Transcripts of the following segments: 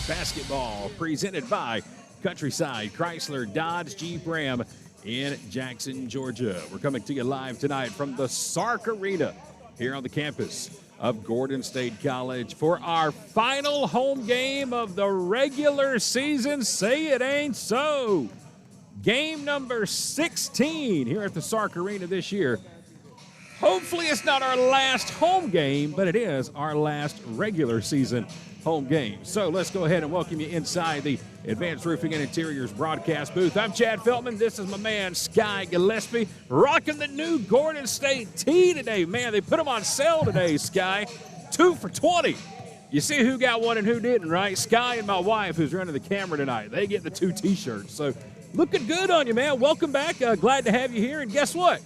basketball, presented by Countryside Chrysler Dodge Jeep Ram in Jackson, Georgia. We're coming to you live tonight from the Sark Arena here on the campus of Gordon State College for our final home game of the regular season. Say it ain't so. Game number 16 here at the Sark Arena this year. Hopefully it's not our last home game, but it is our last regular season home game. So let's go ahead and welcome you inside the Advanced Roofing and Interiors broadcast booth. I'm Chad Feltman. This is my man, Sky Gillespie, rocking the new Gordon State tee today. Man, they put them on sale today, Sky. 2 for $20. You see who got one and who didn't, right? Sky and my wife, who's running the camera tonight, they get the 2 T-shirts. So looking good on you, man. Welcome back. Glad to have you here. And guess what?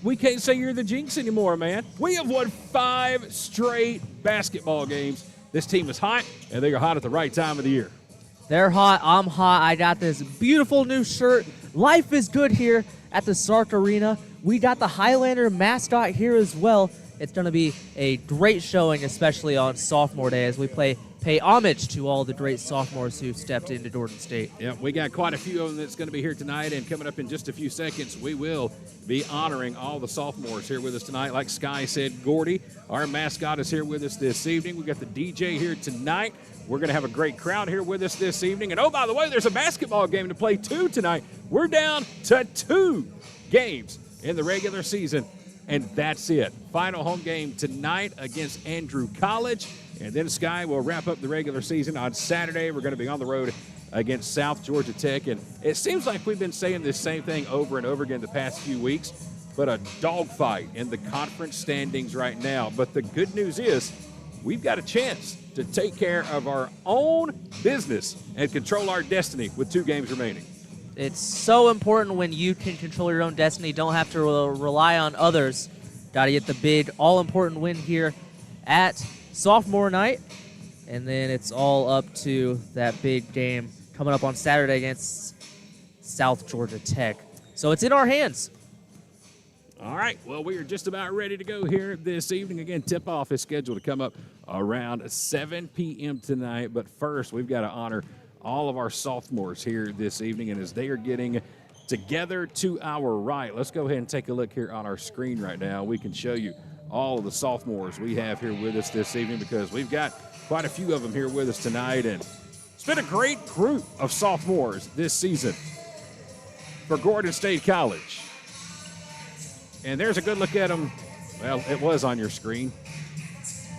We can't say you're the jinx anymore, man. We have won 5 straight basketball games. This team is hot, and they are hot at the right time of the year. They're hot. I'm hot. I got this beautiful new shirt. Life is good here at the Sark Arena. We got the Highlander mascot here as well. It's going to be a great showing, especially on Sophomore Day, as we pay homage to all the great sophomores who stepped into Gordon State. Yeah, we got quite a few of them that's going to be here tonight, and coming up in just a few seconds, we will be honoring all the sophomores here with us tonight. Like Sky said, Gordy, our mascot, is here with us this evening. We got the DJ here tonight. We're going to have a great crowd here with us this evening. And, oh, by the way, there's a basketball game to play, too, tonight. We're down to 2 games in the regular season, and that's it. Final home game tonight against Andrew College. And then Sky will wrap up the regular season on Saturday. We're going to be on the road against South Georgia Tech. And it seems like we've been saying this same thing over and over again the past few weeks, but a dogfight in the conference standings right now. But the good news is we've got a chance to take care of our own business and control our destiny with 2 games remaining. It's so important when you can control your own destiny. Don't have to rely on others. Got to get the big, all-important win here at Sophomore night, and then it's all up to that big game coming up on Saturday against South Georgia Tech. So it's in our hands. All right, well, we are just about ready to go here this evening. Again, tip-off is scheduled to come up around 7 p.m. tonight, but first we've got to honor all of our sophomores here this evening, and as they are getting together to our right, let's go ahead and take a look here on our screen right now. We can show you all of the sophomores we have here with us this evening because we've got quite a few of them here with us tonight, and it's been a great group of sophomores this season for Gordon State College. And there's a good look at them. Well, it was on your screen.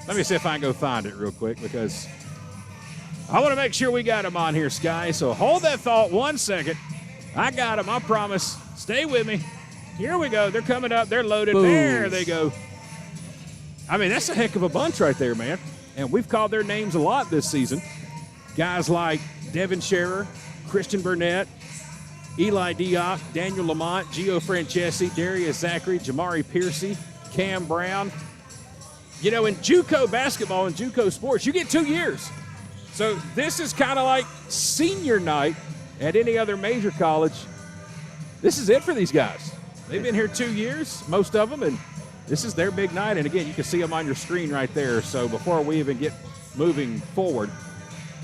Let me see if I can go find it real quick because I want to make sure we got them on here, Sky. So hold that thought 1 second. I got them, I promise. Stay with me. Here we go. They're coming up. They're loaded. Boom. There they go. I mean, that's a heck of a bunch right there, man. And we've called their names a lot this season. Guys like Devin Scherer, Christian Burnett, Eli Diop, Daniel Lamont, Gio Francesi, Darius Zachary, Jamari Piercy, Cam Brown. You know, in JUCO basketball and JUCO sports, you get 2 years. So this is kind of like senior night at any other major college. This is it for these guys. They've been here 2 years, most of them, and this is their big night. And again, you can see them on your screen right there. So before we even get moving forward,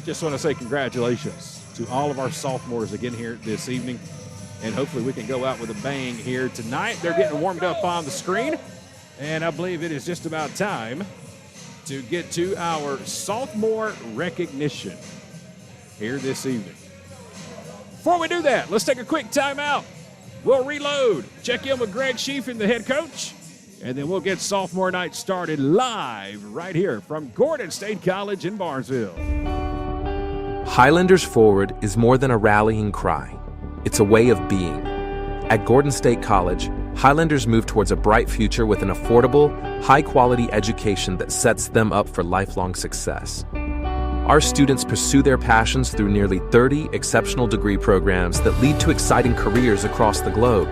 just want to say congratulations to all of our sophomores again here this evening. And hopefully we can go out with a bang here tonight. They're getting warmed up on the screen. And I believe it is just about time to get to our sophomore recognition here this evening. Before we do that, let's take a quick timeout. We'll reload, check in with Greg Sheehan, the head coach, and then we'll get sophomore night started live right here from Gordon State College in Barnesville. Highlanders Forward is more than a rallying cry. It's a way of being. At Gordon State College, Highlanders move towards a bright future with an affordable, high-quality education that sets them up for lifelong success. Our students pursue their passions through nearly 30 exceptional degree programs that lead to exciting careers across the globe.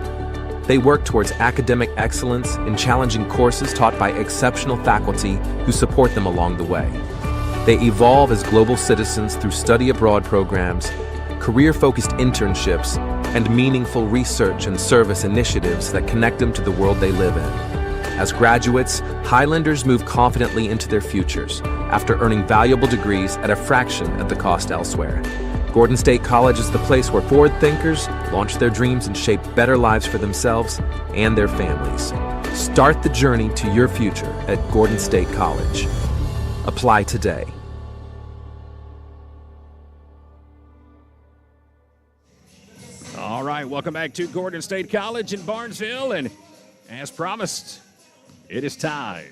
They work towards academic excellence in challenging courses taught by exceptional faculty who support them along the way. They evolve as global citizens through study abroad programs, career-focused internships, and meaningful research and service initiatives that connect them to the world they live in. As graduates, Highlanders move confidently into their futures after earning valuable degrees at a fraction of the cost elsewhere. Gordon State College is the place where forward thinkers launch their dreams and shape better lives for themselves and their families. Start the journey to your future at Gordon State College. Apply today. All right, welcome back to Gordon State College in Barnesville, and as promised, it is time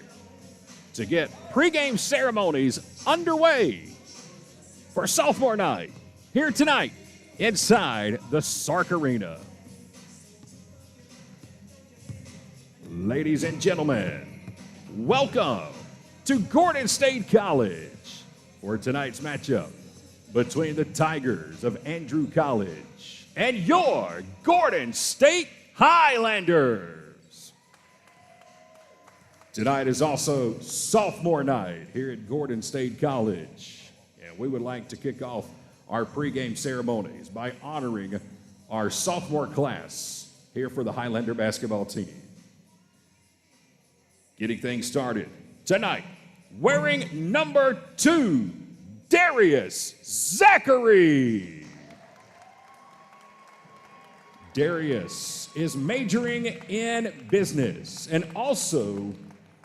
to get pregame ceremonies underway for sophomore night here tonight inside the Sark Arena. Ladies and gentlemen, welcome to Gordon State College for tonight's matchup between the Tigers of Andrew College and your Gordon State Highlanders. Tonight is also sophomore night here at Gordon State College, and we would like to kick off our pregame ceremonies by honoring our sophomore class here for the Highlander basketball team. Getting things started tonight, wearing number 2, Darius Zachary. Darius is majoring in business and also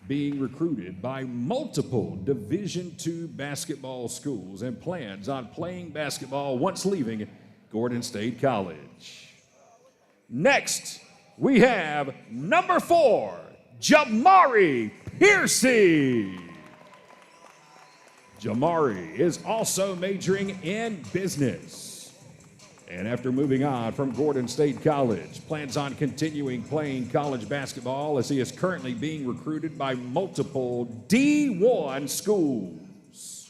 being recruited by multiple Division II basketball schools and plans on playing basketball once leaving Gordon State College. Next, we have number 4, Jamari Piercy. Jamari is also majoring in business, and after moving on from Gordon State College, plans on continuing playing college basketball as he is currently being recruited by multiple D1 schools.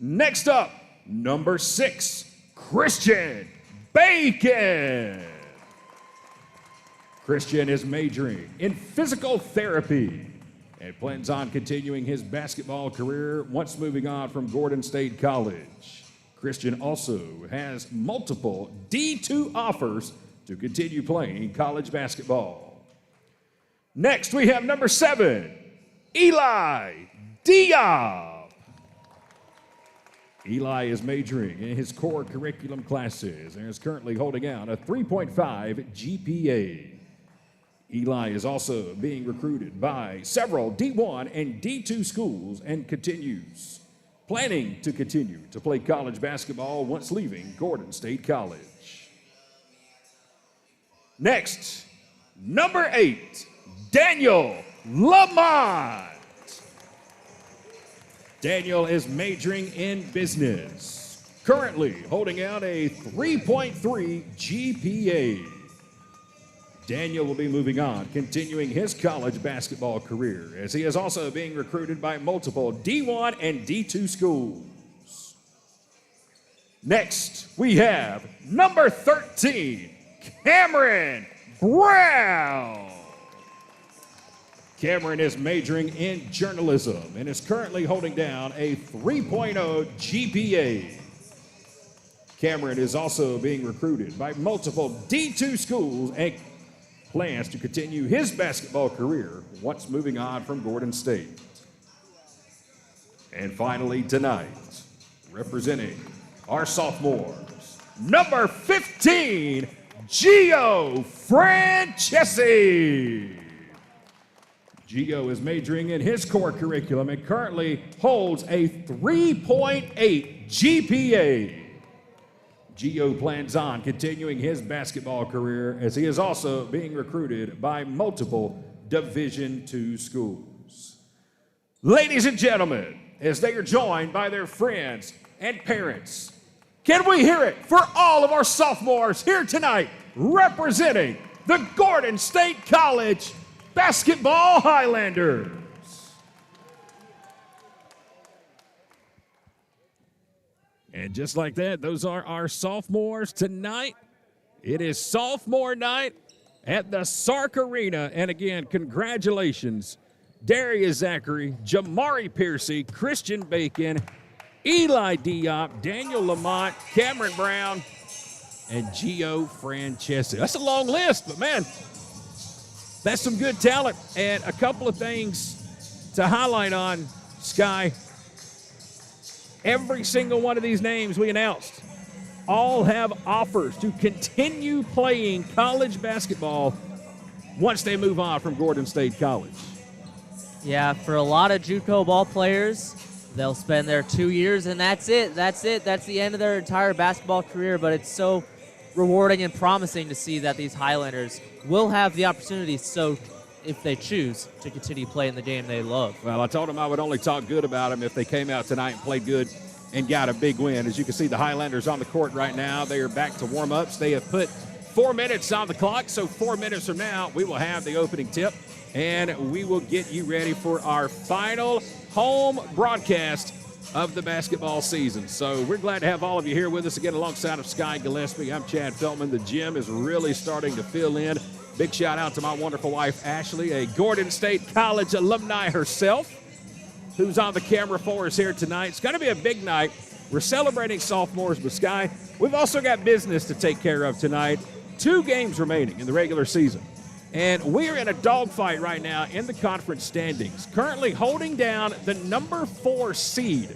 Next up, number 6, Christian Bacon. Christian is majoring in physical therapy and plans on continuing his basketball career once moving on from Gordon State College. Christian also has multiple D2 offers to continue playing college basketball. Next, we have number 7, Eli Diop. Eli is majoring in his core curriculum classes and is currently holding out a 3.5 GPA. Eli is also being recruited by several D1 and D2 schools and planning to continue to play college basketball once leaving Gordon State College. Next, number 8, Daniel Lamont. Daniel is majoring in business, currently holding out a 3.3 GPA. Daniel will be moving on, continuing his college basketball career, as he is also being recruited by multiple D1 and D2 schools. Next, we have number 13, Cameron Brown. Cameron is majoring in journalism and is currently holding down a 3.0 GPA. Cameron is also being recruited by multiple D2 schools and plans to continue his basketball career once moving on from Gordon State. And finally tonight, representing our sophomores, number 15, Gio Francesi. Gio is majoring in his core curriculum and currently holds a 3.8 GPA. Gio plans on continuing his basketball career as he is also being recruited by multiple Division II schools. Ladies and gentlemen, as they are joined by their friends and parents, can we hear it for all of our sophomores here tonight representing the Gordon State College Basketball Highlanders? And just like that, those are our sophomores tonight. It is sophomore night at the Sark Arena. And again, congratulations, Darius Zachary, Jamari Piercy, Christian Bacon, Eli Diop, Daniel Lamont, Cameron Brown, and Gio Francesi. That's a long list, but man, That's some good talent. And a couple of things to highlight on, Sky. Every single one of these names we announced all have offers to continue playing college basketball once they move on from Gordon State College. Yeah, for a lot of JUCO ball players, they'll spend their 2 years and that's it. That's the end of their entire basketball career, but it's so rewarding and promising to see that these Highlanders will have the opportunity, so if they choose, to continue playing the game they love. Well, I told them I would only talk good about them if they came out tonight and played good and got a big win. As you can see, the Highlanders on the court right now. They are back to warm-ups. They have put 4 minutes on the clock, so 4 minutes from now, we will have the opening tip, and we will get you ready for our final home broadcast of the basketball season. So we're glad to have all of you here with us again alongside of Sky Gillespie. I'm Chad Feltman. The gym is really starting to fill in. Big shout out to my wonderful wife, Ashley, a Gordon State College alumni herself, who's on the camera for us here tonight. It's going to be a big night. We're celebrating sophomores, but Sky, we've also got business to take care of tonight. 2 games remaining in the regular season. And we're in a dogfight right now in the conference standings, currently holding down the number 4 seed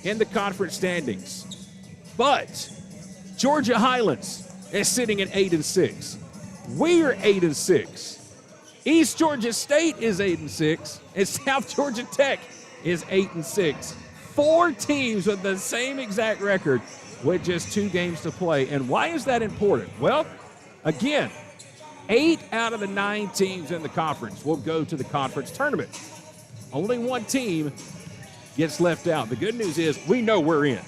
in the conference standings. But Georgia Highlands is sitting at 8-6. We're 8-6. East Georgia State is 8-6, and South Georgia Tech is 8-6. 4 teams with the same exact record with just 2 games to play. And why is that important? Well, again, 8 out of the 9 teams in the conference will go to the conference tournament. Only 1 team gets left out. The good news is we know we're in.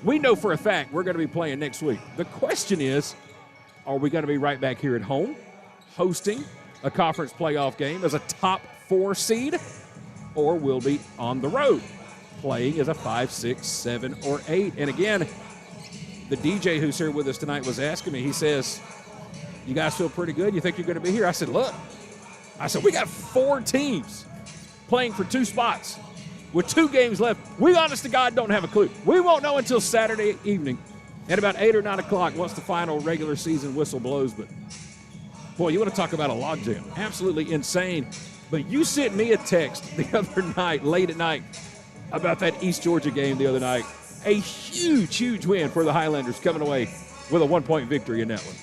We know for a fact we're going to be playing next week. The question is, are we going to be right back here at home hosting a conference playoff game as a top 4 seed, or we'll be on the road playing as a 5, 6, 7, or 8? And again, the DJ who's here with us tonight was asking me, he says, you guys feel pretty good? You think you're going to be here? I said, look, we got 4 teams playing for 2 spots with 2 games left. We, honest to God, don't have a clue. We won't know until Saturday evening at about 8 or 9 o'clock once the final regular season whistle blows. But, boy, you want to talk about a logjam. Absolutely insane. But you sent me a text the other night, late at night, about that East Georgia game the other night. A huge, huge win for the Highlanders, coming away with a 1-point victory in that one.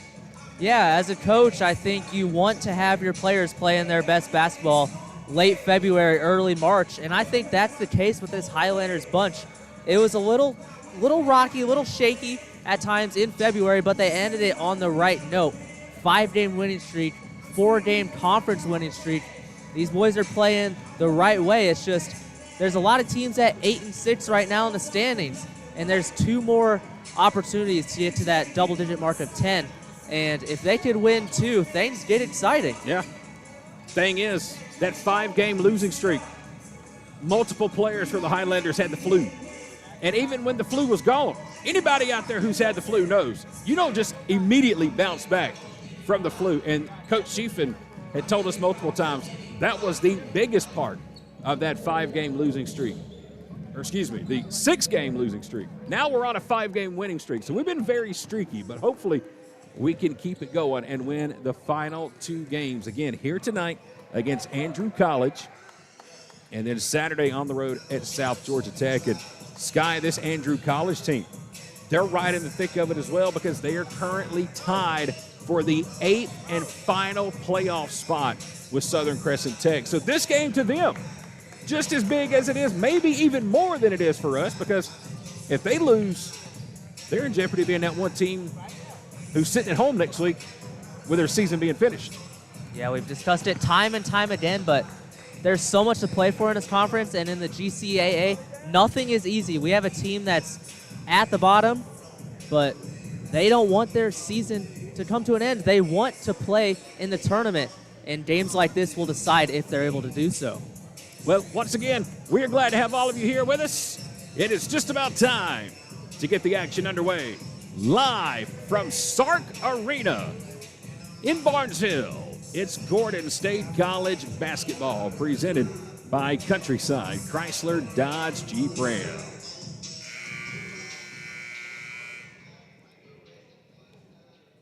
Yeah, as a coach, I think you want to have your players playing their best basketball late February, early March, and I think that's the case with this Highlanders bunch. It was a little rocky, a little shaky at times in February, but they ended it on the right note. 5-game winning streak, 4-game conference winning streak. These boys are playing the right way. It's just there's a lot of teams at 8-6 right now in the standings, and there's 2 more opportunities to get to that double-digit mark of 10. And if they could win 2, things get exciting. Yeah. Thing is, that 5-game losing streak, multiple players for the Highlanders had the flu. And even when the flu was gone, anybody out there who's had the flu knows you don't just immediately bounce back from the flu. And Coach Schiffen had told us multiple times that was the biggest part of that 5-game losing streak. Or excuse me, the 6-game losing streak. Now we're on a 5-game winning streak. So we've been very streaky, but hopefully we can keep it going and win the final 2 games. Again, here tonight against Andrew College, and then Saturday on the road at South Georgia Tech. And Sky, this Andrew College team, they're right in the thick of it as well, because they are currently tied for the 8th and final playoff spot with Southern Crescent Tech. So this game to them, just as big as it is, maybe even more than it is for us, because if they lose, they're in jeopardy of being that 1 team who's sitting at home next week with their season being finished. Yeah, we've discussed it time and time again, but there's so much to play for in this conference, and in the GCAA, nothing is easy. We have a team that's at the bottom, but they don't want their season to come to an end. They want to play in the tournament, and games like this will decide if they're able to do so. Well, once again, we are glad to have all of you here with us. It is just about time to get the action underway. Live from Sark Arena in Barnesville, it's Gordon State College basketball, presented by Countryside Chrysler Dodge Jeep Ram.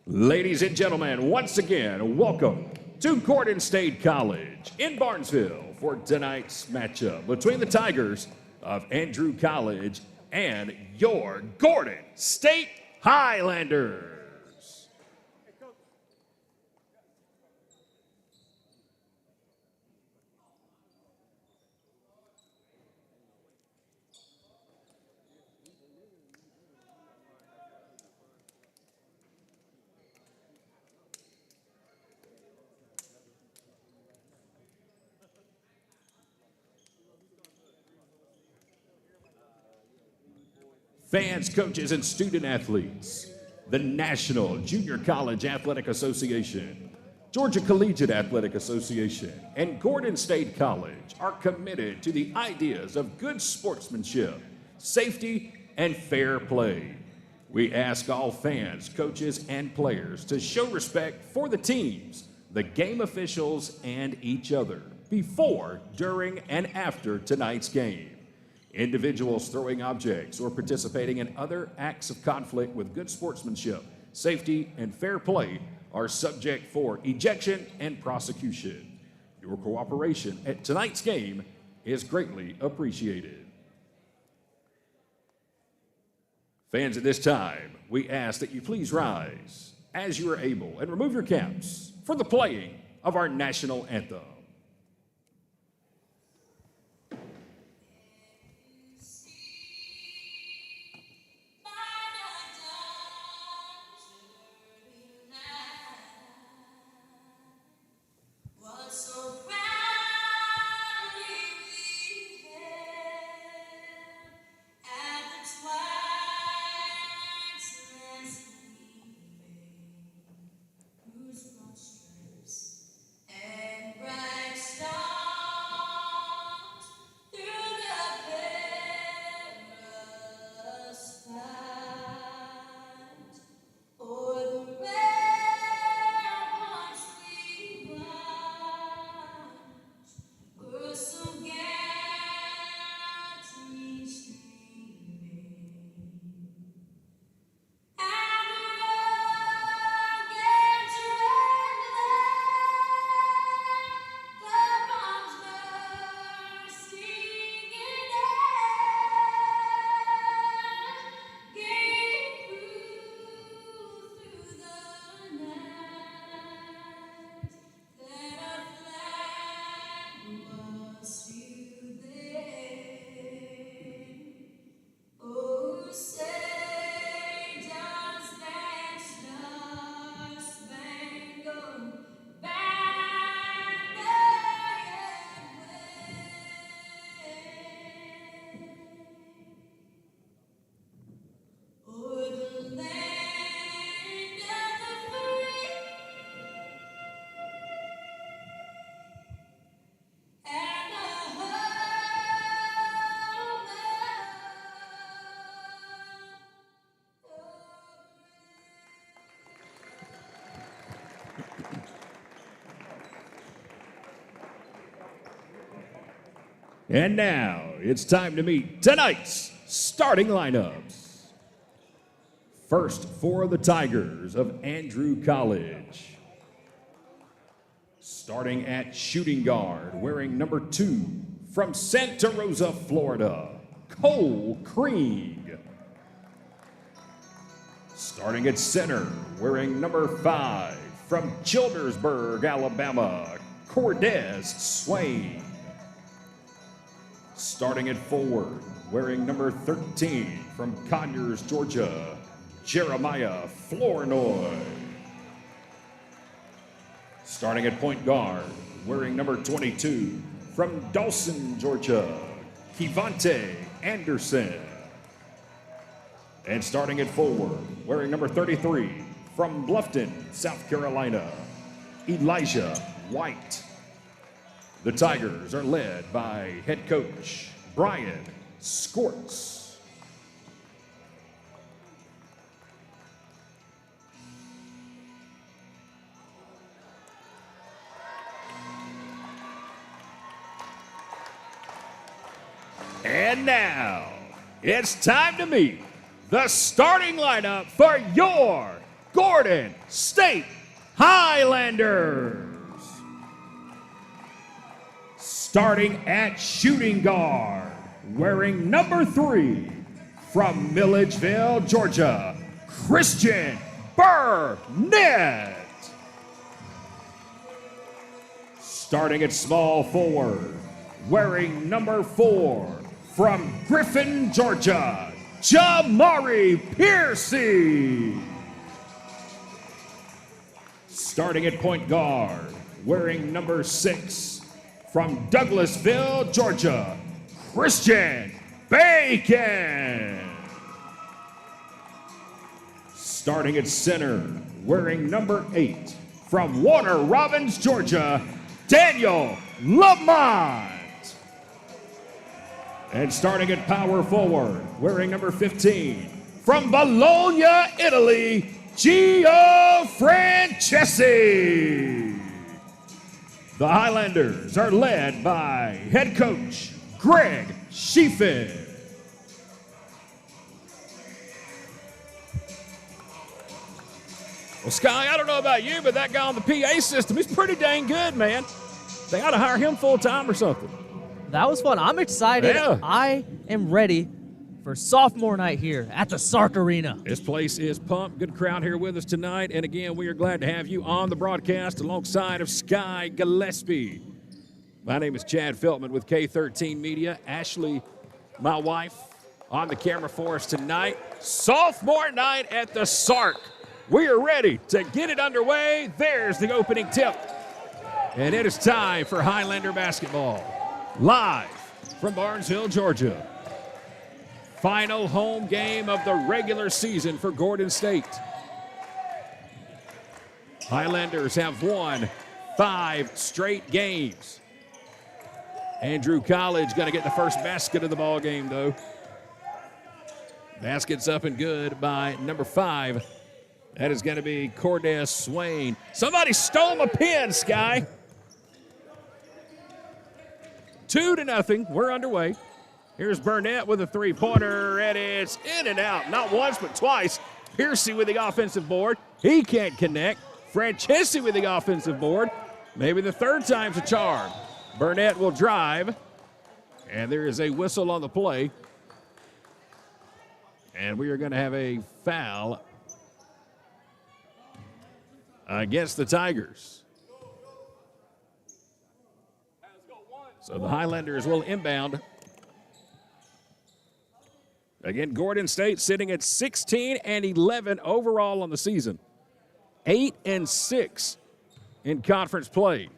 Ladies and gentlemen, once again, welcome to Gordon State College in Barnesville for tonight's matchup between the Tigers of Andrew College and your Gordon State Highlanders. Fans, coaches, and student athletes, the National Junior College Athletic Association, Georgia Collegiate Athletic Association, and Gordon State College are committed to the ideas of good sportsmanship, safety, and fair play. We ask all fans, coaches, and players to show respect for the teams, the game officials, and each other before, during, and after tonight's game. Individuals throwing objects or participating in other acts of conflict with good sportsmanship, safety, and fair play are subject for ejection and prosecution. Your cooperation at tonight's game is greatly appreciated. Fans, at this time, we ask that you please rise as you are able and remove your caps for the playing of our national anthem. And now it's time to meet tonight's starting lineups. First for the Tigers of Andrew College. Starting at shooting guard, wearing number 2 from Santa Rosa, Florida, Cole Krieg. Starting at center, wearing number 5 from Childersburg, Alabama, Cordez Swain. Starting at forward, wearing number 13 from Conyers, Georgia, Jeremiah Flournoy. Starting at point guard, wearing number 22 from Dawson, Georgia, Kivante Anderson. And starting at forward, wearing number 33 from Bluffton, South Carolina, Elijah White. The Tigers are led by head coach Brian Skortz. And now, it's time to meet the starting lineup for your Gordon State Highlanders. Starting at shooting guard, wearing number 3, from Milledgeville, Georgia, Christian Burnett. Starting at small forward, wearing number 4, from Griffin, Georgia, Jamari Piercy. Starting at point guard, wearing number 6, from Douglasville, Georgia, Christian Bacon. Starting at center, wearing number 8, from Warner Robins, Georgia, Daniel Lamont. And starting at power forward, wearing number 15, from Bologna, Italy, Gio Francesi. The Highlanders are led by head coach Greg Sheafin. Well, Sky, I don't know about you, but that guy on the PA system, he's pretty dang good, man. They ought to hire him full-time or something. That was fun. I'm excited. Yeah. I am ready for sophomore night here at the Sark Arena. This place is pumped. Good crowd here with us tonight. And again, we are glad to have you on the broadcast alongside of Sky Gillespie. My name is Chad Feltman with K13 Media. Ashley, my wife, on the camera for us tonight. Sophomore night at the Sark. We are ready to get it underway. There's the opening tip. And it is time for Highlander basketball. Live from Barnesville, Georgia. Final home game of the regular season for Gordon State. Highlanders have won 5 straight games. Andrew College going to get the first basket of the ball game, though. Basket's up and good by number 5. That is going to be Cordez Swain. Somebody stole my pen, Sky. 2-0. We're underway. Here's Burnett with a three-pointer, and it's in and out. Not once, but twice. Piercy with the offensive board. He can't connect. Francesi with the offensive board. Maybe the third time's a charm. Burnett will drive, and there is a whistle on the play. And we are going to have a foul against the Tigers. So the Highlanders will inbound. Again, Gordon State sitting at 16-11 overall on the season. 8-6 in conference play.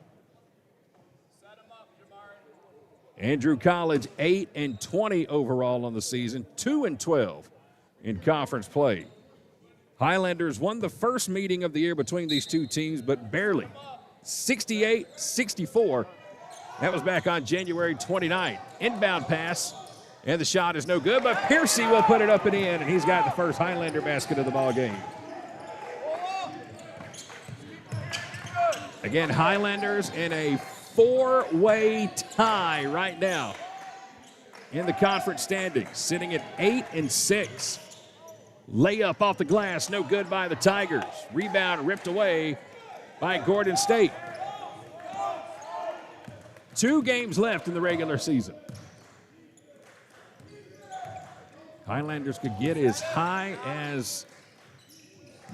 Andrew College 8-20 overall on the season. 2-12 in conference play. Highlanders won the first meeting of the year between these two teams, but barely. 68-64. That was back on January 29th. Inbound pass, and the shot is no good, but Piercy will put it up and in, and he's got the first Highlander basket of the ball game. Again, Highlanders in a 4-way tie right now in the conference standings, sitting at 8-6. Layup off the glass, no good by the Tigers. Rebound ripped away by Gordon State. 2 games left in the regular season. Highlanders could get as high as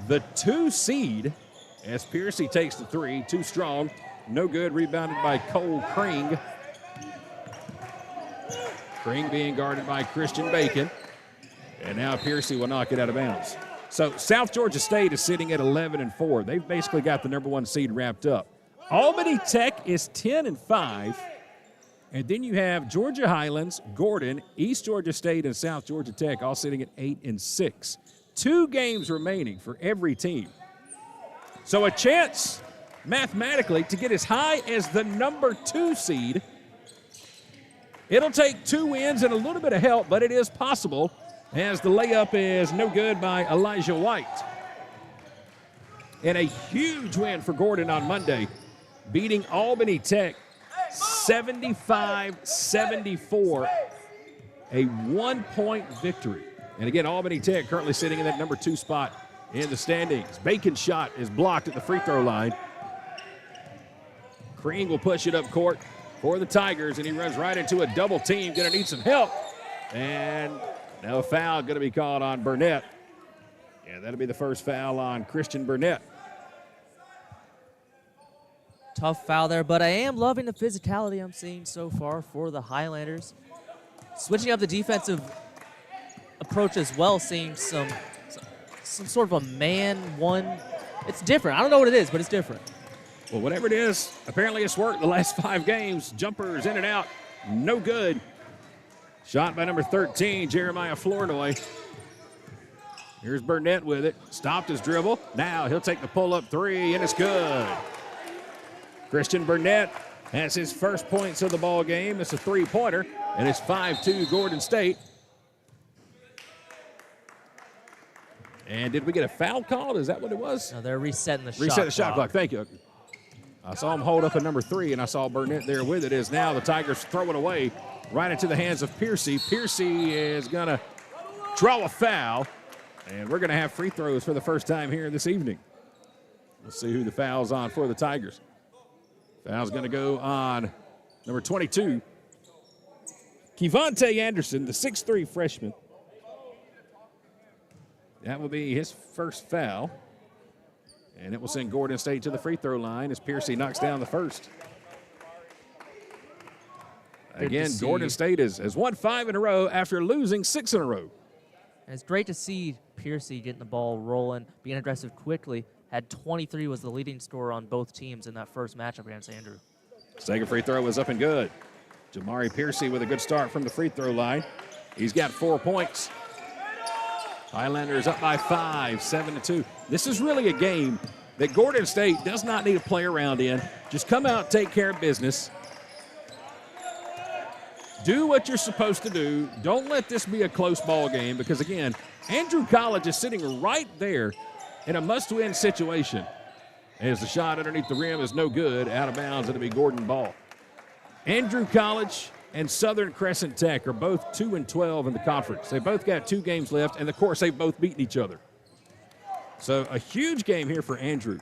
the 2 seed as Piercy takes the 3. Too strong. No good. Rebounded by Cole Kring. Kring being guarded by Christian Bacon. And now Piercy will knock it out of bounds. So South Georgia State is sitting at 11-4. They've basically got the number 1 seed wrapped up. Albany Tech is 10-5. And then you have Georgia Highlands, Gordon, East Georgia State, and South Georgia Tech all sitting at 8-6. 2 games remaining for every team. So a chance mathematically to get as high as the number 2 seed. It'll take 2 wins and a little bit of help, but it is possible as the layup is no good by Elijah White. And a huge win for Gordon on Monday, beating Albany Tech 75-74, a 1-point victory. And again, Albany Tech currently sitting in that number 2 spot in the standings. Bacon's shot is blocked at the free throw line. Crean will push it up court for the Tigers, and he runs right into a double team. Going to need some help. And no foul going to be called on Burnett. Yeah, that'll be the first foul on Christian Burnett. Tough foul there, but I am loving the physicality I'm seeing so far for the Highlanders. Switching up the defensive approach as well, seeing some sort of a man one. It's different. I don't know what it is, but it's different. Well, whatever it is, apparently it's worked the last 5 games. Jumpers in and out, no good. Shot by number 13, Jeremiah Flournoy. Here's Burnett with it. Stopped his dribble. Now he'll take the pull-up 3, and it's good. Christian Burnett has his first points of the ball game. It's a 3-pointer, and it's 5-2 Gordon State. And did we get a foul called? Is that what it was? No, they're resetting the shot Reset the shot clock. Thank you. I saw him hold up a number 3, and I saw Burnett there with it. As now the Tigers throw it away right into the hands of Piercy. Piercy is going to draw a foul, and we're going to have free throws for the first time here this evening. We'll see who the foul's on for the Tigers. Foul's going to go on number 22, Kevontae Anderson, the 6'3 freshman. That will be his first foul. And it will send Gordon State to the free throw line as Piercy knocks down the first. Again, Gordon State has won 5 in a row after losing 6 in a row. And it's great to see Piercy getting the ball rolling, being aggressive quickly. Had 23 was the leading scorer on both teams in that first matchup against Andrew. Second free throw is up and good. Jamari Piercy with a good start from the free throw line. He's got 4 points. Highlanders up by 5, 7-2. This is really a game that Gordon State does not need to play around in. Just come out, take care of business. Do what you're supposed to do. Don't let this be a close ball game because, again, Andrew College is sitting right there in a must-win situation. As the shot underneath the rim is no good, out of bounds, it'll be Gordon ball. Andrew College and Southern Crescent Tech are both 2-12 in the conference. They both got 2 games left, and of course, they've both beaten each other. So a huge game here for Andrew.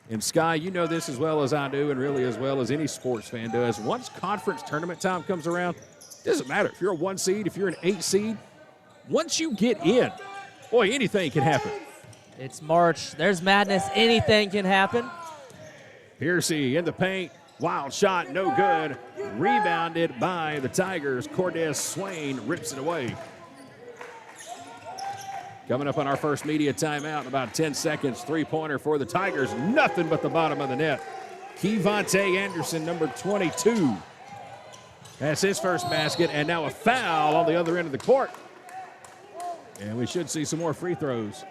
And Sky, you know this as well as I do, and really as well as any sports fan does. Once conference tournament time comes around, it doesn't matter if you're a 1 seed, if you're an 8 seed. Once you get in, boy, anything can happen. It's March. There's madness. Anything can happen. Piercy in the paint. Wild shot, no good. Rebounded by the Tigers. Cordez Swain rips it away. Coming up on our first media timeout in about 10 seconds. 3-pointer for the Tigers. Nothing but the bottom of the net. Kevontae Anderson, number 22. That's his first basket, and now a foul on the other end of the court. And we should see some more free throws.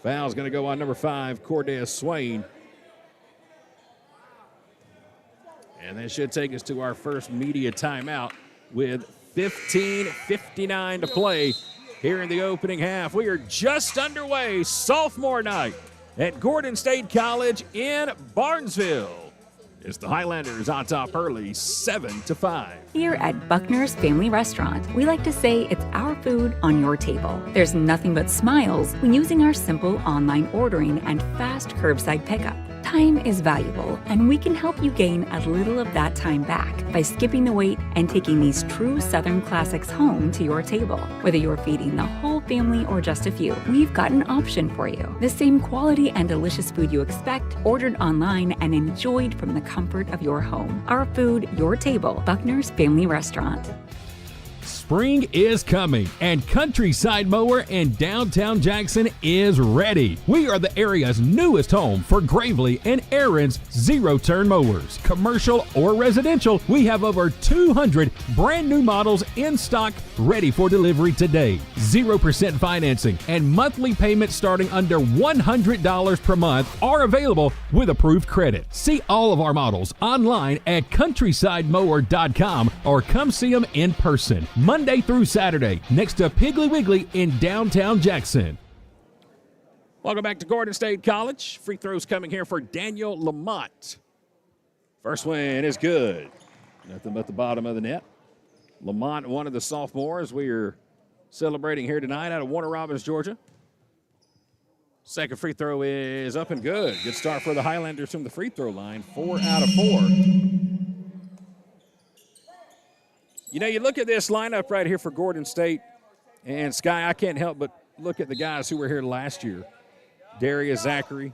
Foul's going to go on number 5, Cordez Swain. And that should take us to our first media timeout with 15:59 to play here in the opening half. We are just underway, sophomore night at Gordon State College in Barnesville. It's the Highlanders on top early, 7-5. Here at Buckner's Family Restaurant, we like to say it's our food on your table. There's nothing but smiles when using our simple online ordering and fast curbside pickup. Time is valuable, and we can help you gain a little of that time back by skipping the wait and taking these true Southern classics home to your table. Whether you're feeding the whole family or just a few, we've got an option for you. The same quality and delicious food you expect, ordered online and enjoyed from the comfort of your home. Our food, your table. Buckner's Family Restaurant. Spring is coming, and Countryside Mower in downtown Jackson is ready. We are the area's newest home for Gravely and Aaron's zero-turn mowers. Commercial or residential, we have over 200 brand new models in stock ready for delivery today. 0% financing and monthly payments starting under $100 per month are available with approved credit. See all of our models online at countrysidemower.com or come see them in person. Monday through Saturday, next to Piggly Wiggly in downtown Jackson. Welcome back to Gordon State College. Free throws coming here for Daniel Lamont. First win is good. Nothing but the bottom of the net. Lamont, one of the sophomores we are celebrating here tonight out of Warner Robins, Georgia. Second free throw is up and good. Good start for the Highlanders from the free throw line. 4 out of 4. You know, you look at this lineup right here for Gordon State, and Sky, I can't help but look at the guys who were here last year. Darius Zachary,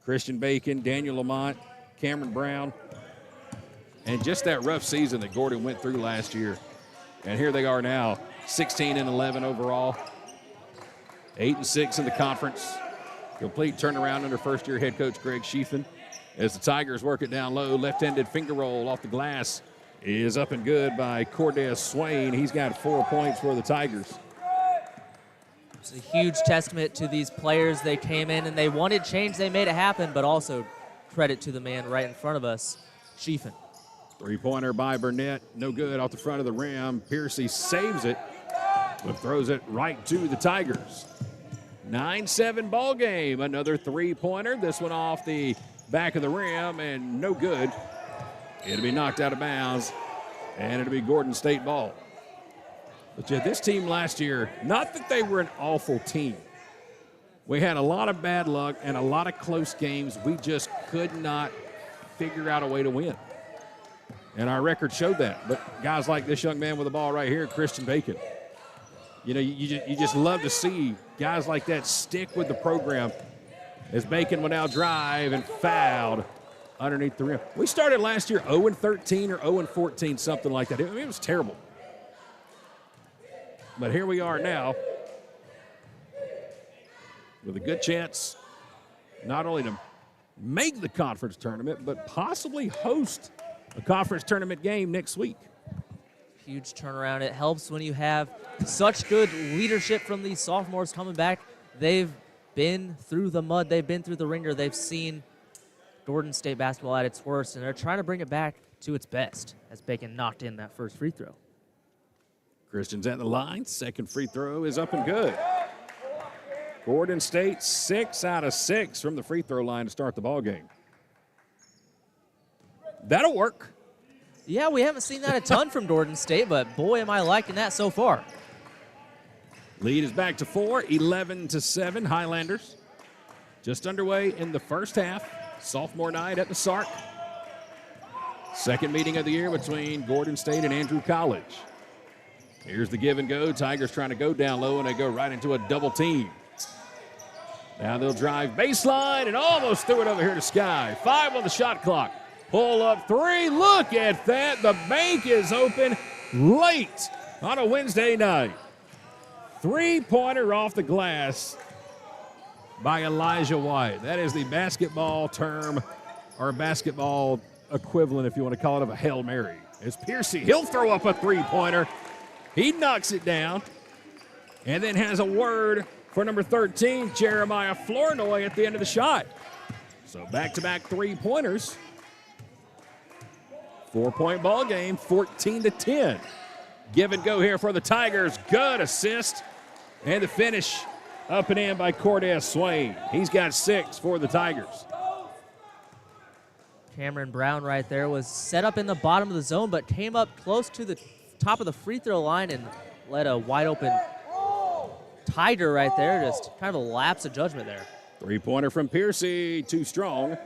Christian Bacon, Daniel Lamont, Cameron Brown, and just that rough season that Gordon went through last year. And here they are now, 16-11 overall, 8-6 in the conference. Complete turnaround under first-year head coach Greg Schieffelin. As the Tigers work it down low, left-handed finger roll off the glass is up and good by Cordez Swain. He's got 4 points for the Tigers. It's a huge testament to these players. They came in and they wanted change. They made it happen, but also credit to the man right in front of us, Schieffelin. Three-pointer by Burnett. No good off the front of the rim. Piercy saves it, but throws it right to the Tigers. 9-7 ball game. Another three-pointer. This one off the back of the rim and no good. It'll be knocked out of bounds, and it'll be Gordon State ball. But yeah, this team last year, not that they were an awful team. We had a lot of bad luck and a lot of close games. We just could not figure out a way to win. And our record showed that. But guys like this young man with the ball right here, Christian Bacon. You know, you just love to see guys like that stick with the program as Bacon will now drive and fouled underneath the rim. We started last year 0-13 or 0-14, something like that. I mean, it was terrible. But here we are now with a good chance not only to make the conference tournament, but possibly host a conference tournament game next week. Huge turnaround. It helps when you have such good leadership from these sophomores coming back. They've been through the mud. They've been through the ringer. They've seen Gordon State basketball at its worst, and they're trying to bring it back to its best as Bacon knocked in that first free throw. Christian's at the line. Second free throw is up and good. Gordon State 6 out of 6 from the free throw line to start the ball game. That'll work. Yeah, we haven't seen that a ton from Gordon State, but boy, am I liking that so far. Lead is back to 4, 11-7 Highlanders. Just underway in the first half. Sophomore night at the Sark. Second meeting of the year between Gordon State and Andrew College. Here's the give and go. Tigers trying to go down low, and they go right into a double team. Now they'll drive baseline and almost threw it over here to Sky. 5 on the shot clock. Pull up 3. Look at that. The bank is open late on a Wednesday night. Three-pointer off the glass by Elijah White. That is the basketball term, or basketball equivalent, if you want to call it, of a Hail Mary. It's Piercy. He'll throw up a three-pointer. He knocks it down and then has a word for number 13, Jeremiah Flournoy, at the end of the shot. So back-to-back three-pointers. 4-point ball game, 14-10. Give and go here for the Tigers. Good assist. And the finish up and in by Cordez Swain. He's got 6 for the Tigers. Cameron Brown right there was set up in the bottom of the zone, but came up close to the top of the free throw line and let a wide open Tiger right there. Just kind of a lapse of judgment there. Three-pointer from Piercy, too strong.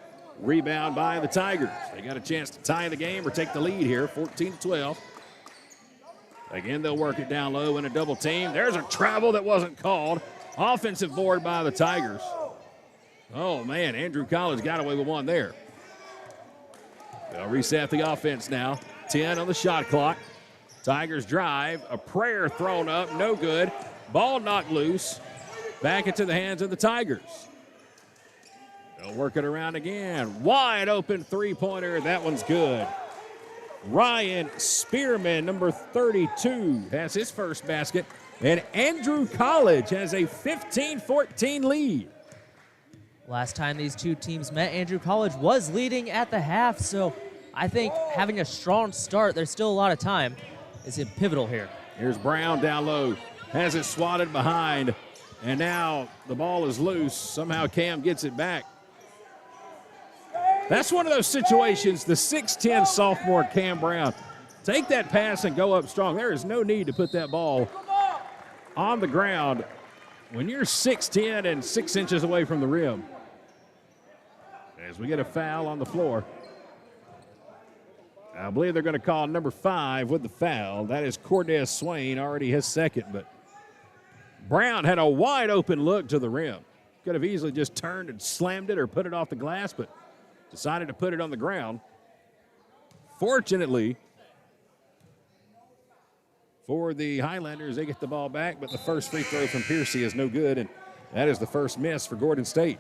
Rebound by the Tigers. They got a chance to tie the game or take the lead here, 14-12. Again, they'll work it down low in a double team. There's a travel that wasn't called. Offensive board by the Tigers. Oh, man, Andrew College got away with one there. They'll reset the offense now. 10 on the shot clock. Tigers drive. A prayer thrown up. No good. Ball knocked loose. Back into the hands of the Tigers. They'll work it around again. Wide open three-pointer. That one's good. Ryan Spearman, number 32, has his first basket. And Andrew College has a 15-14 lead. Last time these two teams met, Andrew College was leading at the half, so I think having a strong start, there's still a lot of time, is pivotal here. Here's Brown down low, has it swatted behind, and now the ball is loose. Somehow Cam gets it back. That's one of those situations, the 6'10 sophomore Cam Brown. Take that pass and go up strong. There is no need to put that ball on the ground when you're 6'10 and 6 inches away from the rim. As we get a foul on the floor. I believe they're going to call number 5 with the foul. That is Cordez Swain, already his second, but Brown had a wide open look to the rim. Could have easily just turned and slammed it or put it off the glass, but decided to put it on the ground. Fortunately for the Highlanders, they get the ball back, but the first free throw from Piercy is no good, and that is the first miss for Gordon State.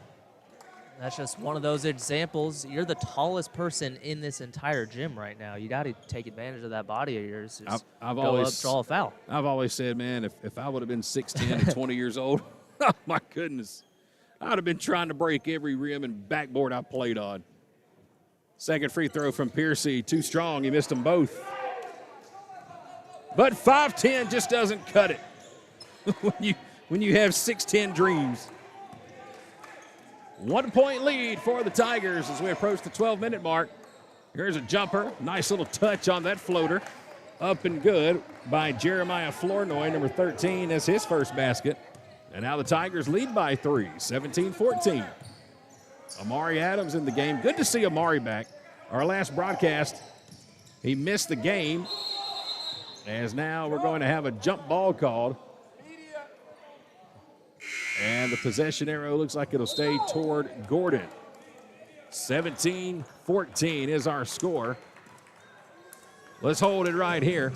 That's just one of those examples. You're the tallest person in this entire gym right now. You got to take advantage of that body of yours. Just I've go always up, draw a foul. I've always said, man, if I would have been 6'10 and 20 years old, oh my goodness, I'd have been trying to break every rim and backboard I played on. Second free throw from Piercy, too strong. He missed them both. But 5'10 just doesn't cut it when you have 6'10 dreams. 1 point lead for the Tigers as we approach the 12-minute mark. Here's a jumper. Nice little touch on that floater. Up and good by Jeremiah Flournoy, number 13. That's his first basket. And now the Tigers lead by 3, 17-14. Amari Adams in the game. Good to see Amari back. Our last broadcast, he missed the game. As now we're going to have a jump ball called. And the possession arrow looks like it'll stay toward Gordon. 17-14 is our score. Let's hold it right here.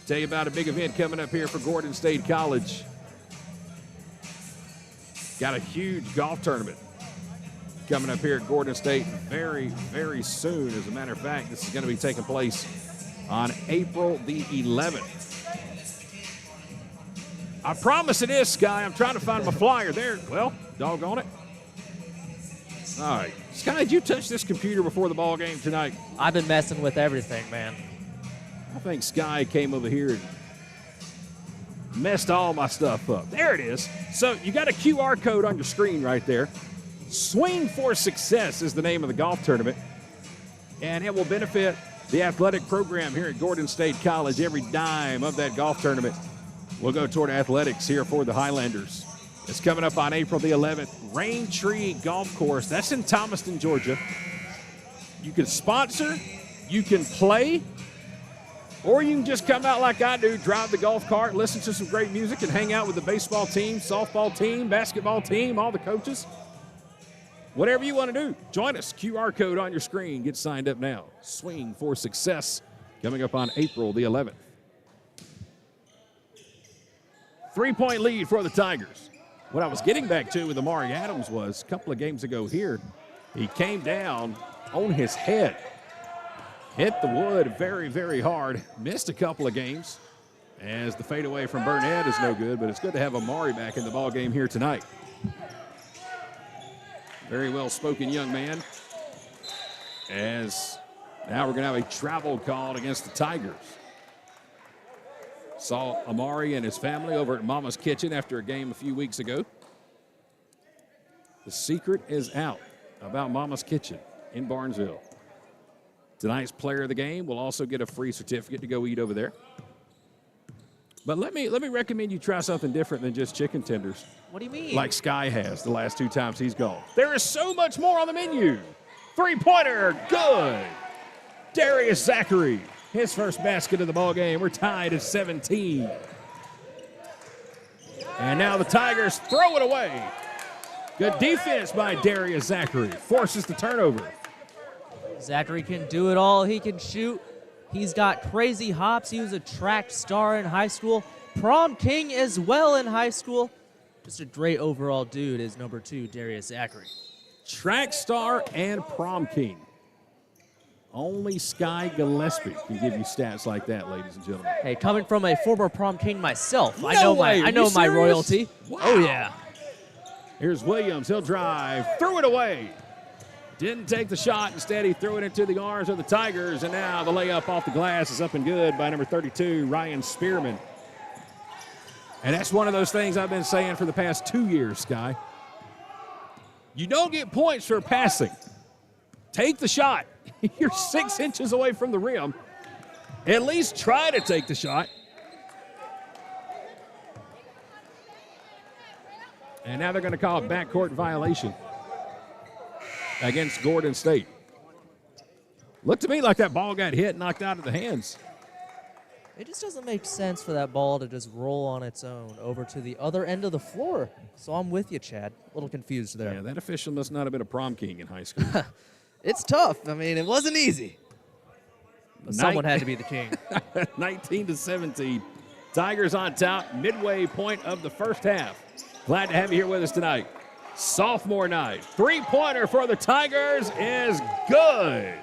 Tell you about a big event coming up here for Gordon State College. Got a huge golf tournament coming up here at Gordon State very, very soon. As a matter of fact, this is going to be taking place on April the 11th. I promise it is, Sky. I'm trying to find my flyer there. Well, doggone it. All right. Sky, did you touch this computer before the ball game tonight? I've been messing with everything, man. I think Sky came over here and messed all my stuff up. There it is. So you got a QR code on your screen right there. Swing for Success is the name of the golf tournament, and it will benefit the athletic program here at Gordon State College. Every dime of that golf tournament will go toward athletics here for the Highlanders. It's coming up on April the 11th. Rain Tree Golf Course. That's in Thomaston, Georgia. You can sponsor, you can play, or you can just come out like I do, drive the golf cart, listen to some great music, and hang out with the baseball team, softball team, basketball team, all the coaches. Whatever you want to do, join us. QR code on your screen. Get signed up now. Swing for Success coming up on April the 11th. 3-point lead for the Tigers. What I was getting back to with Amari Adams was a couple of games ago here, he came down on his head, hit the wood very, very hard, missed a couple of games as the fadeaway from Burnett is no good, but it's good to have Amari back in the ball game here tonight. Very well-spoken young man. As now we're going to have a travel call against the Tigers. Saw Amari and his family over at Mama's Kitchen after a game a few weeks ago. The secret is out about Mama's Kitchen in Barnesville. Tonight's player of the game will also get a free certificate to go eat over there. But let me recommend you try something different than just chicken tenders. What do you mean? Like Sky has the last 2 times he's gone. There is so much more on the menu. 3-pointer, good. Darius Zachary, his first basket of the ball game. We're tied at 17. And now the Tigers throw it away. Good defense by Darius Zachary. Forces the turnover. Zachary can do it all. He can shoot. He's got crazy hops. He was a track star in high school. Prom king as well in high school. Just a great overall dude is number 2, Darius Zachary. Track star and prom king. Only Sky Gillespie can give you stats like that, ladies and gentlemen. Hey, coming from a former prom king myself, No I know way. my Are you royalty. serious? Wow. Oh yeah. Here's Williams. He'll drive. Threw it away. Didn't take the shot. Instead, he threw it into the arms of the Tigers. And now the layup off the glass is up and good by number 32, Ryan Spearman. And that's one of those things I've been saying for the past 2 years, Sky. You don't get points for passing. Take the shot. You're 6 inches away from the rim. At least try to take the shot. And now they're going to call a backcourt violation against Gordon State. Looked to me like that ball got hit, knocked out of the hands. It just doesn't make sense for that ball to just roll on its own over to the other end of the floor. So I'm with you, Chad. A little confused there. Yeah, that official must not have been a prom king in high school. It's tough. I mean, it wasn't easy. But someone had to be the king. 19-17. Tigers on top, midway point of the first half. Glad to have you here with us tonight. Sophomore night. Three-pointer for the Tigers is good.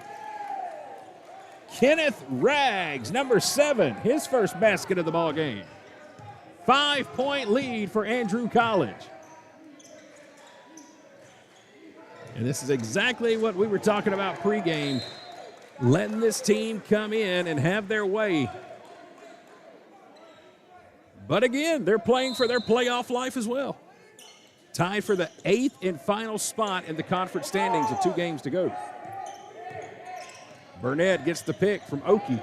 Kenneth Rags, number 7, his first basket of the ball game. 5-point lead for Andrew College. And this is exactly what we were talking about pregame, letting this team come in and have their way. But again, they're playing for their playoff life as well. Tied for the 8th and final spot in the conference standings with 2 games to go. Burnett gets the pick from Oki.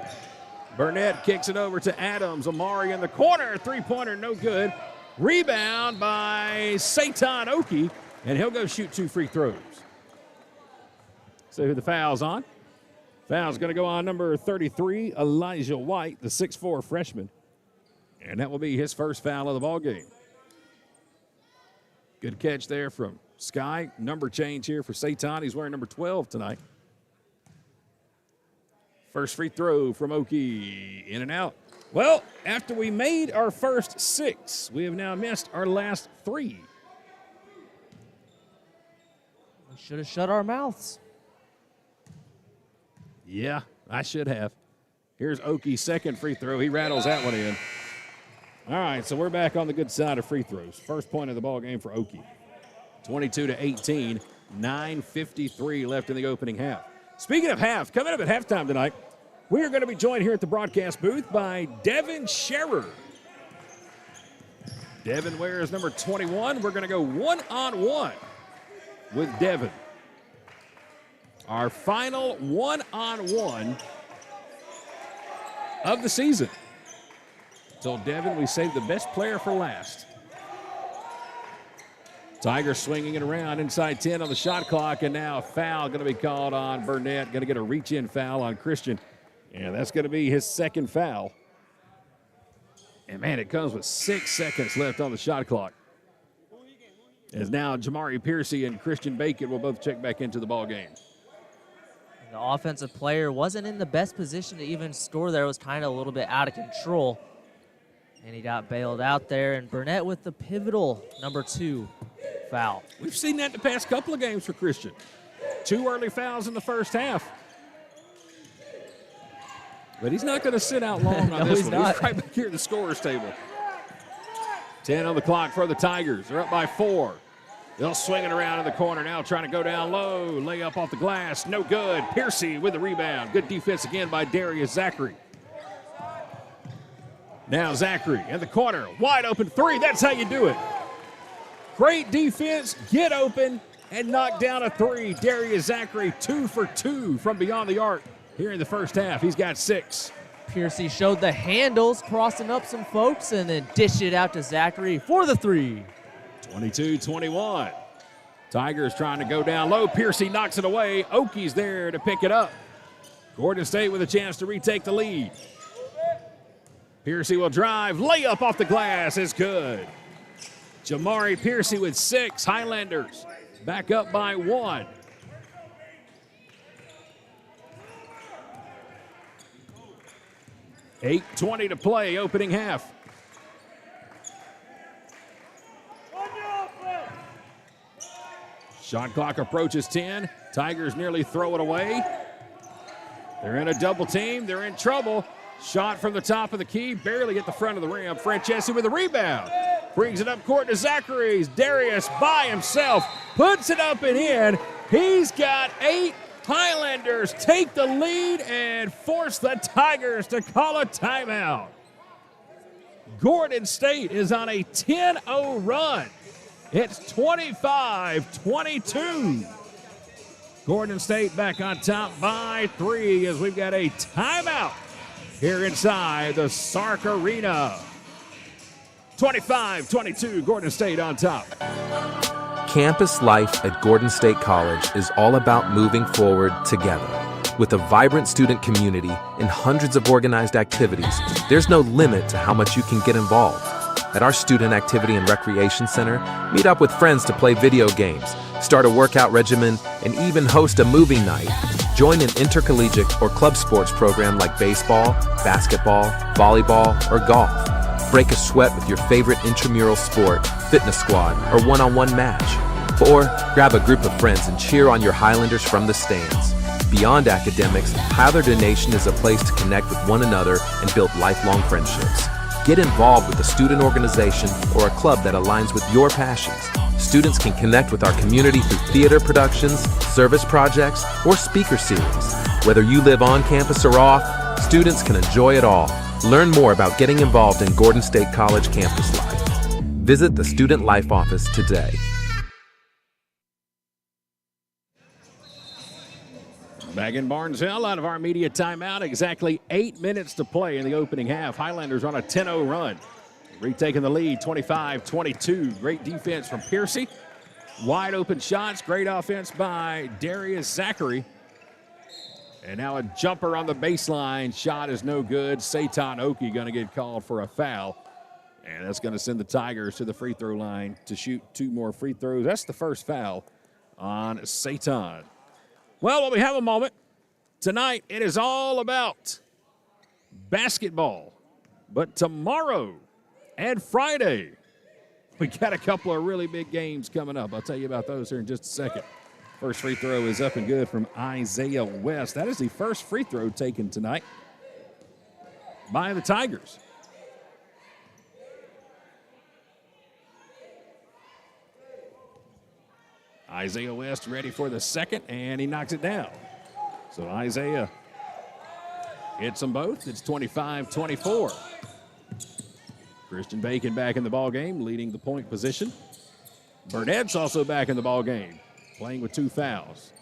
Burnett kicks it over to Adams. Amari in the corner. Three-pointer, no good. Rebound by Satan Oki, and he'll go shoot 2 free throws. See who the foul's on. Foul's going to go on number 33, Elijah White, the 6'4 freshman. And that will be his first foul of the ball game. Good catch there from Sky. Number change here for Satan. He's wearing number 12 tonight. First free throw from Oki, in and out. Well, after we made our first 6, we have now missed our last 3. We should have shut our mouths. Yeah, I should have. Here's Oki's second free throw. He rattles that one in. All right, so we're back on the good side of free throws. First point of the ball game for Oki. 22-18, 9:53 left in the opening half. Speaking of half, coming up at halftime tonight, we are going to be joined here at the broadcast booth by Devin Scherer. Devin wears number 21. We're going to go one-on-one with Devin. Our final one-on-one of the season. Told Devin we saved the best player for last. Tigers swinging it around inside 10 on the shot clock, and now a foul going to be called on Burnett. Going to get a reach-in foul on Christian, and that's going to be his second foul. And, man, it comes with 6 seconds left on the shot clock. As now Jamari Piercy and Christian Bacon will both check back into the ball game. The offensive player wasn't in the best position to even score there. It was kind of a little bit out of control. And he got bailed out there. And Burnett with the pivotal number 2 foul. We've seen that the past couple of games for Christian. 2 early fouls in the first half. But he's not going to sit out long on No, this he's one. not. He's right back here at the scorer's table. 10 on the clock for the Tigers. They're up by 4. They'll swing it around in the corner now, trying to go down low. Layup off the glass. No good. Piercy with the rebound. Good defense again by Darius Zachary. Now Zachary in the corner. Wide open 3. That's how you do it. Great defense. Get open and knock down a 3. Darius Zachary 2 for 2 from beyond the arc here in the first half. He's got 6. Piercy showed the handles, crossing up some folks, and then dished it out to Zachary for the 3. 22-21. Tigers trying to go down low. Piercy knocks it away. Oki's there to pick it up. Gordon State with a chance to retake the lead. Piercy will drive. Layup off the glass is good. Jamari Piercy with 6. Highlanders back up by 1. $8:20 to play, opening half. Shot clock approaches 10. Tigers nearly throw it away. They're in a double team. They're in trouble. Shot from the top of the key. Barely hit the front of the rim. Francesi with a rebound. Brings it up court to Zachary's. Darius by himself. Puts it up and in. He's got 8. Highlanders take the lead and force the Tigers to call a timeout. Gordon State is on a 10-0 run. It's 25-22. Gordon State back on top by 3 as we've got a timeout here inside the Sark Arena. 25-22, Gordon State on top. Campus life at Gordon State College is all about moving forward together. With a vibrant student community and hundreds of organized activities, there's no limit to how much you can get involved. At our Student Activity and Recreation Center, meet up with friends to play video games, start a workout regimen, and even host a movie night. Join an intercollegiate or club sports program like baseball, basketball, volleyball, or golf. Break a sweat with your favorite intramural sport, fitness squad, or one-on-one match. Or grab a group of friends and cheer on your Highlanders from the stands. Beyond academics, Highlander Nation is a place to connect with one another and build lifelong friendships. Get involved with a student organization or a club that aligns with your passions. Students can connect with our community through theater productions, service projects, or speaker series. Whether you live on campus or off, students can enjoy it all. Learn more about getting involved in Gordon State College campus life. Visit the Student Life Office today. Back in Barnesville, out of our media timeout, exactly 8 minutes to play in the opening half. Highlanders on a 10-0 run. Retaking the lead, 25-22. Great defense from Piercy. Wide open shots, great offense by Darius Zachary. And now a jumper on the baseline. Shot is no good. Satan Oki going to get called for a foul. And that's going to send the Tigers to the free throw line to shoot 2 more free throws. That's the first foul on Satan. Well, when we have a moment, tonight it is all about basketball. But tomorrow and Friday, we got a couple of really big games coming up. I'll tell you about those here in just a second. First free throw is up and good from Isaiah West. That is the first free throw taken tonight by the Tigers. Isaiah West ready for the second, and he knocks it down. So Isaiah hits them both. It's 25-24. Christian Bacon back in the ball game, leading the point position. Burnett's also back in the ball game, playing with 2 fouls.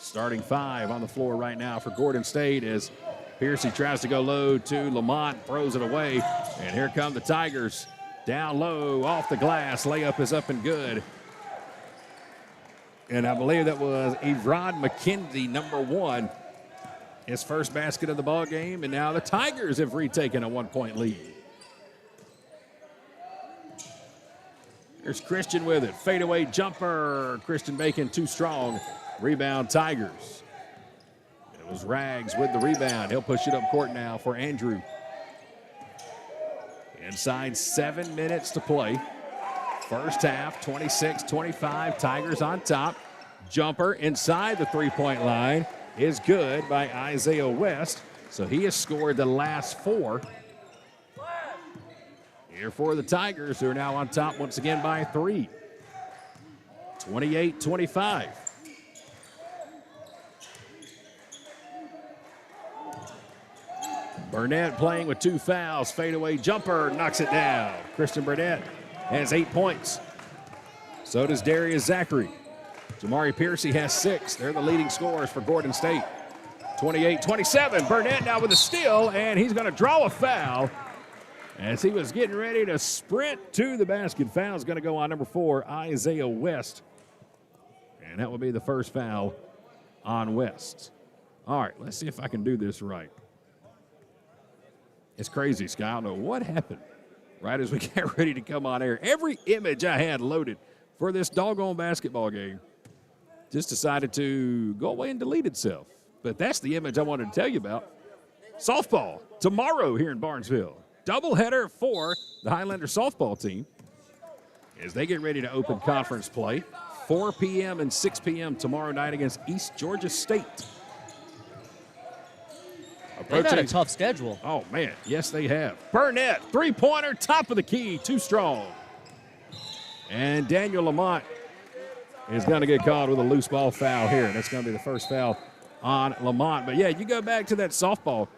Starting 5 on the floor right now for Gordon State as Piercy tries to go low to Lamont, throws it away. And here come the Tigers. Down low, off the glass. Layup is up and good. And I believe that was Evrod McKenzie, number 1. His first basket of the ball game, and now the Tigers have retaken a 1-point lead. There's Christian with it. Fadeaway jumper. Christian Bacon too strong. Rebound Tigers. It was Rags with the rebound. He'll push it up court now for Andrew. Inside 7 minutes to play. First half, 26-25. Tigers on top. Jumper inside the three-point line is good by Isaiah West. So he has scored the last 4. Here for the Tigers, who are now on top once again by 3. 28-25. Burnett playing with 2 fouls. Fadeaway jumper knocks it down. Christian Burnett has 8 points. So does Darius Zachary. Jamari Piercy has 6. They're the leading scorers for Gordon State. 28-27. Burnett now with a steal, and he's going to draw a foul as he was getting ready to sprint to the basket. Foul is going to go on number 4, Isaiah West. And that will be the first foul on West. All right, let's see if I can do this right. It's crazy, Scott. I don't know what happened right as we get ready to come on air. Every image I had loaded for this doggone basketball game just decided to go away and delete itself. But that's the image I wanted to tell you about. Softball tomorrow here in Barnesville. Doubleheader for the Highlander softball team as they get ready to open conference play. 4 p.m. and 6 p.m. tomorrow night against East Georgia State. They've got a tough schedule. Oh, man. Yes, they have. Burnett, three-pointer, top of the key, too strong. And Daniel Lamont is going to get called with a loose ball foul here. That's going to be the first foul on Lamont. But, yeah, you go back to that softball.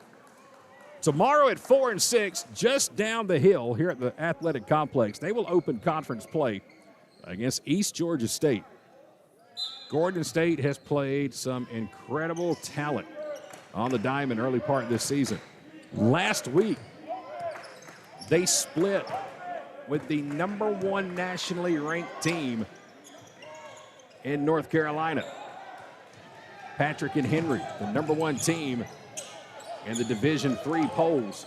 Tomorrow at 4 and 6, just down the hill here at the athletic complex, they will open conference play against East Georgia State. Gordon State has played some incredible talent on the diamond early part of this season. Last week, they split with the number 1 nationally ranked team in North Carolina. Patrick and Henry, the number 1 team in the Division III polls.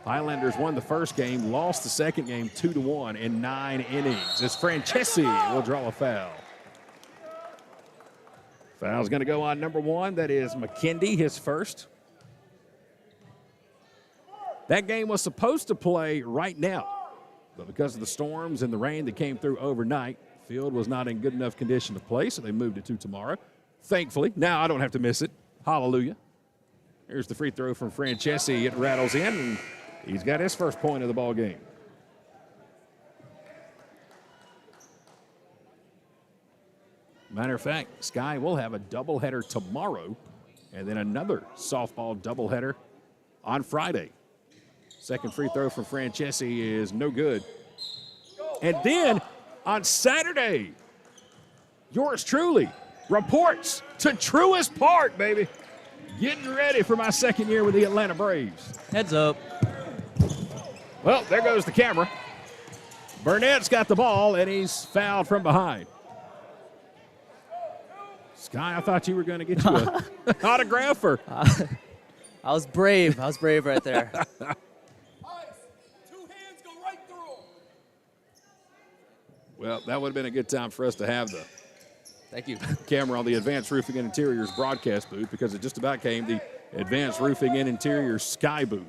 Highlanders won the first game, lost the second game 2-1 in 9 innings. As Francesi will draw a foul. Foul's going to go on number 1. That is McKindy, his first. That game was supposed to play right now, but because of the storms and the rain that came through overnight, the field was not in good enough condition to play, so they moved it to tomorrow. Thankfully, now I don't have to miss it. Hallelujah. Here's the free throw from Francesi. It rattles in, and he's got his first point of the ball game. Matter of fact, Sky will have a doubleheader tomorrow and then another softball doubleheader on Friday. Second free throw from Francesi is no good. And then on Saturday, yours truly reports to Truist Park, baby. Getting ready for my second year with the Atlanta Braves. Heads up. Well, there goes the camera. Burnett's got the ball, and he's fouled from behind. Sky, I thought you were going to get you an autographer. I was brave. I was brave right there. Well, that would have been a good time for us to have the Thank you. camera on the Advanced Roofing and Interiors broadcast booth, because it just about came the Advanced Roofing and Interiors Sky booth.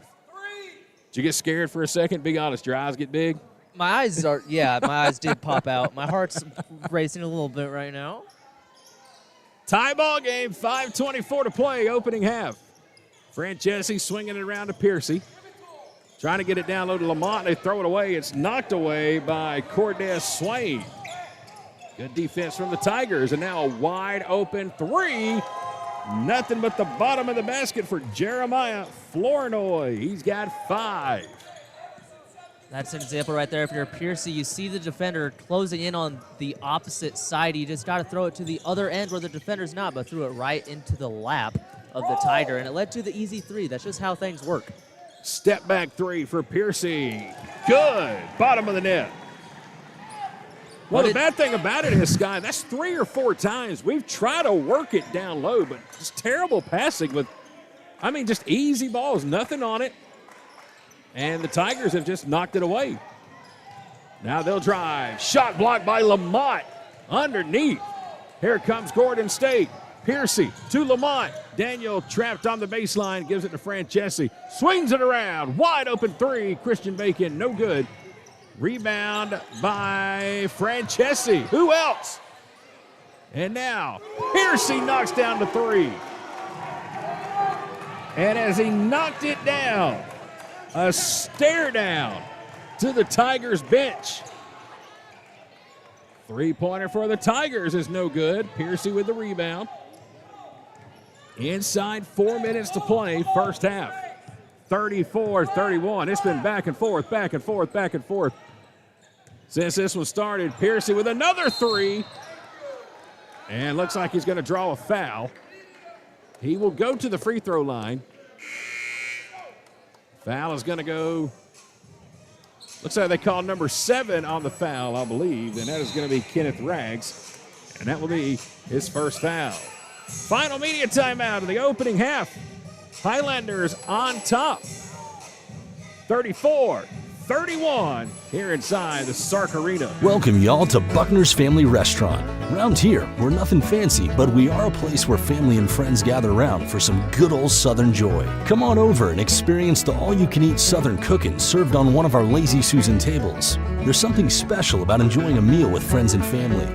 Did you get scared for a second? Be honest, your eyes get big? My eyes are, yeah, my eyes did pop out. My heart's racing a little bit right now. Tie ball game, 5:24 to play, opening half. Francesi swinging it around to Piercy. Trying to get it down low to Lamont. They throw it away. It's knocked away by Cordes Swain. Good defense from the Tigers, and now a wide open three. Nothing but the bottom of the basket for Jeremiah Flournoy. He's got 5. That's an example right there. If you're Piercy, you see the defender closing in on the opposite side. You just got to throw it to the other end where the defender's not, but threw it right into the lap of the Tiger, and it led to the easy 3. That's just how things work. Step back 3 for Piercy. Good. Bottom of the net. Well, the bad thing about it is, Sky, that's 3 or 4 times we've tried to work it down low, but just terrible passing with, just easy balls, nothing on it. And the Tigers have just knocked it away. Now they'll drive. Shot blocked by Lamont. Underneath. Here comes Gordon State. Piercy to Lamont. Daniel trapped on the baseline. Gives it to Francesi. Swings it around. Wide open 3. Christian Bacon. No good. Rebound by Francesi. Who else? And now Piercy knocks down the 3. And as he knocked it down, a stare down to the Tigers bench. 3-pointer for the Tigers is no good. Piercy with the rebound. Inside 4 minutes to play, first half. 34-31. It's been back and forth, back and forth, back and forth. Since this one started, Piercy with another 3. And looks like he's going to draw a foul. He will go to the free throw line. Foul is going to go. Looks like they call number 7 on the foul, I believe, and that is going to be Kenneth Rags, and that will be his first foul. Final media timeout of the opening half. Highlanders on top, 34-31 here inside the Sark Arena. Welcome y'all to Buckner's Family Restaurant. Around here, we're nothing fancy, but we are a place where family and friends gather around for some good old Southern joy. Come on over and experience the all-you-can-eat Southern cooking served on one of our Lazy Susan tables. There's something special about enjoying a meal with friends and family.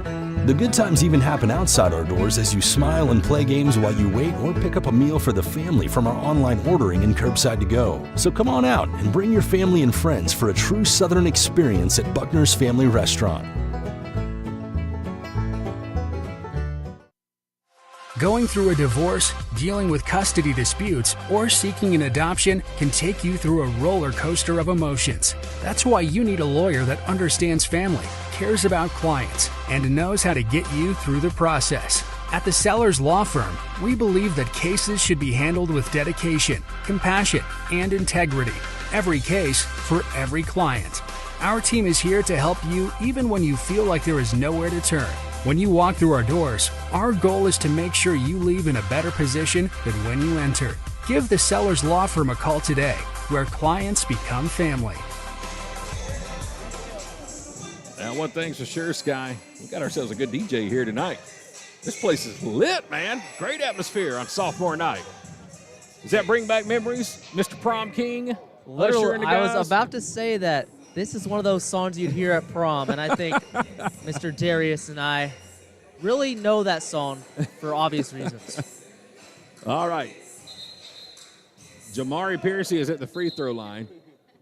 The good times even happen outside our doors as you smile and play games while you wait or pick up a meal for the family from our online ordering and curbside to go. So come on out and bring your family and friends for a true Southern experience at Buckner's Family Restaurant. Going through a divorce, dealing with custody disputes, or seeking an adoption can take you through a roller coaster of emotions. That's why you need a lawyer that understands family, cares about clients, and knows how to get you through the process. At the Sellers Law Firm, we believe that cases should be handled with dedication, compassion, and integrity. Every case for every client. Our team is here to help you even when you feel like there is nowhere to turn. When you walk through our doors, our goal is to make sure you leave in a better position than when you enter. Give the Sellers Law Firm a call today, where clients become family. Now, one thing's for sure, Sky, we got ourselves a good DJ here tonight. This place is lit, man. Great atmosphere on sophomore night. Does that bring back memories, Mr. Prom King? Literally, I was about to say that this is one of those songs you'd hear at prom, and I think Mr. Darius and I really know that song for obvious reasons. All right. Jamari Piercy is at the free throw line,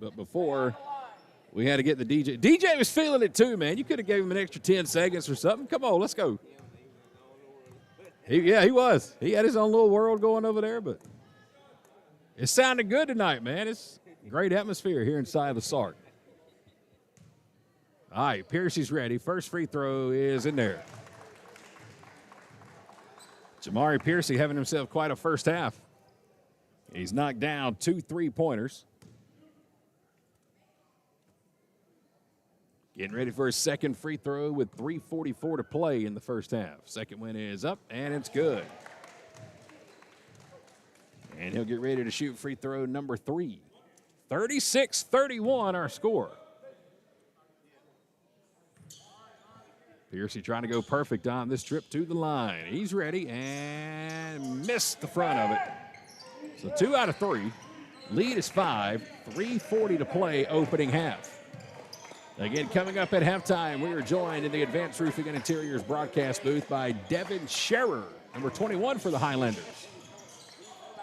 but before we had to get the DJ. DJ was feeling it too, man. You could have gave him an extra 10 seconds or something. Come on, let's go. He was. He had his own little world going over there, but it sounded good tonight, man. It's a great atmosphere here inside the Sark. All right, Piercy's ready. First free throw is in there. Jamari Piercy having himself quite a first half. He's knocked down 2 3-pointers. Getting ready for his second free throw with 3:44 to play in the first half. Second one is up, and it's good. And he'll get ready to shoot free throw number 3. 36-31 our score. Piercy trying to go perfect on this trip to the line. He's ready and missed the front of it. So 2 out of 3. Lead is 5. 3:40 to play opening half. Again, coming up at halftime, we are joined in the Advanced Roofing and Interiors broadcast booth by Devin Scherer, number 21 for the Highlanders.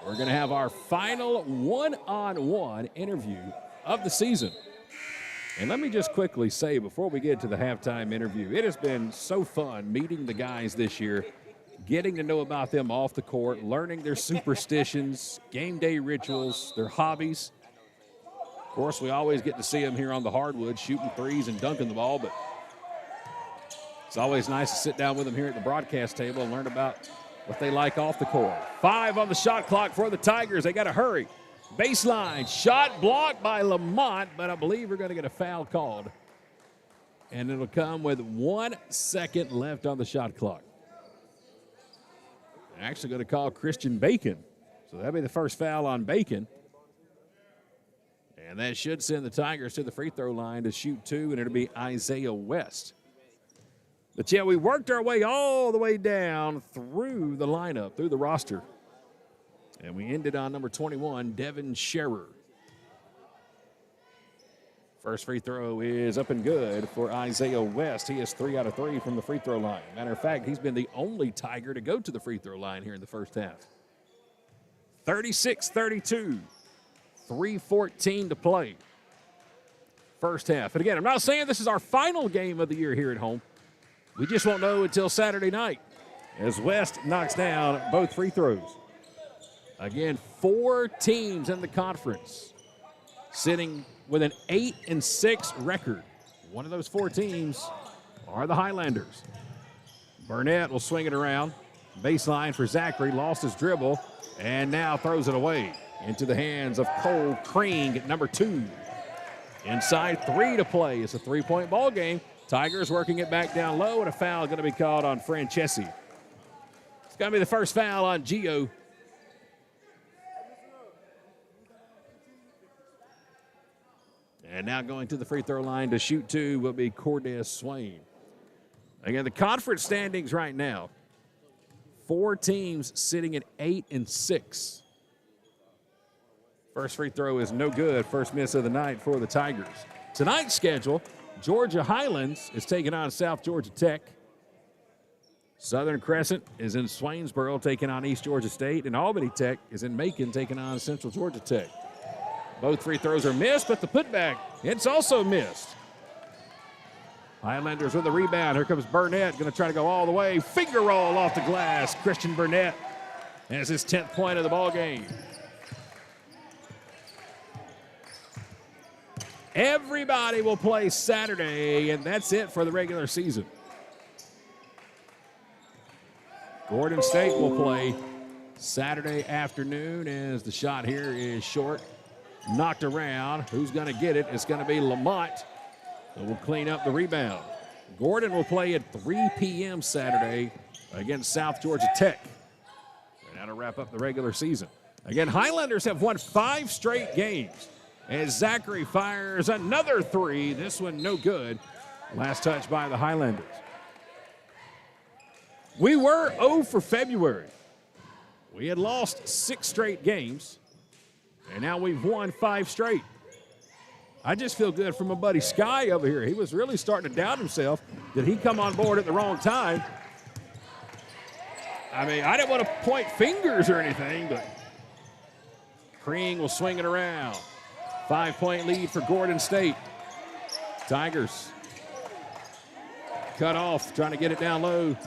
We're going to have our final one-on-one interview of the season. And let me just quickly say before we get to the halftime interview, it has been so fun meeting the guys this year, getting to know about them off the court, learning their superstitions, game day rituals, their hobbies. Of course, we always get to see them here on the hardwood, shooting threes and dunking the ball, but it's always nice to sit down with them here at the broadcast table and learn about what they like off the court. 5 on the shot clock for the Tigers. They got to hurry. Baseline shot blocked by Lamont, but I believe we're going to get a foul called. And it'll come with 1 second left on the shot clock. They're actually going to call Christian Bacon. So that'll be the first foul on Bacon. And that should send the Tigers to the free throw line to shoot 2, and it'll be Isaiah West. But yeah, we worked our way all the way down through the lineup, through the roster. And we ended on number 21, Devin Scherer. First free throw is up and good for Isaiah West. He is 3 out of 3 from the free throw line. Matter of fact, he's been the only Tiger to go to the free throw line here in the first half. 36-32. 3:14 to play. First half. And again, I'm not saying this is our final game of the year here at home. We just won't know until Saturday night as West knocks down both free throws. Again, 4 teams in the conference sitting with an 8-6 record. One of those 4 teams are the Highlanders. Burnett will swing it around. Baseline for Zachary. Lost his dribble and now throws it away into the hands of Cole Kring, number 2. Inside 3 to play. It's a 3-point ball game. Tigers working it back down low, and a foul going to be called on Francesi. It's going to be the first foul on Gio. And now going to the free throw line to shoot 2 will be Cordez Swain. Again, the conference standings right now, 4 teams sitting at 8-6. First free throw is no good. First miss of the night for the Tigers. Tonight's schedule, Georgia Highlands is taking on South Georgia Tech. Southern Crescent is in Swainsboro taking on East Georgia State. And Albany Tech is in Macon taking on Central Georgia Tech. Both free throws are missed, but the putback, it's also missed. Highlanders with the rebound. Here comes Burnett, going to try to go all the way. Finger roll off the glass. Christian Burnett has his 10th point of the ball game. Everybody will play Saturday, and that's it for the regular season. Gordon State will play Saturday afternoon as the shot here is short. Knocked around. Who's going to get it? It's going to be Lamont. So we'll clean up the rebound. Gordon will play at 3 p.m. Saturday against South Georgia Tech. And that'll wrap up the regular season. Again, Highlanders have won 5 straight games as Zachary fires another 3. This one no good. Last touch by the Highlanders. We were 0 for February. We had lost 6 straight games, and now we've won 5 straight. I just feel good for my buddy Sky over here. He was really starting to doubt himself. Did he come on board at the wrong time? I mean, I didn't want to point fingers or anything, but Crean will swing it around. 5-point lead for Gordon State. Tigers cut off, trying to get it down low.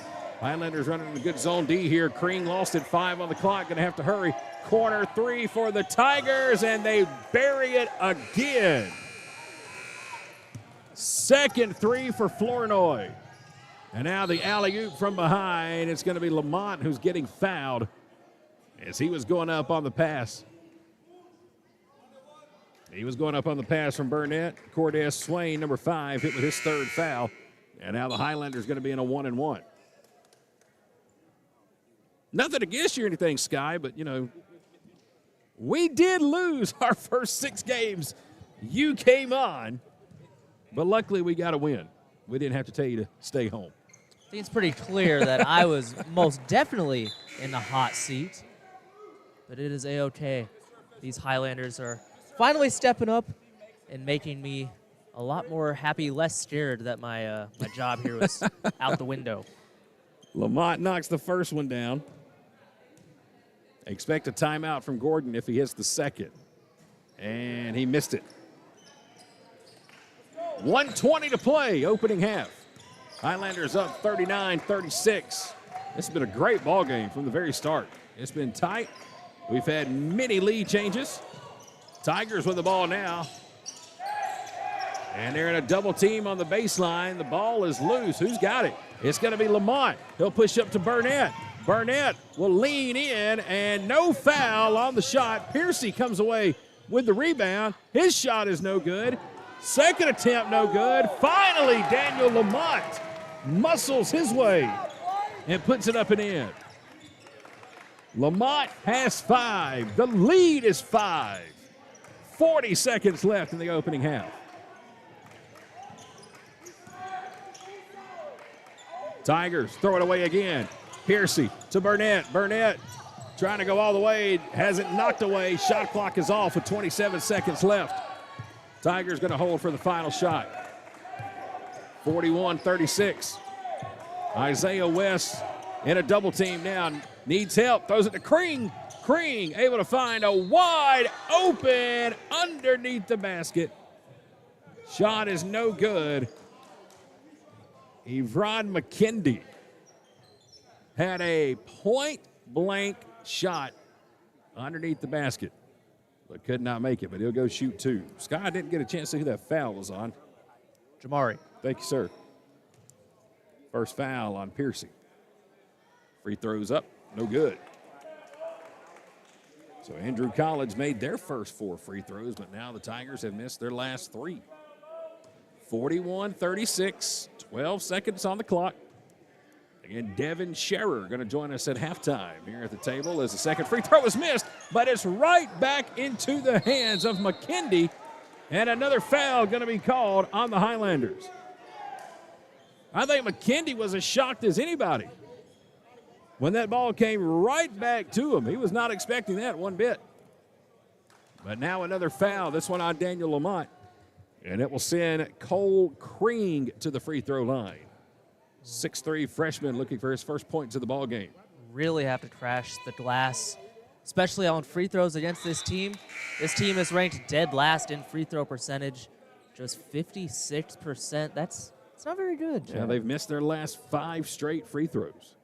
Highlanders running in a good zone D here. Crean lost it, 5 on the clock, going to have to hurry. Corner 3 for the Tigers, and they bury it again. Second 3 for Flournoy. And now the alley-oop from behind. It's going to be Lamont who's getting fouled as he was going up on the pass. He was going up on the pass from Burnett. Cordez Swain, number 5, hit with his 3rd foul. And now the Highlanders going to be in a 1-and-1. Nothing against you or anything, Sky, but, you know, we did lose our first 6 games. You came on, but luckily we got a win. We didn't have to tell you to stay home. I think it's pretty clear that I was most definitely in the hot seat, but it is A-OK. These Highlanders are finally stepping up and making me a lot more happy, less scared that my job here was out the window. Lamont knocks the first one down. Expect a timeout from Gordon if he hits the second. And he missed it. 1:20 to play, opening half. Highlanders up 39-36. This has been a great ball game from the very start. It's been tight. We've had many lead changes. Tigers with the ball now. And they're in a double team on the baseline. The ball is loose. Who's got it? It's going to be Lamont. He'll push up to Burnett. Burnett will lean in, and no foul on the shot. Piercy comes away with the rebound. His shot is no good. Second attempt, no good. Finally, Daniel Lamont muscles his way and puts it up and in. Lamont has 5. The lead is 5. 40 seconds left in the opening half. Tigers throw it away again. Piercy to Burnett. Burnett trying to go all the way. Has it knocked away. Shot clock is off with 27 seconds left. Tigers going to hold for the final shot. 41-36. Isaiah West in a double team now. Needs help. Throws it to Crean. Crean able to find a wide open underneath the basket. Shot is no good. Evron McKindy had a point-blank shot underneath the basket, but could not make it, but he'll go shoot 2. Sky didn't get a chance to see who that foul was on. Jamari. Thank you, sir. First foul on Piercy. Free throws up, no good. So Andrew College made their first 4 free throws, but now the Tigers have missed their last 3. 41-36, 12 seconds on the clock. Again, Devin Scherer going to join us at halftime here at the table as the second free throw is missed, but it's right back into the hands of McKindy, and another foul going to be called on the Highlanders. I think McKindy was as shocked as anybody when that ball came right back to him. He was not expecting that one bit. But now another foul, this one on Daniel Lamont. And it will send Cole Crean to the free throw line. 6'3" freshman looking for his first points of the ball game. Really have to crash the glass, especially on free throws against this team. This team is ranked dead last in free throw percentage, just 56%. That's not very good. Yeah, they've missed their last 5 straight free throws.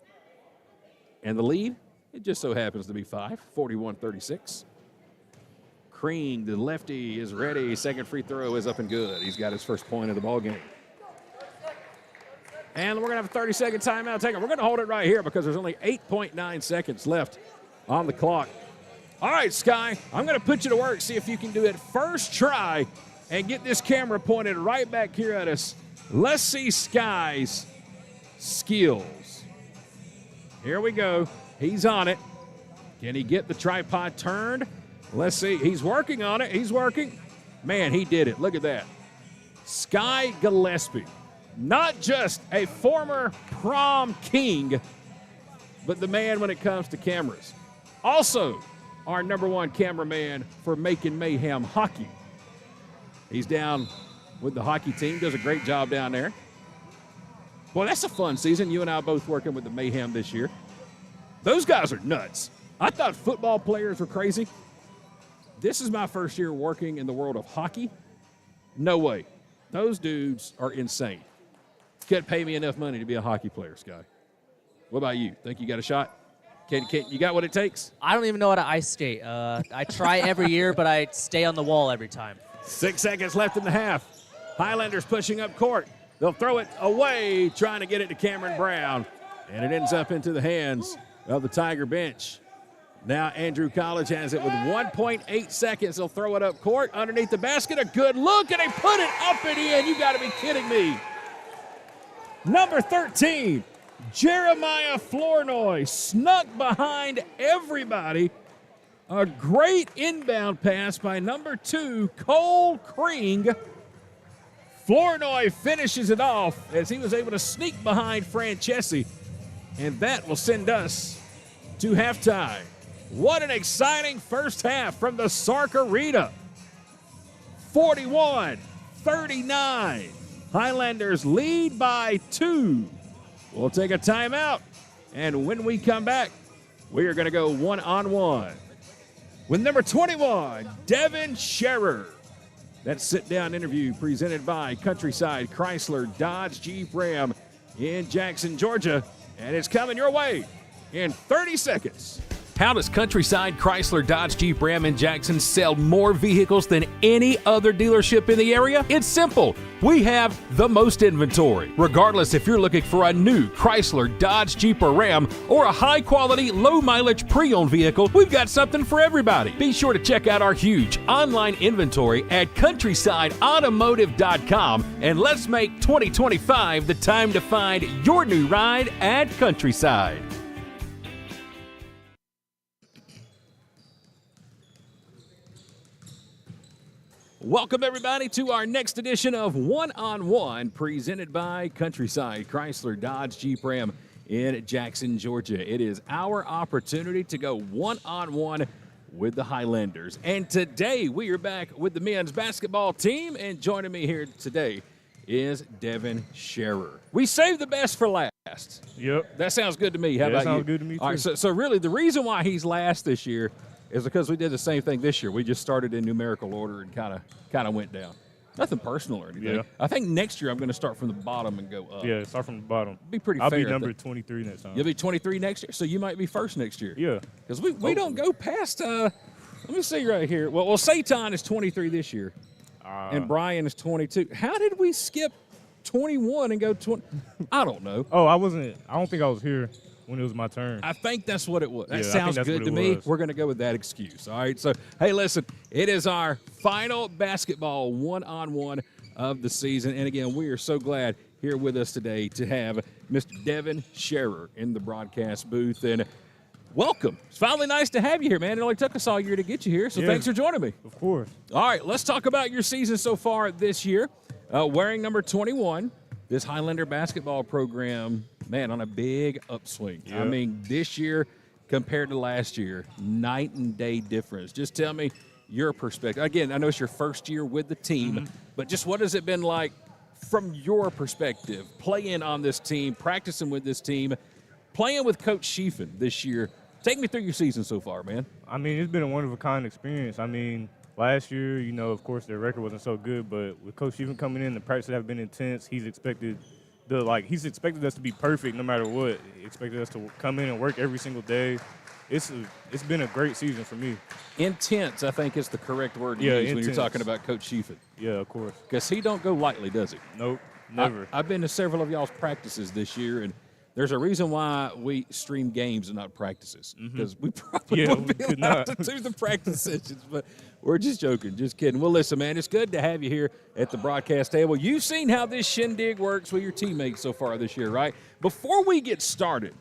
And the lead, it just so happens to be 5, 41-36. Crean, the lefty, is ready. Second free throw is up and good. He's got his first point of the ball game. And we're going to have a 30-second timeout taken. We're going to hold it right here because there's only 8.9 seconds left on the clock. All right, Sky, I'm going to put you to work, see if you can do it first try and get this camera pointed right back here at us Let's see Sky's skills. Here we go. He's on it. Can he get the tripod turned? Let's see. He's working on it. He's working. Man, he did it. Look at that. Sky Gillespie, not just a former prom king, but the man when it comes to cameras. Also, our #1 cameraman for Making Mayhem Hockey. He's down with the hockey team, does a great job down there. Boy, that's a fun season. You and I both working with the Mayhem this year. Those guys are nuts. I thought football players were crazy. This is my first year working in the world of hockey. No way. Those dudes are insane. Couldn't pay me enough money to be a hockey player, Sky. What about you? Think you got a shot? You got what it takes? I don't even know how to ice skate. I try every year, but I stay on the wall every time. 6 seconds left in the half. Highlanders pushing up court. They'll throw it away, trying to get it to Cameron Brown. And it ends up into the hands of the Tiger bench. Now Andrew College has it with 1.8 seconds. They'll throw it up court underneath the basket. A good look, and they put it up and in. You got to be kidding me. Number 13, Jeremiah Flournoy snuck behind everybody. A great inbound pass by number 2, Cole Kring. Flournoy finishes it off as he was able to sneak behind Francesi. And that will send us to halftime. What an exciting first half from the Sark Arena. 41-39. Highlanders lead by 2. We'll take a timeout. And when we come back, we are going to go one-on-one with number 21, Devin Scherer. That sit-down interview presented by Countryside Chrysler Dodge Jeep Ram in Jackson, Georgia. And it's coming your way in 30 seconds. How does Countryside Chrysler Dodge Jeep Ram in Jackson sell more vehicles than any other dealership in the area? It's simple. We have the most inventory. Regardless if you're looking for a new Chrysler, Dodge, Jeep, or Ram, or a high-quality, low-mileage pre-owned vehicle, we've got something for everybody. Be sure to check out our huge online inventory at countrysideautomotive.com, and let's make 2025 the time to find your new ride at Countryside. Welcome, everybody, to our next edition of One-on-One, presented by Countryside Chrysler Dodge Jeep Ram in Jackson, Georgia. It is our opportunity to go one-on-one with the Highlanders. And today, we are back with the men's basketball team, and joining me here today is Devin Scherer. We saved the best for last. Yep. That sounds good to me. How about you? That sounds good to me, too. All right, so really, the reason why he's last this year is because we did the same thing this year. We just started in numerical order and kind of went down. Nothing personal or anything. Yeah. I think next year I'm going to start from the bottom and go up. Yeah, start from the bottom. Be pretty I'll fair. be number 23 next time. You'll be 23 next year, so you might be first next year. Yeah. Because we don't go past, let me see right here. Well, Satan is 23 this year, and Brian is 22. How did we skip 21 and go 20? I don't know. Oh, I don't think I was here when it was my turn. I think that's what it was. That Yeah, sounds good to me. was. We're going to go with that excuse. All right. So, hey, listen, it is our final basketball one-on-one of the season. And again, we are so glad here with us today to have Mr. Devin Scherer in the broadcast booth. And welcome. It's finally nice to have you here, man. It only took us all year to get you here. So thanks for joining me. Of course. All right. Let's talk about your season so far this year. Wearing number 21, this Highlander basketball program, man, on a big upswing. Yep. I mean, this year compared to last year, night and day difference. Just tell me your perspective. Again, I know it's your first year with the team, but just what has it been like from your perspective, playing on this team, practicing with this team, playing with Coach Schiefen this year? Take me through your season so far, man. I mean, it's been a one-of-a-kind experience. I mean, last year, of course, their record wasn't so good, but with Coach Schiefen coming in, the practices have been intense. He's expected us to be perfect no matter what. He expected us to come in and work every single day. It's been a great season for me. Intense, I think, is the correct word to use when you're talking about Coach Schiefen. Yeah, of course. Because he don't go lightly, does he? Nope, never. I've been to several of y'all's practices this year, and There's a reason why we stream games and not practices, because we probably Yeah, wouldn't we be could allowed not. to do the practice sessions. But we're just joking, just kidding. Well, listen, man, it's good to have you here at the broadcast table. You've seen how this shindig works with your teammates so far this year, right? Before we get started,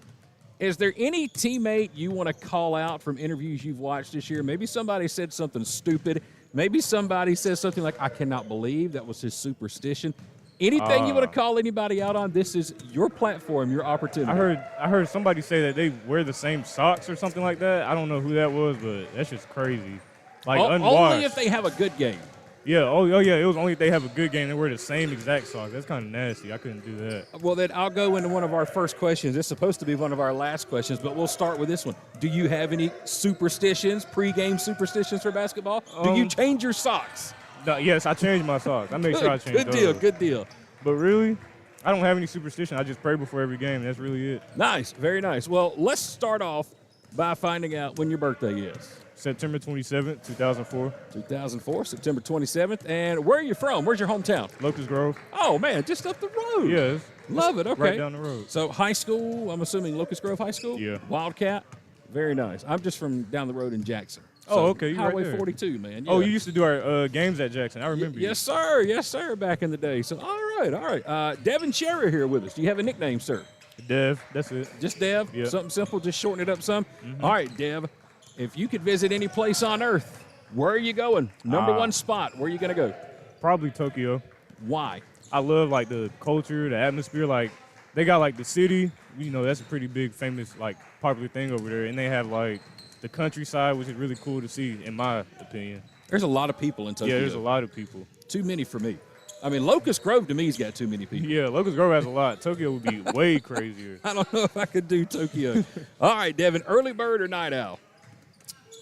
is there any teammate you want to call out from interviews you've watched this year? Maybe somebody said something stupid. Maybe somebody says something like, I cannot believe that was his superstition. Anything you want to call anybody out on? This is your platform, your opportunity. I heard somebody say that they wear the same socks or something like that. I don't know who that was, but that's just crazy. Like unwashed. Only if they have a good game. Yeah, oh yeah, it was only if they have a good game. They wear the same exact socks. That's kind of nasty. I couldn't do that. Well, then I'll go into one of our first questions. It's supposed to be one of our last questions, but we'll start with this one. Do you have any superstitions, pregame superstitions for basketball? Do you change your socks? No, yes, I changed my socks. I make sure I change Good those. deal, good deal. But really, I don't have any superstition. I just pray before every game. That's really it. Nice, very nice. Well, let's start off by finding out when your birthday is. September 27th, 2004. 2004, September 27th. And where are you from? Where's your hometown? Locust Grove. Oh, man, just up the road. Yeah. Love it, okay. Right down the road. So high school, I'm assuming Locust Grove High School? Yeah. Wildcat? Very nice. I'm just from down the road in Jackson. Oh, okay. You Highway right there. 42, man. Oh, Yeah. you used to do our games at Jackson. I remember you. Yes, sir. Yes, sir, back in the day. So, all right. Devin Sherry here with us. Do you have a nickname, sir? Dev, that's it. Just Dev? Yeah. Something simple, just shorten it up some? All right, Dev, if you could visit any place on Earth, where are you going? Number one spot, where are you going to go? Probably Tokyo. Why? I love, like, the culture, the atmosphere. Like, they got, like, the city. You know, that's a pretty big, famous, like, popular thing over there. And they have, like, the countryside, which is really cool to see, in my opinion. There's a lot of people in Tokyo. Yeah, there's a lot of people. Too many for me. I mean, Locust Grove to me's got too many people. Yeah, Locust Grove has a lot. Tokyo would be way crazier. I don't know if I could do Tokyo. All right, Devin, early bird or night owl?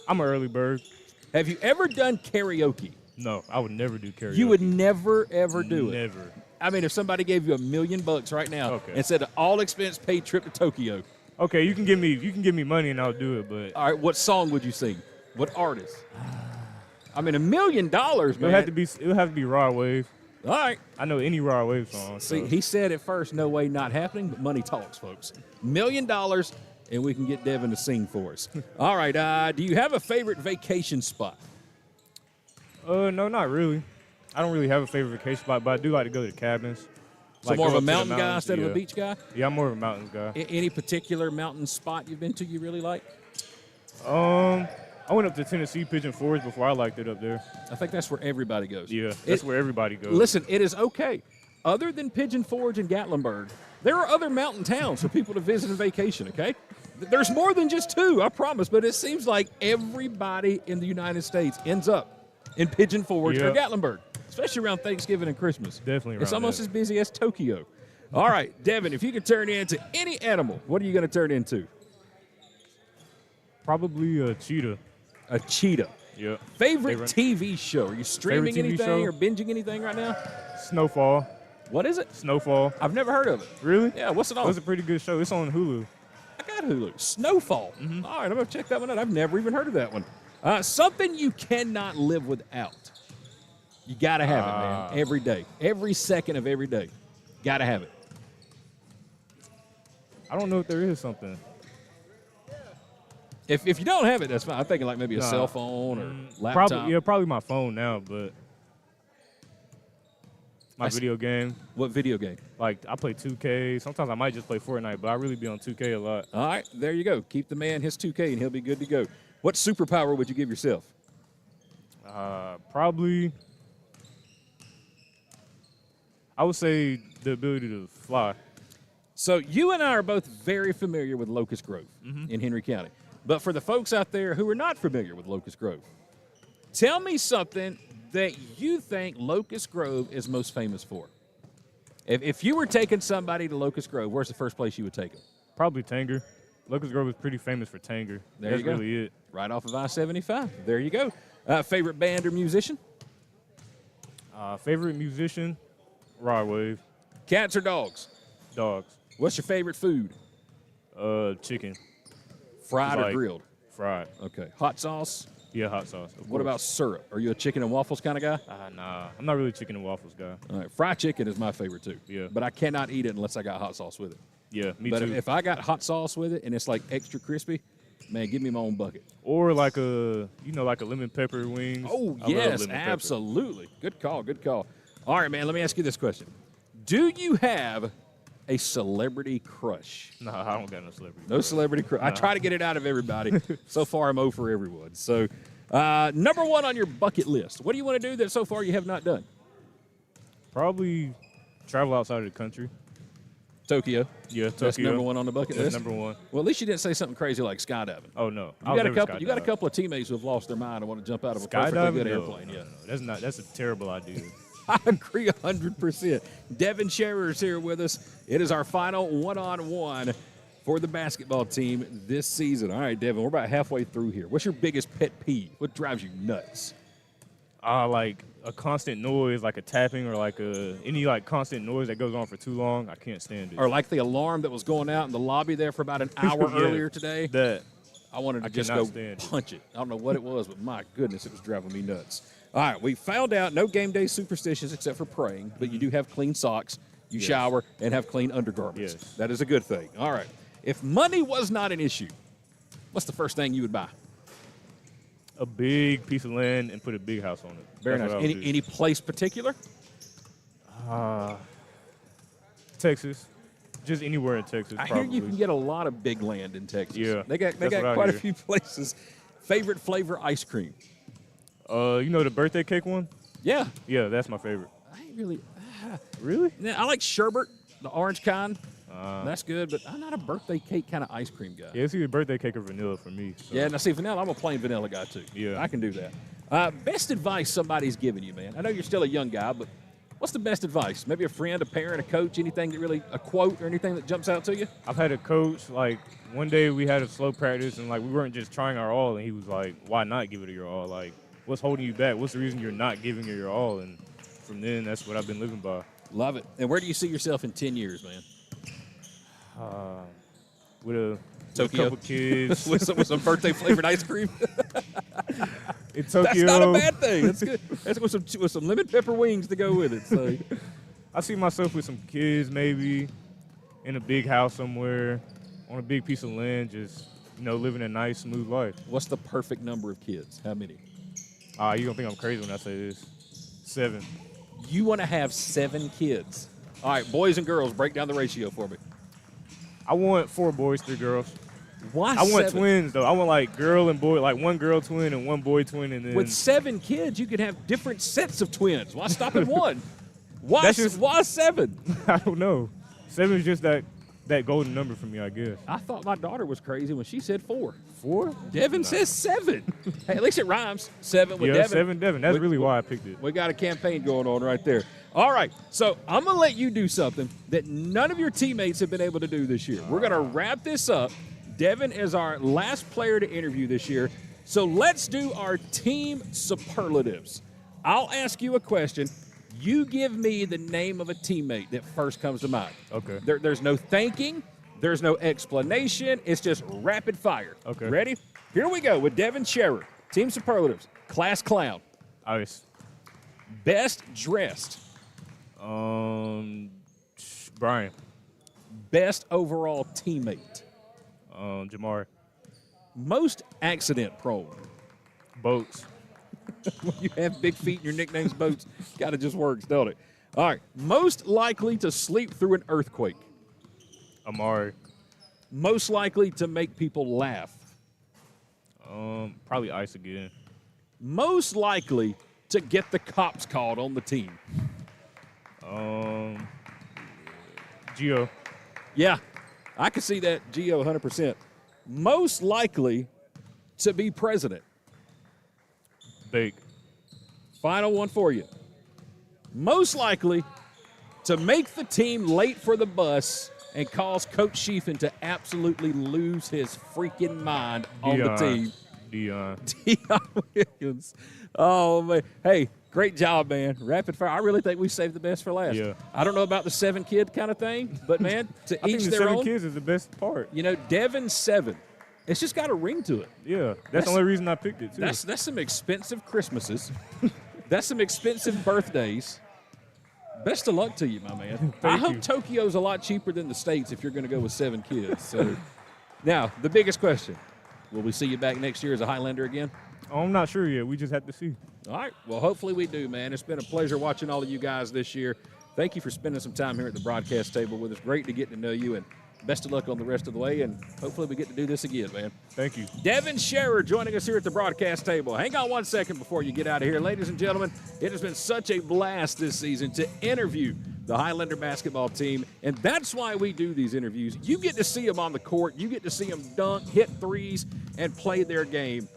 I'm an early bird. Have you ever done karaoke? No, I would never do karaoke. You would never, ever do it? Never. I mean, if somebody gave you $1 million right now Okay. and said an all-expense-paid trip to Tokyo, Okay, you can give me money and I'll do it, but all right, what song would you sing? What artist? I mean, $1 million, man. it would have to be Raw Wave. All right. I know any Raw Wave song. See, so. he said at first, no way, not happening, but money talks, folks. $1 million, and we can get Devin to sing for us. All right, do you have a favorite vacation spot? No, not really. I don't really have a favorite vacation spot, but I do like to go to the cabins. So Like, more of go a up to the mountain guy mountains, instead of a yeah. beach guy? Yeah, I'm more of a mountains guy. Any particular mountain spot you've been to you really like? I went up to Tennessee Pigeon Forge before. I liked it up there. I think that's where everybody goes. Yeah, that's where everybody goes. Listen, it is okay. Other than Pigeon Forge and Gatlinburg, there are other mountain towns for people to visit and vacation, okay? There's more than just two, I promise, but it seems like everybody in the United States ends up in Pigeon Forge or Yeah. Gatlinburg, especially around Thanksgiving and Christmas. Definitely It's around almost that. as busy as Tokyo. All right, Devin, if you could turn into any animal, what are you going to turn into? Probably a cheetah. A cheetah. Yeah. Favorite TV show? Are you streaming TV anything show? or binging anything right now? Snowfall. What is it? Snowfall. I've never heard of it. Really? Yeah, what's it on? It was a pretty good show. It's on Hulu. I got Hulu. Snowfall. Mm-hmm. All right, I'm going to check that one out. I've never even heard of that one. Something you cannot live without. You got to have it, man. Every day. Every second of every day. Got to have it. I don't know if there is something. If you don't have it, that's fine. I'm thinking like maybe a Nah. cell phone or laptop. Probably my phone now, but my That's- video game. What video game? Like, I play 2K. Sometimes I might just play Fortnite, but I really be on 2K a lot. All right, there you go. Keep the man his 2K and he'll be good to go. What superpower would you give yourself? Probably, I would say the ability to fly. So you and I are both very familiar with Locust Grove in Henry County. But for the folks out there who are not familiar with Locust Grove, tell me something that you think Locust Grove is most famous for. If you were taking somebody to Locust Grove, where's the first place you would take them? Probably Tanger. Locust Grove is pretty famous for Tanger. There That's you go. really it. Right off of I-75. There you go. Favorite band or musician? Favorite musician, Raw Wave. Cats or dogs? Dogs. What's your favorite food? Chicken. Fried or Like- grilled? Fried. Okay. Hot sauce? Yeah, hot sauce. Of What course. about syrup? Are you a chicken and waffles kind of guy? Nah, I'm not really chicken and waffles guy. All right. Fried chicken is my favorite too. Yeah. But I cannot eat it unless I got hot sauce with it. Yeah, me but too. if I got hot sauce with it and it's like extra crispy, man, give me my own bucket. Or like a lemon pepper wings. Oh, I love yes, lemon pepper. absolutely. Good call, good call. All right, man, let me ask you this question. Do you have a celebrity crush? No, I don't got no celebrity. No celebrity crush. I try to get it out of everybody. So far, I'm 0 for everyone. So, number one on your bucket list. What do you want to do that so far you have not done? Probably travel outside of the country. Tokyo. Yeah, Tokyo. That's number one on the bucket That's list? number one. Well, at least you didn't say something crazy like skydiving. Oh, no. You got a couple of teammates who have lost their mind and want to jump out of a perfectly good airplane. No, Yeah. that's a terrible idea. I agree 100%. Devin Scherer is here with us. It is our final one-on-one for the basketball team this season. All right, Devin, we're about halfway through here. What's your biggest pet peeve? What drives you nuts? Like a constant noise, like a tapping or like any like constant noise that goes on for too long. I can't stand it. Or like the alarm that was going out in the lobby there for about an hour Yeah, earlier today. That I wanted to just cannot go stand it. punch it. I don't know what it was, but my goodness, it was driving me nuts. All right, we found out no game day superstitions except for praying, but you do have clean socks, you Yes. shower, and have clean undergarments. Yes. That is a good thing. All right. If money was not an issue, what's the first thing you would buy? a big piece of land and put a big house on it. Very That's nice. what I would do. Any place particular? Texas. Just anywhere in Texas, I probably. hear you can get a lot of big land in Texas. Yeah, They got that's what I quite a hear. few places. Favorite flavor ice cream? You know the birthday cake one? Yeah. Yeah, that's my favorite. I ain't really. Really? Yeah, I like sherbet, the orange kind. That's good, but I'm not a birthday cake kind of ice cream guy. Yeah, it's either birthday cake or vanilla for me. So. Yeah, now see, vanilla, I'm a plain vanilla guy too. Yeah. I can do that. Best advice somebody's given you, man. I know you're still a young guy, but what's the best advice? Maybe a friend, a parent, a coach, anything that really, a quote or anything that jumps out to you? I've had a coach, like, one day we had a slow practice, and, like, we weren't just trying our all, and he was like, why not give it your all? Like, what's holding you back? What's the reason you're not giving it your all? And from then, that's what I've been living by. Love it. And where do you see yourself in 10 years, man? With a Tokyo. couple kids. with some birthday-flavored ice cream? In Tokyo. That's not a bad thing. That's good. That's with some lemon pepper wings to go with it. So I see myself with some kids maybe in a big house somewhere on a big piece of land, just, living a nice, smooth life. what's the perfect number of kids? How many? You're going to think I'm crazy when I say this. 7. You want to have 7 kids. All right, boys and girls, break down the ratio for me. I want 4 boys, 3 girls. Why I want 7? twins, though. I want, like, girl and boy, like, 1 girl twin and 1 boy twin, and then... With 7 kids, you could have different sets of twins. Why stop at 1? Why 7? I don't know. 7 is just that golden number for me, I guess. I thought my daughter was crazy when she said 4. 4? Devin says 7. Hey, at least it rhymes. 7 with Yeah, Devin. 7 Devin. That's really why I picked it. We got a campaign going on right there. All right, so I'm going to let you do something that none of your teammates have been able to do this year. We're going to wrap this up. Devin is our last player to interview this year. So let's do our team superlatives. I'll ask you a question. You give me the name of a teammate that first comes to mind. Okay. There's no thanking. There's no explanation. It's just rapid fire. Okay. Ready? Here we go with Devin Scherer. Team superlatives. Class clown. Ice. Best dressed. Brian. Best overall teammate. Jamar. Most accident prone. Boats. When you have big feet and your nickname's Boats, kind of just works, don't it? All right. Most likely to sleep through an earthquake. Amari. Most likely to make people laugh. Probably Ice again. Most likely to get the cops called on the team. Gio. Yeah, I can see that, Gio, 100%. Most likely to be president. Bake. Final one for you. Most likely to make the team late for the bus and cause Coach Sheehan to absolutely lose his freaking mind on the team. Dion. Deion Williams. Oh, man. Hey, great job, man. Rapid fire. I really think we saved the best for last. Yeah. I don't know about the 7 kid kind of thing, but, man, to I each think the their 7 own. kids is the best part. Devin 7. It's just got a ring to it. Yeah, that's the only reason I picked it, too. That's some expensive Christmases. That's some expensive birthdays. Best of luck to you, my man. I hope Tokyo's a lot cheaper than the States if you're going to go with 7 kids. So, now, the biggest question. Will we see you back next year as a Highlander again? Oh, I'm not sure yet. We just have to see. All right. Well, hopefully we do, man. It's been a pleasure watching all of you guys this year. Thank you for spending some time here at the broadcast table with us. Great to get to know you, and best of luck on the rest of the way, and hopefully we get to do this again, man. Thank you. Devin Scherer joining us here at the broadcast table. Hang on 1 second before you get out of here. Ladies and gentlemen, it has been such a blast this season to interview the Highlander basketball team, and that's why we do these interviews. You get to see them on the court. You get to see them dunk, hit threes, and play their game.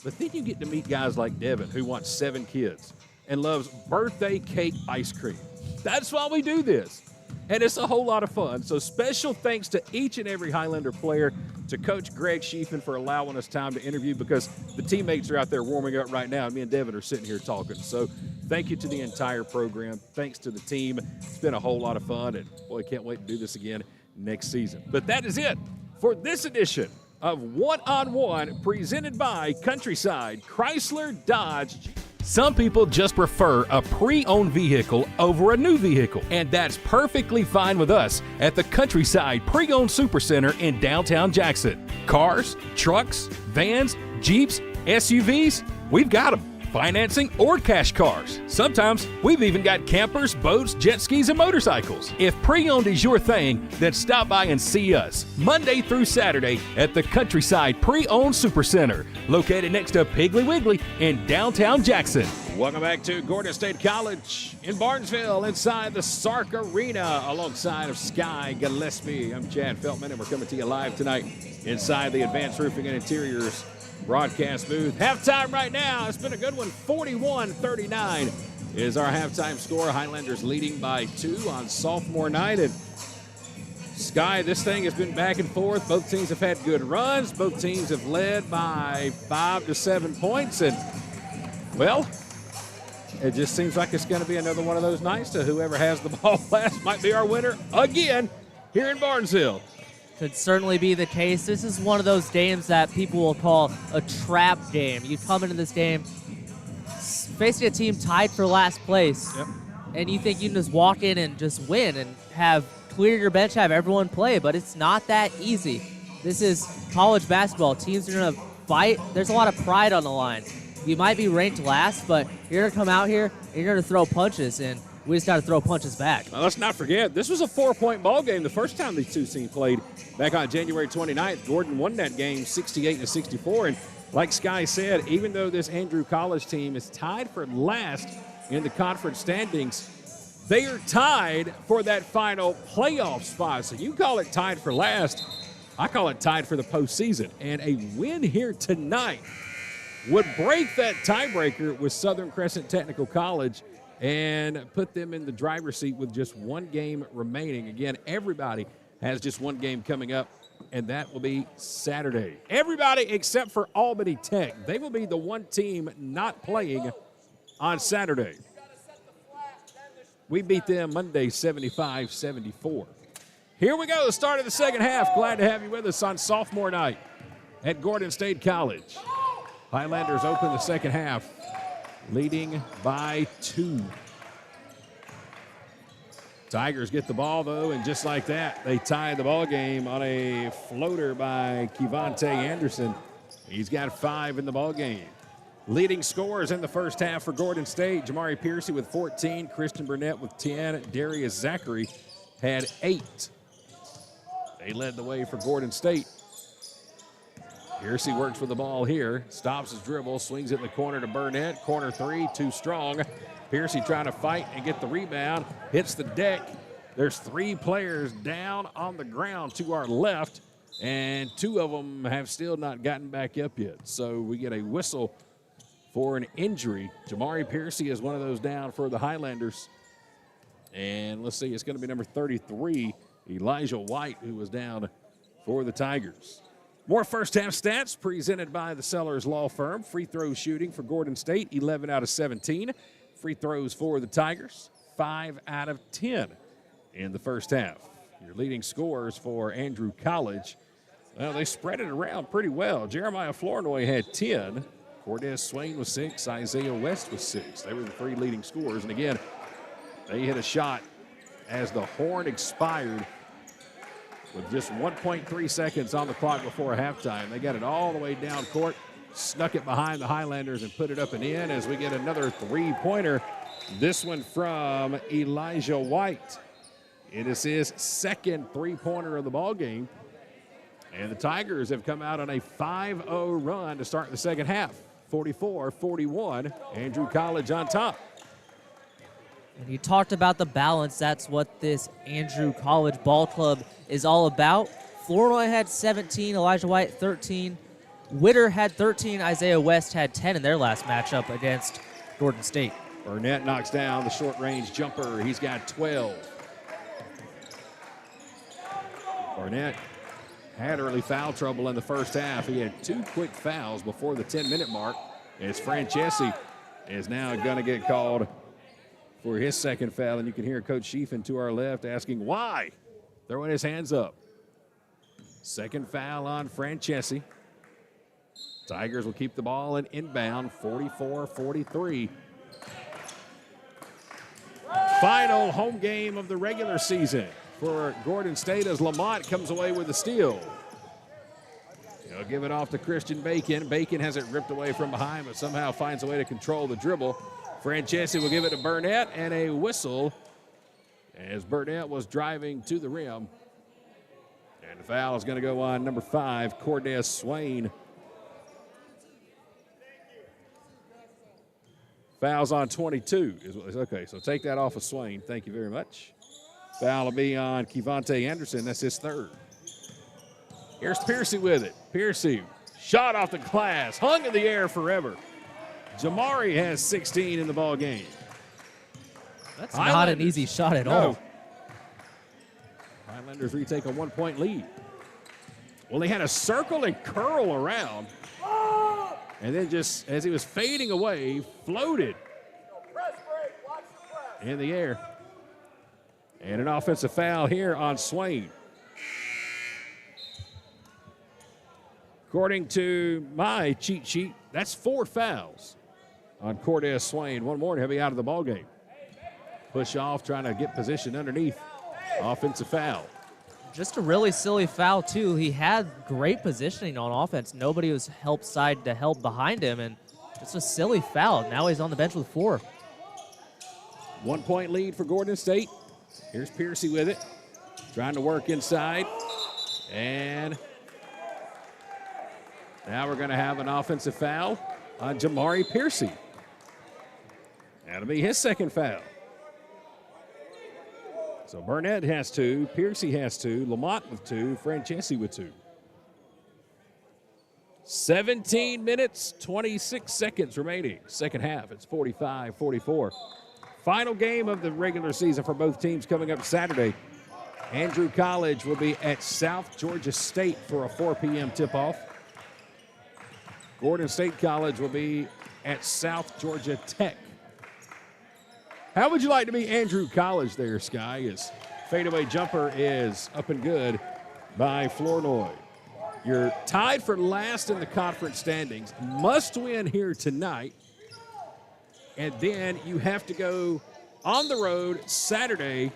But then you get to meet guys like Devin, who wants 7 kids and loves birthday cake ice cream. That's why we do this. And it's a whole lot of fun. So special thanks to each and every Highlander player, to Coach Greg Schiefen for allowing us time to interview, because the teammates are out there warming up right now, and me and Devin are sitting here talking. So thank you to the entire program. Thanks to the team. It's been a whole lot of fun, and boy, can't wait to do this again next season. But that is it for this edition of One-on-One, presented by Countryside Chrysler Dodge. Some people just prefer a pre-owned vehicle over a new vehicle, and that's perfectly fine with us at the Countryside Pre-Owned Supercenter in downtown Jackson. Cars, trucks, vans, Jeeps, SUVs, we've got them. Financing or cash cars. Sometimes we've even got campers, boats, jet skis, and motorcycles. If pre-owned is your thing, then stop by and see us Monday through Saturday at the Countryside Pre-Owned Supercenter, located next to Piggly Wiggly in downtown Jackson. Welcome back to Gordon State College in Barnesville, inside the Sark Arena, alongside of Sky Gillespie. I'm Chad Feltman, and we're coming to you live tonight inside the Advanced Roofing and Interiors broadcast booth. Halftime right now. It's been a good one. 41-39 is our halftime score. Highlanders leading by 2 on sophomore night. And Sky, this thing has been back and forth. Both teams have had good runs. Both teams have led by 5 to 7 points. And, well, it just seems like it's going to be another one of those nights to whoever has the ball last might be our winner again here in Barnesville. Could certainly be the case. This is one of those games that people will call a trap game. You come into this game facing a team tied for last place, and you think you can just walk in and just win and have clear your bench, have everyone play, but it's not that easy. This is college basketball. Teams are going to fight. There's a lot of pride on the line. You might be ranked last, but you're going to come out here and you're going to throw punches, and we just got to throw punches back. Well, let's not forget, this was a 4-point ball game the first time these two teams played back on January 29th. Gordon won that game 68-64. And like Sky said, even though this Andrew College team is tied for last in the conference standings, they are tied for that final playoff spot. So you call it tied for last. I call it tied for the postseason. And a win here tonight would break that tiebreaker with Southern Crescent Technical College and put them in the driver's seat with just one game remaining. Again, everybody has just one game coming up, and that will be Saturday. Everybody except for Albany Tech. They will be the one team not playing on Saturday. We beat them Monday 75-74. Here we go, the start of the second half. Glad to have you with us on sophomore night at Gordon State College. Highlanders open the second half, leading by 2. Tigers get the ball, though, and just like that, they tie the ball game on a floater by Kevontae Anderson. He's got 5 in the ball game. Leading scorers in the first half for Gordon State: Jamari Piercy with 14, Christian Burnett with 10, Darius Zachary had 8. They led the way for Gordon State. Piercy works with the ball here, stops his dribble, swings it in the corner to Burnett. Corner 3, too strong. Piercy trying to fight and get the rebound, hits the deck. There's 3 players down on the ground to our left, and 2 of them have still not gotten back up yet. So we get a whistle for an injury. Jamari Piercy is one of those down for the Highlanders. And let's see, it's going to be number 33, Elijah White, who was down for the Tigers. More first half stats presented by the Sellers Law Firm. Free throw shooting for Gordon State, 11 out of 17. Free throws for the Tigers, 5 out of 10 in the first half. Your leading scorers for Andrew College, well, they spread it around pretty well. Jeremiah Flournoy had 10. Cortez Swain was 6. Isaiah West was 6. They were the 3 leading scorers. And again, They hit a shot as the horn expired with just 1.3 seconds on the clock before halftime. They got it all the way down court, snuck it behind the Highlanders and put it up and in as we get another three-pointer. This one from Elijah White. It is his second three-pointer of the ball game. And the Tigers have come out on a 5-0 run to start the second half. 44-41, Andrew College on top. And you talked about the balance. That's what this Andrew College Ball Club is all about. Flournoy had 17, Elijah White 13. Witter had 13, Isaiah West had 10 in their last matchup against Gordon State. Burnett knocks down the short-range jumper. He's got 12. Burnett had early foul trouble in the first half. He had 2 quick fouls before the 10-minute mark as Francesi is now going to get called for his second foul. And you can hear Coach Schiefen to our left asking why, throwing his hands up. Second foul on Francesi. Tigers will keep the ball in inbound, 44-43. Final home game of the regular season for Gordon State as Lamont comes away with a steal. He'll give it off to Christian Bacon. Bacon has it ripped away from behind, but somehow finds a way to control the dribble. Francesi will give it to Burnett, and a whistle as Burnett was driving to the rim. And the foul is going to go on number 5, Cordez Swain. Foul's on 22. Okay, so take that off of Swain. Thank you very much. Foul will be on Kevontae Anderson. That's his third. Here's Piercy with it. Piercy, shot off the glass, hung in the air forever. Jamari has 16 in the ball game. That's not an easy shot at all. Highlanders retake a 1-point lead. Well, he had a circle and curl around. And then just as he was fading away, floated in the air. And an offensive foul here on Swain. According to my cheat sheet, that's 4 fouls on Cordez Swain. One more and he'll be out of the ballgame. Push off, trying to get position underneath. Offensive foul. Just a really silly foul, too. He had great positioning on offense. Nobody was help side to help behind him, and it's a silly foul. Now he's on the bench with 4. 1-point lead for Gordon State. Here's Piercy with it. Trying to work inside. And now we're going to have an offensive foul on Jamari Piercy. That'll be his second foul. So Burnett has 2, Piercy has 2, Lamont with 2, Francesi with 2. 17 minutes, 26 seconds remaining. Second half, it's 45-44. Final game of the regular season for both teams coming up Saturday. Andrew College will be at South Georgia State for a 4 p.m. tip-off. Gordon State College will be at South Georgia Tech. How would you like to be Andrew College there, Sky? His fadeaway jumper is up and good by Flournoy. You're tied for last in the conference standings. Must win here tonight. And then you have to go on the road Saturday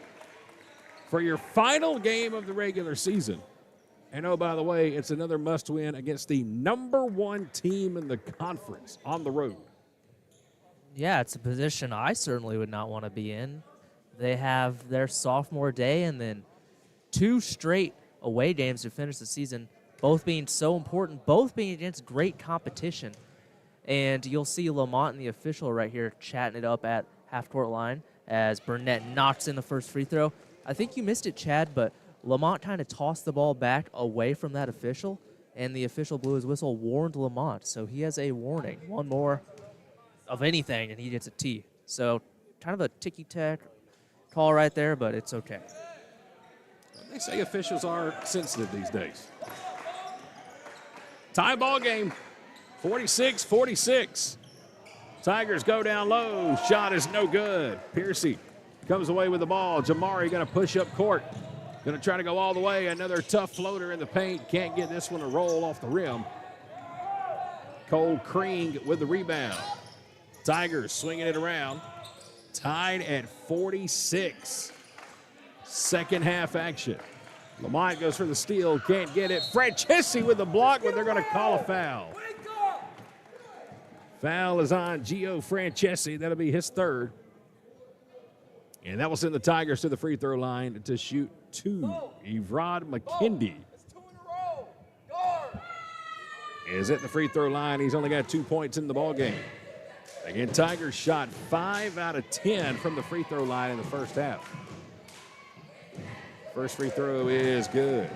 for your final game of the regular season. And oh, by the way, it's another must win against the number 1 team in the conference on the road. Yeah, it's a position I certainly would not want to be in. They have their sophomore day and then 2 straight away games to finish the season, both being so important, both being against great competition. And you'll see Lamont and the official right here chatting it up at half-court line as Burnett knocks in the first free throw. I think you missed it, Chad, but Lamont kind of tossed the ball back away from that official, and the official blew his whistle, warned Lamont. So he has a warning. One more of anything, and he gets a T. So kind of a ticky-tack call right there, but it's okay. They say officials are sensitive these days. Tie ball game, 46-46. Tigers go down low. Shot is no good. Piercy comes away with the ball. Jamari going to push up court. Going to try to go all the way. Another tough floater in the paint. Can't get this one to roll off the rim. Cole Kring with the rebound. Tigers swinging it around. tied at 46. Second half action. Lamont goes for the steal, can't get it. Francesi with the block, but they're going to call a foul. Foul is on Gio Francesi. That'll be his third. And that will send the Tigers to the free throw line to shoot 2. Evrod McKindy is at the free throw line. He's only got 2 points in the ball game. Again, Tigers shot 5 out of 10 from the free throw line in the first half. First free throw is good.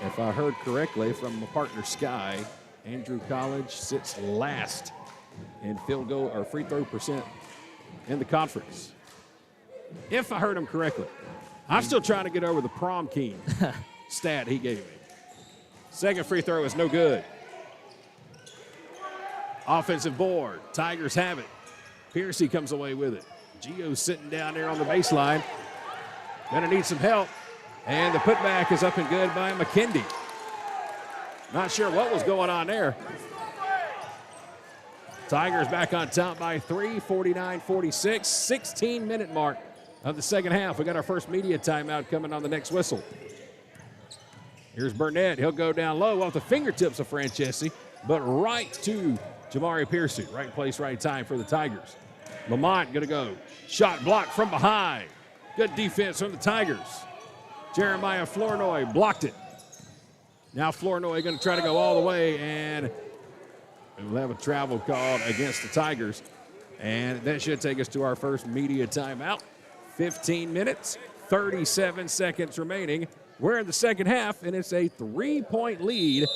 If I heard correctly from my partner Sky, Andrew College sits last in field goal or free throw percent in the conference. If I heard him correctly. I'm still trying to get over the prom king stat he gave me. Second free throw is no good. Offensive board. Tigers have it. Piercy comes away with it. Gio's sitting down there on the baseline. Gonna need some help. And the putback is up and good by McKindy. Not sure what was going on there. Tigers back on top by 3, 49-46. 16-minute mark of the second half. We got our first media timeout coming on the next whistle. Here's Burnett. He'll go down low off the fingertips of Francesi, but right to Jamari Piercy. Right place, right time for the Tigers. Lamont gonna go. Shot blocked from behind. Good defense from the Tigers. Jeremiah Flournoy blocked it. Now Flournoy going to try to go all the way, and we'll have a travel called against the Tigers. And that should take us to our first media timeout. 15 minutes, 37 seconds remaining. We're in the second half, and it's a 3-point lead.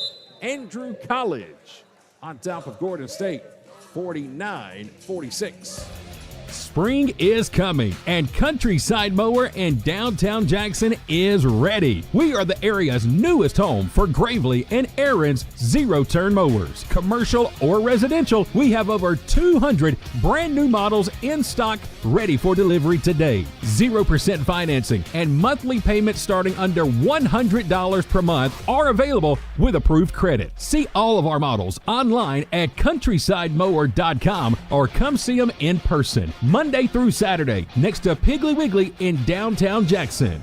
Andrew College on top of Gordon State, 49-46. Spring is coming, and Countryside Mower in downtown Jackson is ready. We are the area's newest home for Gravely and Aaron's zero-turn mowers. Commercial or residential, we have over 200 brand new models in stock ready for delivery today. 0% financing and monthly payments starting under $100 per month are available with approved credit. See all of our models online at countrysidemower.com or come see them in person. Monday through Saturday, next to Piggly Wiggly in downtown Jackson.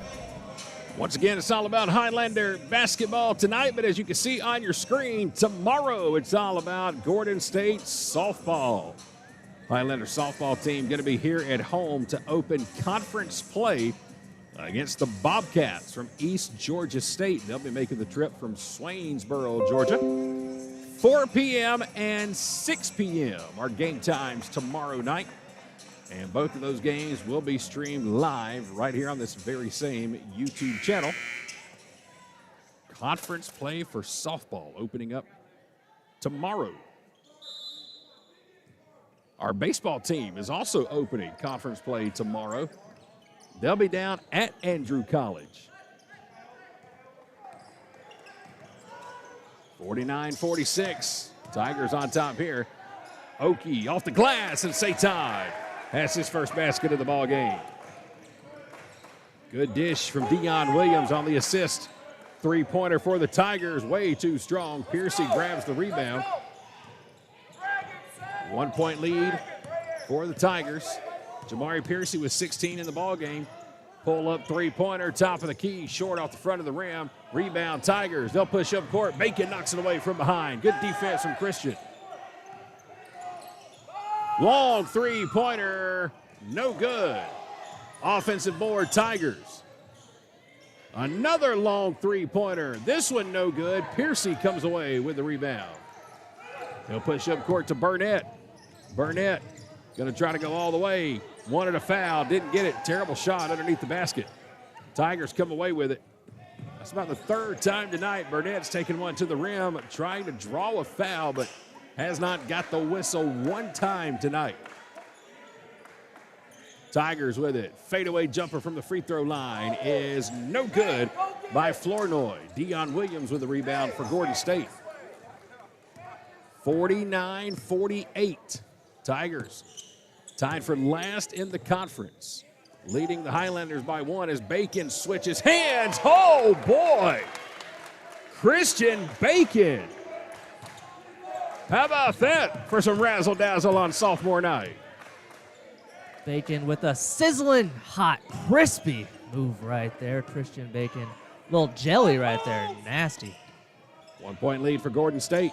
Once again, it's all about Highlander basketball tonight, but as you can see on your screen, tomorrow it's all about Gordon State softball. Highlander softball team going to be here at home to open conference play against the Bobcats from East Georgia State. They'll be making the trip from Swainsboro, Georgia. 4 p.m. and 6 p.m. are game times tomorrow night. And both of those games will be streamed live right here on this very same YouTube channel. Conference play for softball opening up tomorrow. Our baseball team is also opening conference play tomorrow. They'll be down at Andrew College. 49-46. Tigers on top here. Oki off the glass and say time. That's his first basket of the ball game. Good dish from Dion Williams on the assist. Three-pointer for the Tigers, way too strong. Piercy grabs the rebound. 1 point lead for the Tigers. Jamari Piercy with 16 in the ball game. Pull up three-pointer, top of the key, short off the front of the rim. Rebound Tigers. They'll push up court. Bacon knocks it away from behind. Good defense from Christian. Long three-pointer, no good. Offensive board, Tigers. Another long three-pointer. This one no good. Piercy comes away with the rebound. He'll push up court to Burnett. Burnett going to try to go all the way. Wanted a foul, didn't get it. Terrible shot underneath the basket. Tigers come away with it. That's about the third time tonight Burnett's taken one to the rim, trying to draw a foul, but has not got the whistle one time tonight. Tigers with it. Fadeaway jumper from the free throw line is no good by Flournoy. Dion Williams with the rebound for Gordon State. 49-48. Tigers tied for last in the conference. Leading the Highlanders by 1 as Bacon switches hands. Oh, boy. Christian Bacon. How about that for some razzle-dazzle on sophomore night? Bacon with a sizzling, hot, crispy move right there. Christian Bacon. Little jelly right there. Nasty. 1 point lead for Gordon State.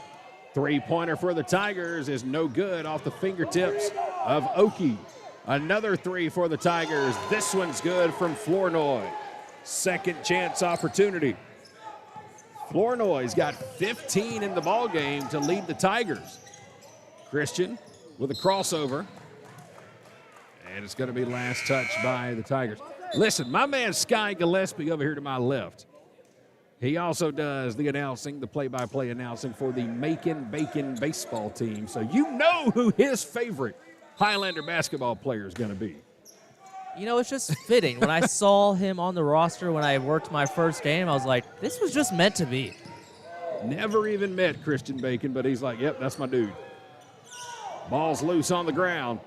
3-pointer for the Tigers is no good off the fingertips of Oki. Another 3 for the Tigers. This one's good from Flournoy. Second chance opportunity. Flournoy's got 15 in the ball game to lead the Tigers. Christian with a crossover. And it's going to be last touch by the Tigers. Listen, my man Sky Gillespie over here to my left. He also does the announcing, the play-by-play announcing for the Macon Bacon baseball team. So you know who his favorite Highlander basketball player is going to be. You know, it's just fitting. When I saw him on the roster when I worked my first game, I was like, this was just meant to be. Never even met Christian Bacon, but he's like, yep, that's my dude. Ball's loose on the ground.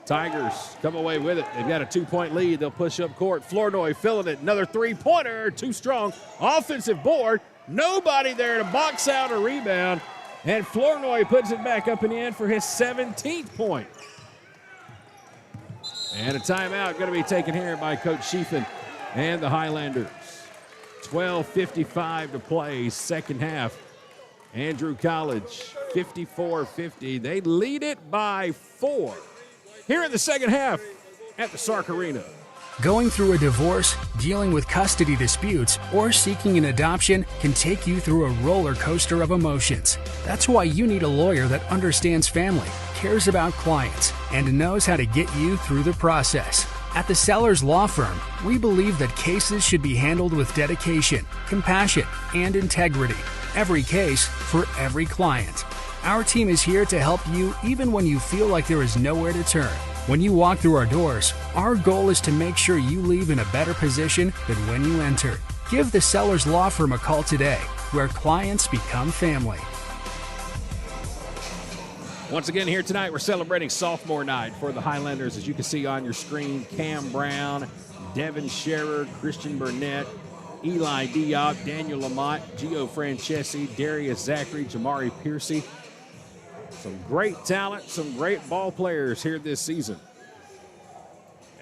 Tigers come away with it. They've got a 2-point lead. They'll push up court. Flournoy filling it. Another 3-pointer. Too strong. Offensive board. Nobody there to box out a rebound. And Flournoy puts it back up in the end for his 17th point. And a timeout going to be taken here by Coach Sheafin and the Highlanders. 12:55 to play, second half. Andrew College, 54-50. They lead it by 4 here in the second half at the Sark Arena. Going through a divorce, dealing with custody disputes, or seeking an adoption can take you through a roller coaster of emotions. That's why you need a lawyer that understands family, cares about clients, and knows how to get you through the process. At the Sellers Law Firm, we believe that cases should be handled with dedication, compassion, and integrity. Every case for every client. Our team is here to help you even when you feel like there is nowhere to turn. When you walk through our doors, our goal is to make sure you leave in a better position than when you entered. Give the Sellers Law Firm a call today, where clients become family. Once again here tonight, we're celebrating sophomore night for the Highlanders. As you can see on your screen, Cam Brown, Devin Scherer, Christian Burnett, Eli Diop, Daniel Lamont, Gio Francesi, Darius Zachary, Jamari Piercy. Some great talent, some great ball players here this season.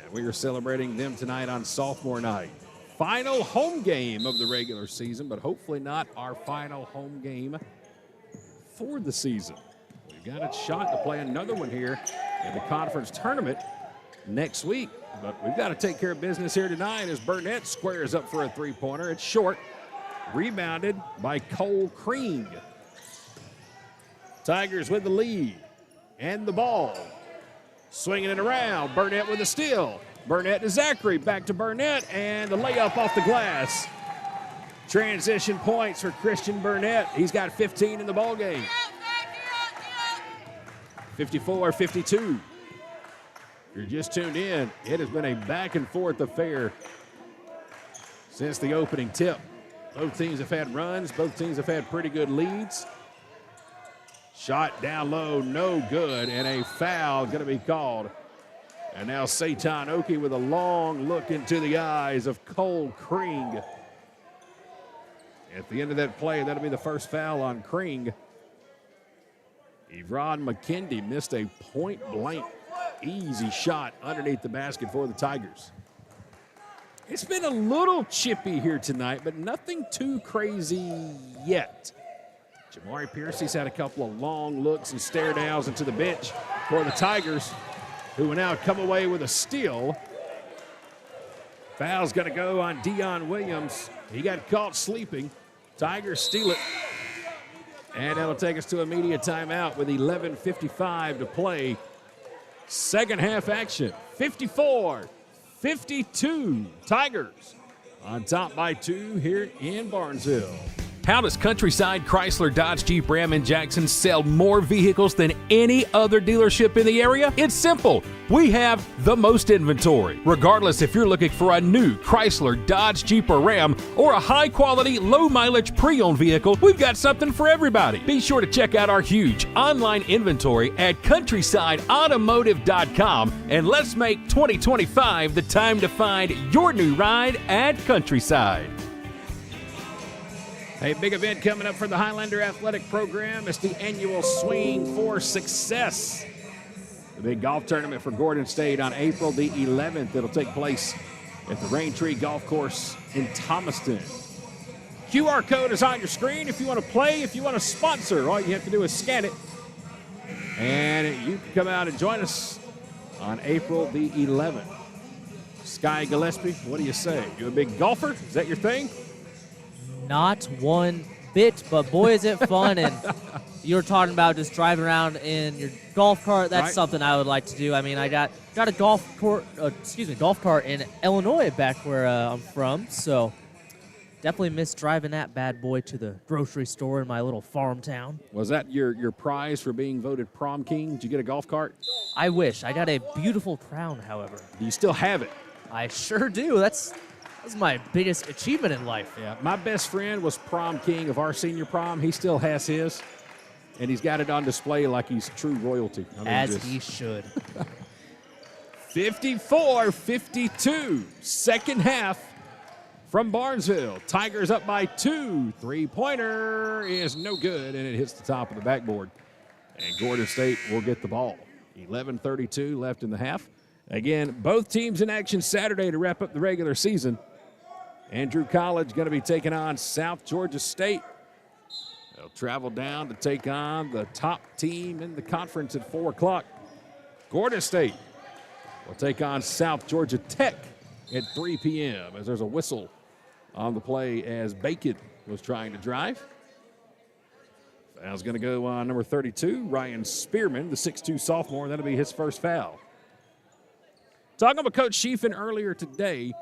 And we are celebrating them tonight on sophomore night. Final home game of the regular season, but hopefully not our final home game for the season. We've got a shot to play another one here in the conference tournament next week. But we've got to take care of business here tonight as Burnett squares up for a 3-pointer. It's short. Rebounded by Cole Kring. Tigers with the lead and the ball. Swinging it around. Burnett with a steal. Burnett to Zachary. Back to Burnett. And the layup off the glass. Transition points for Christian Burnett. He's got 15 in the ball game. 54-52. You're just tuned in. It has been a back-and-forth affair since the opening tip. Both teams have had runs. Both teams have had pretty good leads. Shot down low, no good, and a foul going to be called. And now Satan Oki with a long look into the eyes of Cole Kring. At the end of that play, that'll be the first foul on Kring. Evron McKindy missed a point-blank easy shot underneath the basket for the Tigers. It's been a little chippy here tonight, but nothing too crazy yet. Jamari Piercy's had a couple of long looks and stare downs into the bench for the Tigers, who will now come away with a steal. Foul's going to go on Dion Williams. He got caught sleeping. Tigers steal it. And that'll take us to immediate timeout with 11:55 to play. Second half action, 54-52. Tigers on top by 2 here in Barnesville. How does Countryside Chrysler Dodge Jeep Ram in Jackson sell more vehicles than any other dealership in the area? It's simple. We have the most inventory. Regardless if you're looking for a new Chrysler, Dodge, Jeep, or Ram, or a high-quality, low-mileage pre-owned vehicle, we've got something for everybody. Be sure to check out our huge online inventory at countrysideautomotive.com, and let's make 2025 the time to find your new ride at Countryside. A big event coming up for the Highlander Athletic Program. It's the annual Swing for Success. The The big golf tournament for Gordon State on April the 11th. It'll take place at the Raintree Golf Course in Thomaston. QR code is on your screen if you want to play, if you want to sponsor. All you have to do is scan it. And you can come out and join us on April the 11th. Sky Gillespie, what do you say? You a big golfer? Is that your thing? Not one bit, but boy, is it fun. And you were talking about just driving around in your golf cart. That's right. Something I would like to do. I mean, I got a golf cart in Illinois back where I'm from, so definitely miss driving that bad boy to the grocery store in my little farm town. Was that your prize for being voted prom king? Did you get a golf cart? I wish. I got a beautiful crown, however. Do you still have it? I sure do. That's my biggest achievement in life. Yeah, my best friend was prom king of our senior prom. He still has his, and he's got it on display like he's true royalty. I mean, as he should. 54-52, second half from Barnesville. Tigers up by 2. Three-pointer is no good, and it hits the top of the backboard. And Gordon State will get the ball. 11:32 left in the half. Again, both teams in action Saturday to wrap up the regular season. Andrew College going to be taking on South Georgia State. They'll travel down to take on the top team in the conference at 4 o'clock. Gordon State will take on South Georgia Tech at 3 p.m. as there's a whistle on the play as Bacon was trying to drive. Foul's going to go on number 32, Ryan Spearman, the 6'2 sophomore. That'll be his first foul. Talking with Coach Sheehan earlier today,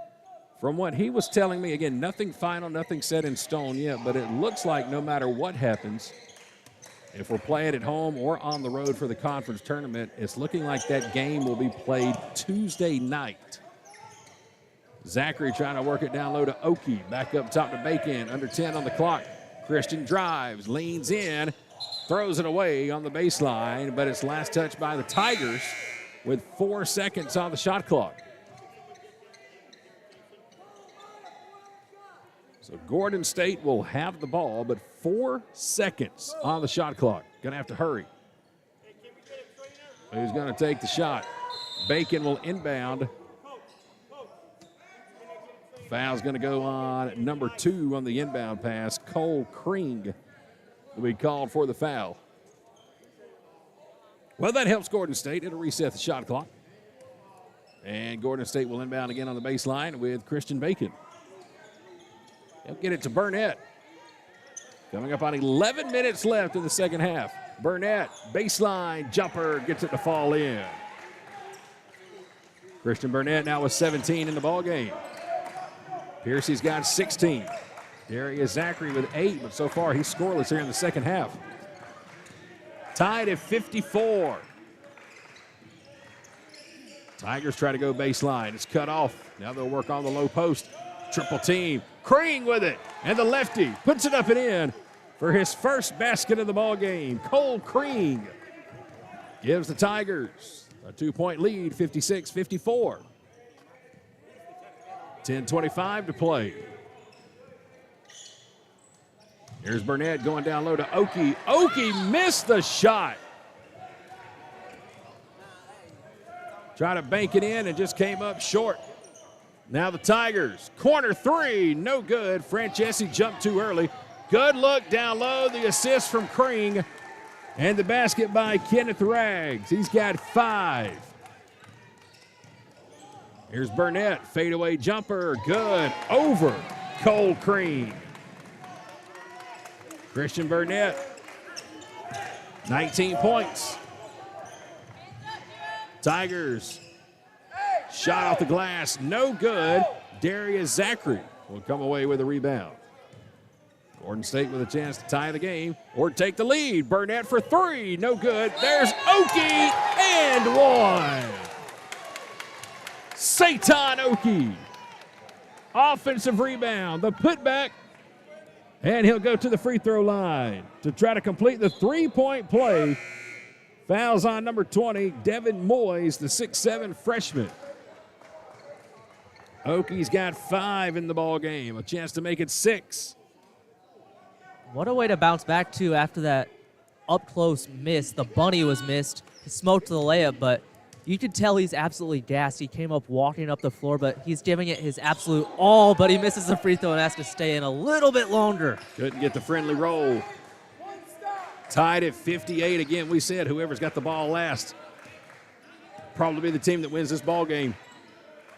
from what he was telling me, again, nothing final, nothing set in stone yet, but it looks like no matter what happens, if we're playing at home or on the road for the conference tournament, it's looking like that game will be played Tuesday night. Zachary trying to work it down low to Oki. Back up top to Bacon. Under 10 on the clock. Christian drives, leans in, throws it away on the baseline, but it's last touch by the Tigers with 4 seconds on the shot clock. So Gordon State will have the ball, but 4 seconds on the shot clock. Going to have to hurry. Who's going to take the shot? Bacon will inbound. Foul's going to go on number 2 on the inbound pass. Cole Kring will be called for the foul. Well, that helps Gordon State. It'll reset the shot clock. And Gordon State will inbound again on the baseline with Christian Bacon. He'll get it to Burnett. Coming up on 11 minutes left in the second half. Burnett, baseline, jumper, gets it to fall in. Christian Burnett now with 17 in the ballgame. Piercy's got 16. Darius Zachary with 8, but so far he's scoreless here in the second half. Tied at 54. Tigers try to go baseline. It's cut off. Now they'll work on the low post. Triple team. Kring with it. And the lefty puts it up and in for his first basket of the ball game. Cole Kring gives the Tigers a 2-point lead, 56-54. 10:25 to play. Here's Burnett going down low to Oki. Oki missed the shot. Tried to bank it in and just came up short. Now the Tigers, corner 3, no good. Francesi jumped too early. Good look down low, the assist from Kring. And the basket by Kenneth Rags. He's got 5. Here's Burnett, fadeaway jumper, good, over Cole Kring. Christian Burnett, 19 points. Tigers, shot off the glass, no good. Darius Zachary will come away with a rebound. Gordon State with a chance to tie the game or take the lead. Burnett for 3, no good. There's Oki and 1. Satan Oki, offensive rebound, the putback, and he'll go to the free throw line to try to complete the 3-point play. Fouls on number 20, Devin Moyes, the 6'7 freshman. Oki's got 5 in the ball game, a chance to make it 6. What a way to bounce back, too, after that up-close miss. The bunny was missed. He smoked the layup, but You could tell he's absolutely gassed. He came up walking up the floor, but he's giving it his absolute all, but he misses the free throw and has to stay in a little bit longer. Couldn't get the friendly roll. Tied at 58. Again, we said whoever's got the ball last probably be the team that wins this ball game.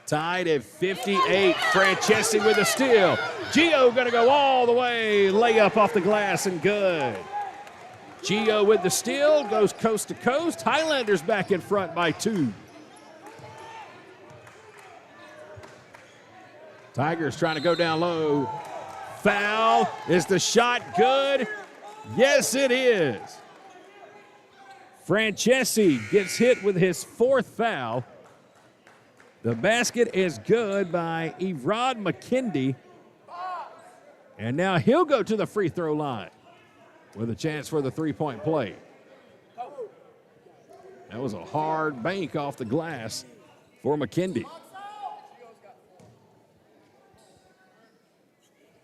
Tied at 58. Francesi with a steal. Gio going to go all the way. Layup off the glass and good. Gio with the steal, goes coast to coast. Highlanders back in front by 2. Tigers trying to go down low. Foul. Is the shot good? Yes, it is. Francesi gets hit with his 4th foul. The basket is good by Erod McKindy. And now he'll go to the free throw line with a chance for the three-point play. That was a hard bank off the glass for McKindy.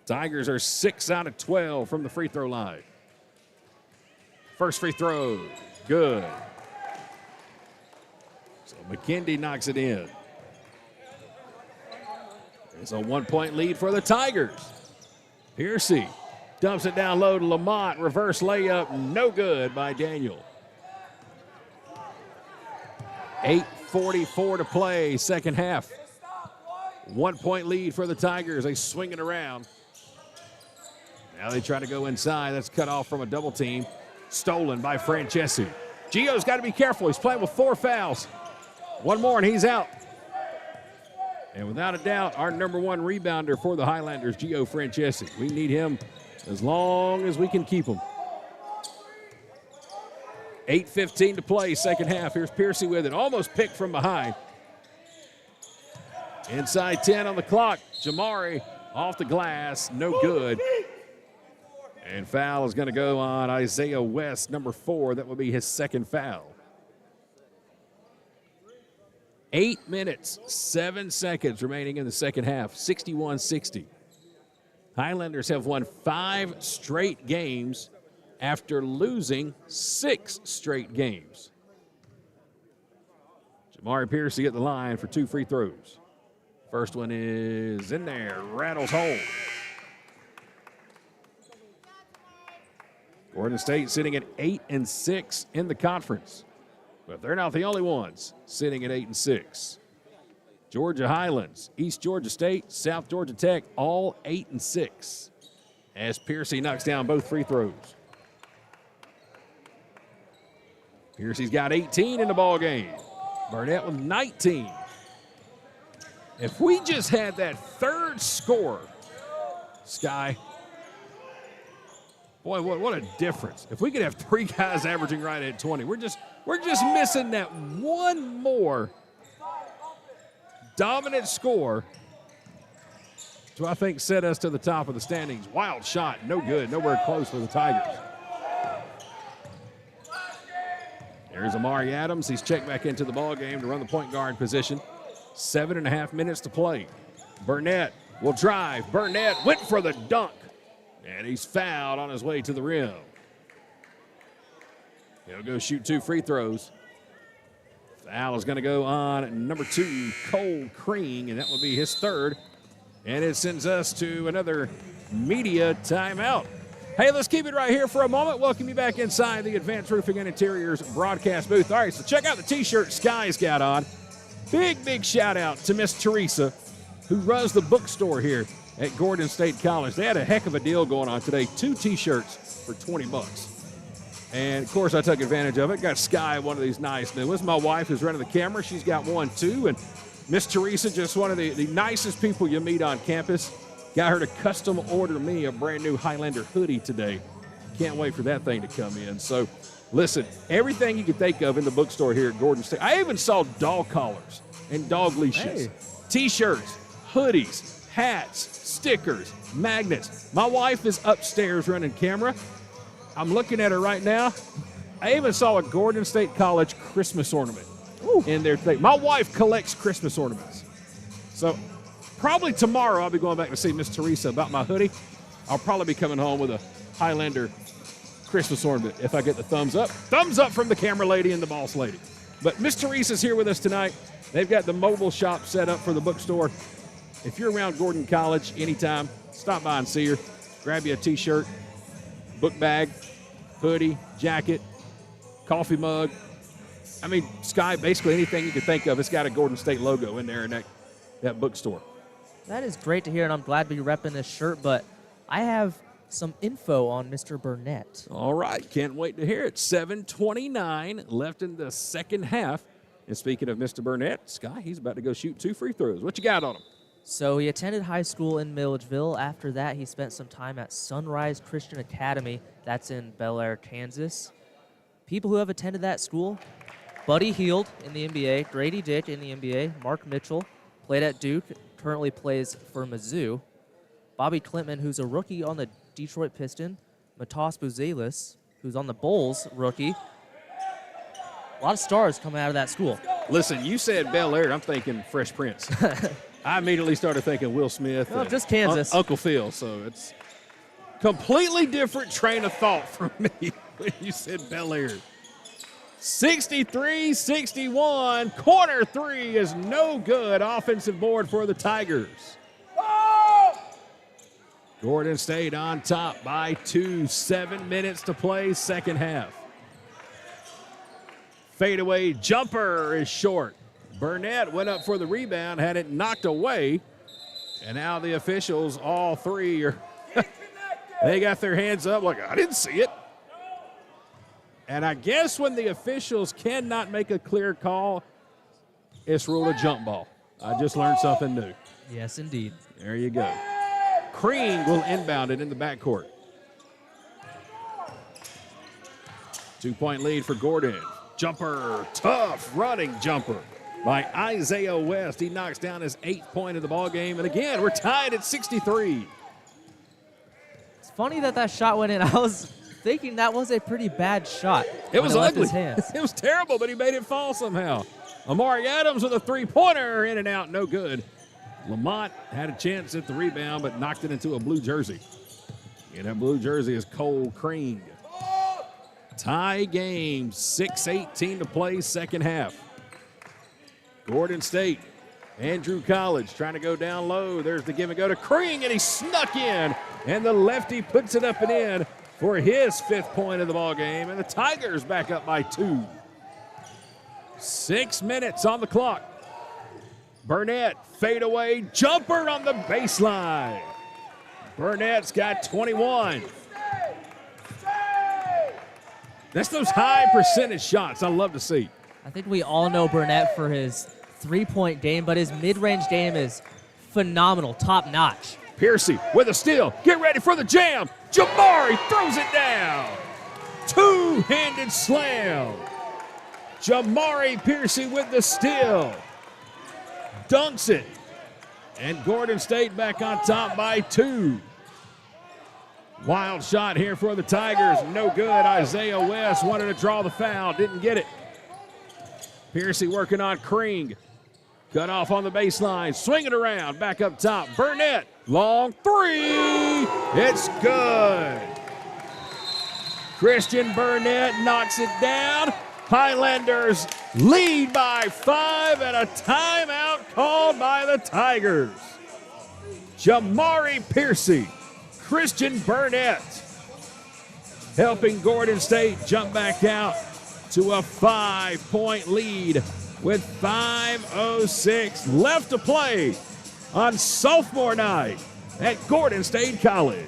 Tigers are 6 out of 12 from the free throw line. First free throw, good. So McKindy knocks it in. It's a 1-point lead for the Tigers. Piercy dumps it down low to Lamont. Reverse layup, no good by Daniel. 8:44 to play, second half. 1-point lead for the Tigers. They swing it around. Now they try to go inside. That's cut off from a double team. Stolen by Francesi. Gio's got to be careful. He's playing with 4 fouls. One more and he's out. And without a doubt, our number 1 rebounder for the Highlanders, Gio Francesi. We need him as long as we can keep him. 8:15 to play, second half. Here's Piercy with it. Almost picked from behind. Inside 10 on the clock. Jamari off the glass, no good. And foul is going to go on Isaiah West, number 4. That will be his 2nd foul. 8 minutes, 7 seconds remaining in the second half, 61-60. Highlanders have won 5 straight games after losing 6 straight games. Jamari Piercy at the line for 2 free throws. First one is in there, rattles home. Gordon State sitting at 8-6 in the conference. But they're not the only ones sitting at 8-6. Georgia Highlands, East Georgia State, South Georgia Tech, all 8-6. As Piercy knocks down both free throws. Piercy's got 18 in the ball game. Burnett with 19. If we just had that 3rd scorer, Sky, boy, what a difference. If we could have 3 guys averaging right at 20, we're just missing that one more dominant score to, I think, set us to the top of the standings. Wild shot, no good, nowhere close for the Tigers. There's Amari Adams. He's checked back into the ball game to run the point guard position. 7.5 minutes to play. Burnett will drive. Burnett went for the dunk. And he's fouled on his way to the rim. He'll go shoot 2 free throws. Foul is going to go on number 2, Cole Crean, and that will be his 3rd. And it sends us to another media timeout. Hey, let's keep it right here for a moment. Welcome you back inside the Advanced Roofing and Interiors broadcast booth. All right, so check out the T-shirt Sky's got on. Big shout out to Miss Teresa, who runs the bookstore here at Gordon State College. They had a heck of a deal going on today. 2 T-shirts for $20. And, of course, I took advantage of it. Got Sky one of these nice new ones. My wife who's running the camera, she's got one too. And Miss Teresa, just one of the nicest people you meet on campus. Got her to custom order me a brand new Highlander hoodie today. Can't wait for that thing to come in. So, listen, everything you can think of in the bookstore here at Gordon State. I even saw dog collars and dog leashes, T-shirts, hoodies, hats, stickers, magnets. My wife is upstairs running camera. I'm looking at her right now. I even saw a Gordon State College Christmas ornament in there today. My wife collects Christmas ornaments. So probably tomorrow I'll be going back to see Miss Teresa about my hoodie. I'll probably be coming home with a Highlander Christmas ornament if I get the thumbs up. Thumbs up from the camera lady and the boss lady. But Miss Teresa's here with us tonight. They've got the mobile shop set up for the bookstore. If you're around Gordon College anytime, stop by and see her. Grab you a T-shirt, book bag, hoodie, jacket, coffee mug. I mean, Sky, basically anything you can think of, it's got a Gordon State logo in there in that bookstore. That is great to hear, and I'm glad to be repping this shirt, but I have some info on Mr. Burnett. All right, can't wait to hear it. 7:29 left in the second half. And speaking of Mr. Burnett, Sky, he's about to go shoot 2 free throws. What you got on him? So he attended high school in Milledgeville. After that, he spent some time at Sunrise Christian Academy. That's in Bel Air, Kansas. People who have attended that school: Buddy Hield in the NBA, Grady Dick in the NBA, Mark Mitchell played at Duke, currently plays for Mizzou, Bobby Klintman, who's a rookie on the Detroit Piston, Matas Buzelis, who's on the Bulls, rookie. A lot of stars coming out of that school. Listen, you said Bel Air, I'm thinking Fresh Prince. I immediately started thinking Will Smith. Well, just Kansas. Uncle Phil, so it's completely different train of thought from me when you said Bel Air. 63-61, corner three is no good. Offensive board for the Tigers. Gordon State on top by 2, 7 minutes to play, second half. Fadeaway jumper is short. Burnett went up for the rebound, had it knocked away, and now the officials, all three, are they got their hands up like, I didn't see it. And I guess when the officials cannot make a clear call, it's ruled a jump ball. I just learned something new. Yes, indeed. There you go. Crean will inbound it in the backcourt. 2-point lead for Gordon. Jumper, tough running jumper by Isaiah West. He knocks down his 8th point of the ball game. And again, we're tied at 63. It's funny that shot went in. I was thinking that was a pretty bad shot. It was left ugly. his hands. It was terrible, but he made it fall somehow. Amari Adams with a 3-pointer, in and out, no good. Lamont had a chance at the rebound, but knocked it into a blue jersey. And that blue jersey is Cole Crean. Tie game, 6:18 to play, second half. Gordon State, Andrew College trying to go down low. There's the give and go to Crean, and he snuck in. And the lefty puts it up and in for his 5th point of the ball game. And the Tigers back up by 2. 6 minutes on the clock. Burnett, fadeaway jumper on the baseline. Burnett's got 21. That's those high percentage shots I love to see. I think we all know Burnett for his 3-point game, but his mid-range game is phenomenal, top-notch. Piercy with a steal. Get ready for the jam. Jamari throws it down. Two-handed slam. Jamari Piercy with the steal. Dunks it. And Gordon State back on top by 2. Wild shot here for the Tigers. No good. Isaiah West wanted to draw the foul. Didn't get it. Piercy working on Crean. Cut off on the baseline. Swing it around. Back up top. Burnett. Long 3. It's good. Christian Burnett knocks it down. Highlanders lead by 5 and a timeout called by the Tigers. Jamari Piercy, Christian Burnett helping Gordon State jump back out to a 5-point lead with 5:06 left to play on sophomore night at Gordon State College.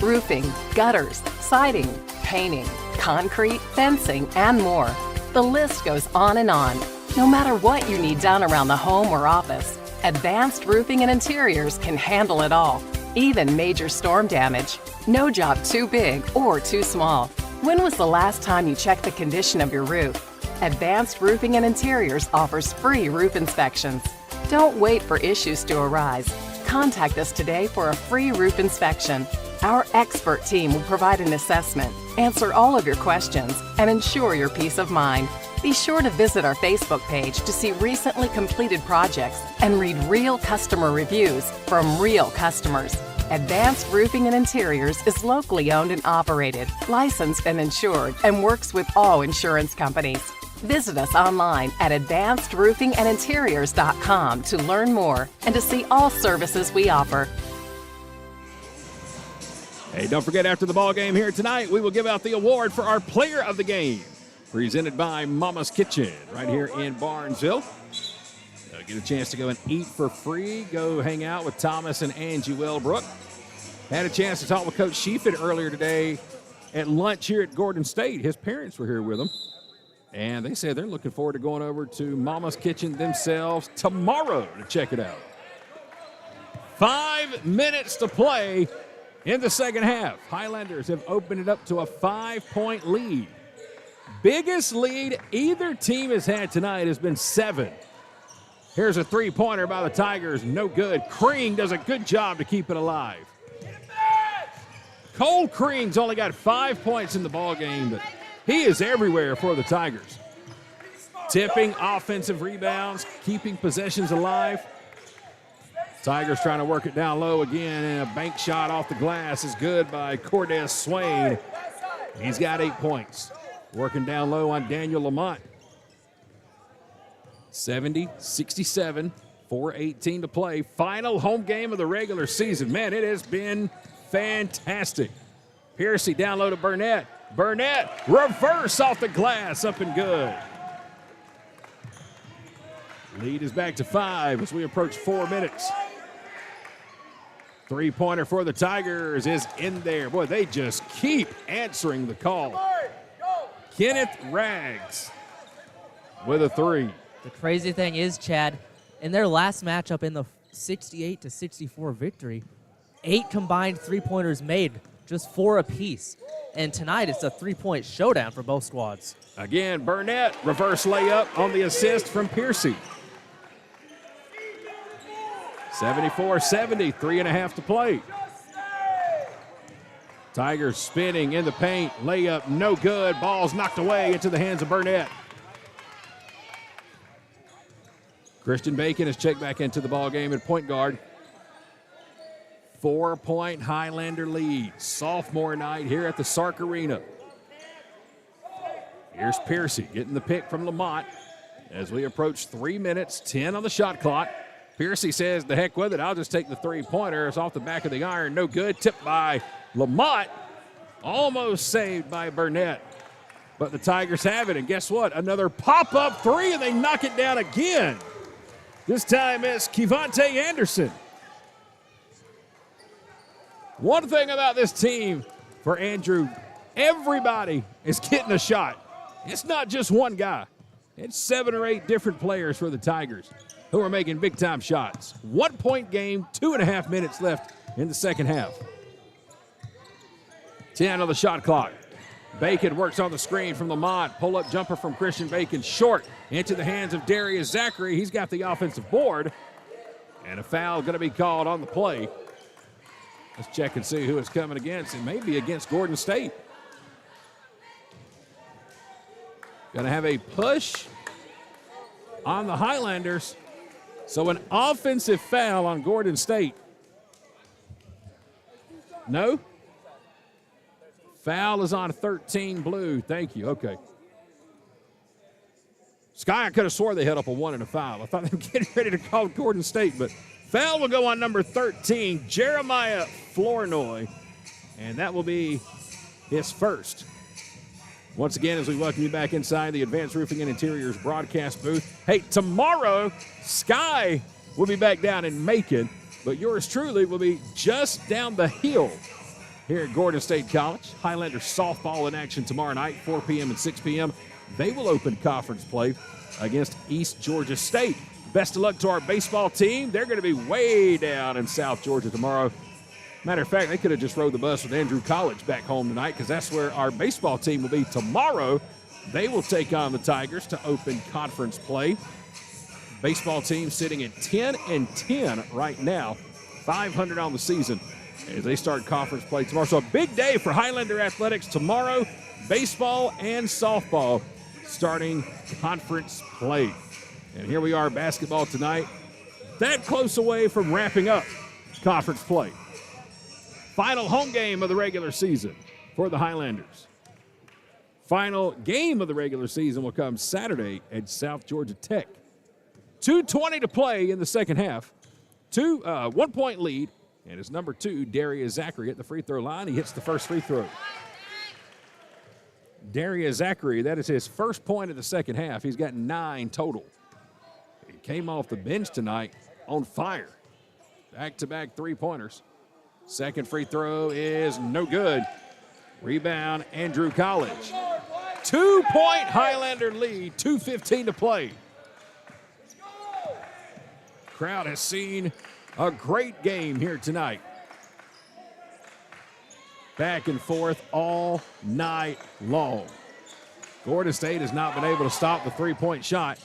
Roofing, gutters, siding, painting, concrete, fencing, and more. The list goes on and on. No matter what you need done around the home or office, Advanced Roofing and Interiors can handle it all, even major storm damage. No job too big or too small. When was the last time you checked the condition of your roof? Advanced Roofing and Interiors offers free roof inspections. Don't wait for issues to arise. Contact us today for a free roof inspection. Our expert team will provide an assessment, answer all of your questions, and ensure your peace of mind. Be sure to visit our Facebook page to see recently completed projects and read real customer reviews from real customers. Advanced Roofing and Interiors is locally owned and operated, licensed and insured, and works with all insurance companies. Visit us online at advancedroofingandinteriors.com to learn more and to see all services we offer. Hey, don't forget, after the ball game here tonight, we will give out the award for our player of the game, presented by Mama's Kitchen right here in Barnesville. Get a chance to go and eat for free. Go hang out with Thomas and Angie Wellbrook. Had a chance to talk with Coach Sheaford earlier today at lunch here at Gordon State. His parents were here with him, and they said they're looking forward to going over to Mama's Kitchen themselves tomorrow to check it out. 5 minutes to play in the second half. Highlanders have opened it up to a 5-point lead. Biggest lead either team has had tonight has been 7. Here's a three-pointer by the Tigers. No good. Crean does a good job to keep it alive. Cole Crean's only got 5 points in the ballgame, but he is everywhere for the Tigers. Tipping offensive rebounds, keeping possessions alive. Tigers trying to work it down low again, and a bank shot off the glass is good by Cordez Swain. He's got 8 points. Working down low on Daniel Lamont. 70-67, 4:18 to play. Final home game of the regular season. Man, it has been fantastic. Piercy down low to Burnett. Burnett, reverse off the glass, up and good. Lead is back to 5 as we approach 4 minutes. Three-pointer for the Tigers is in there. Boy, they just keep answering the call. Kenneth Rags with a 3. The crazy thing is, Chad, in their last matchup in the 68-64 victory, 8 combined three-pointers made, just 4 apiece. And tonight it's a 3-point showdown for both squads. Again, Burnett, reverse layup on the assist from Piercy. 74-70, 3.5 to play. Tigers spinning in the paint, layup no good, ball's knocked away into the hands of Burnett. Christian Bacon is checked back into the ball game at point guard. 4-point Highlander lead. Sophomore night here at the Sark Arena. Here's Piercy getting the pick from Lamont as we approach 3 minutes, 10 on the shot clock. Piercy says, the heck with it, I'll just take the three-pointer. It's off the back of the iron, no good. Tipped by Lamont, almost saved by Burnett. But the Tigers have it, and guess what? Another pop-up 3, and they knock it down again. This time it's Kevontae Anderson. One thing about this team for Andrew, everybody is getting a shot. It's not just one guy. It's 7 or 8 different players for the Tigers who are making big-time shots. 1-point game, 2.5 minutes left in the second half. 10 on the shot clock. Bacon works on the screen from Lamont. Pull-up jumper from Christian Bacon, short into the hands of Darius Zachary. He's got the offensive board, and a foul going to be called on the play. Let's check and see who it's coming against. It may be against Gordon State. Going to have a push on the Highlanders. So an offensive foul on Gordon State. No? Foul is on 13 blue. Thank you. Okay. Sky, I could have swore they held up a 1 and a 5. I thought they were getting ready to call Gordon State, but foul will go on number 13, Jeremiah Flournoy, and that will be his first. Once again, as we welcome you back inside the Advanced Roofing and Interiors broadcast booth. Hey, tomorrow, Sky will be back down in Macon, but yours truly will be just down the hill here at Gordon State College. Highlanders softball in action tomorrow night, 4 p.m. and 6 p.m. They will open conference play against East Georgia State. Best of luck to our baseball team. They're going to be way down in South Georgia tomorrow. Matter of fact, they could have just rode the bus with Andrew College back home tonight, because that's where our baseball team will be tomorrow. They will take on the Tigers to open conference play. Baseball team sitting at 10-10 right now, 500 on the season as they start conference play tomorrow. So a big day for Highlander athletics tomorrow. Baseball and softball starting conference play. And here we are, basketball tonight, that close away from wrapping up conference play. Final home game of the regular season for the Highlanders. Final game of the regular season will come Saturday at South Georgia Tech. 2:20 to play in the second half. 1 point lead, and it's number 2, Darius Zachary at the free throw line. He hits the first free throw. Darius Zachary, that is his first point of the second half. He's got 9 total. He came off the bench tonight on fire. Back-to-back three-pointers. Second free throw is no good. Rebound, Andrew College. 2-point Highlander lead, 2:15 to play. Crowd has seen a great game here tonight. Back and forth all night long. Gordon State has not been able to stop the three-point shot.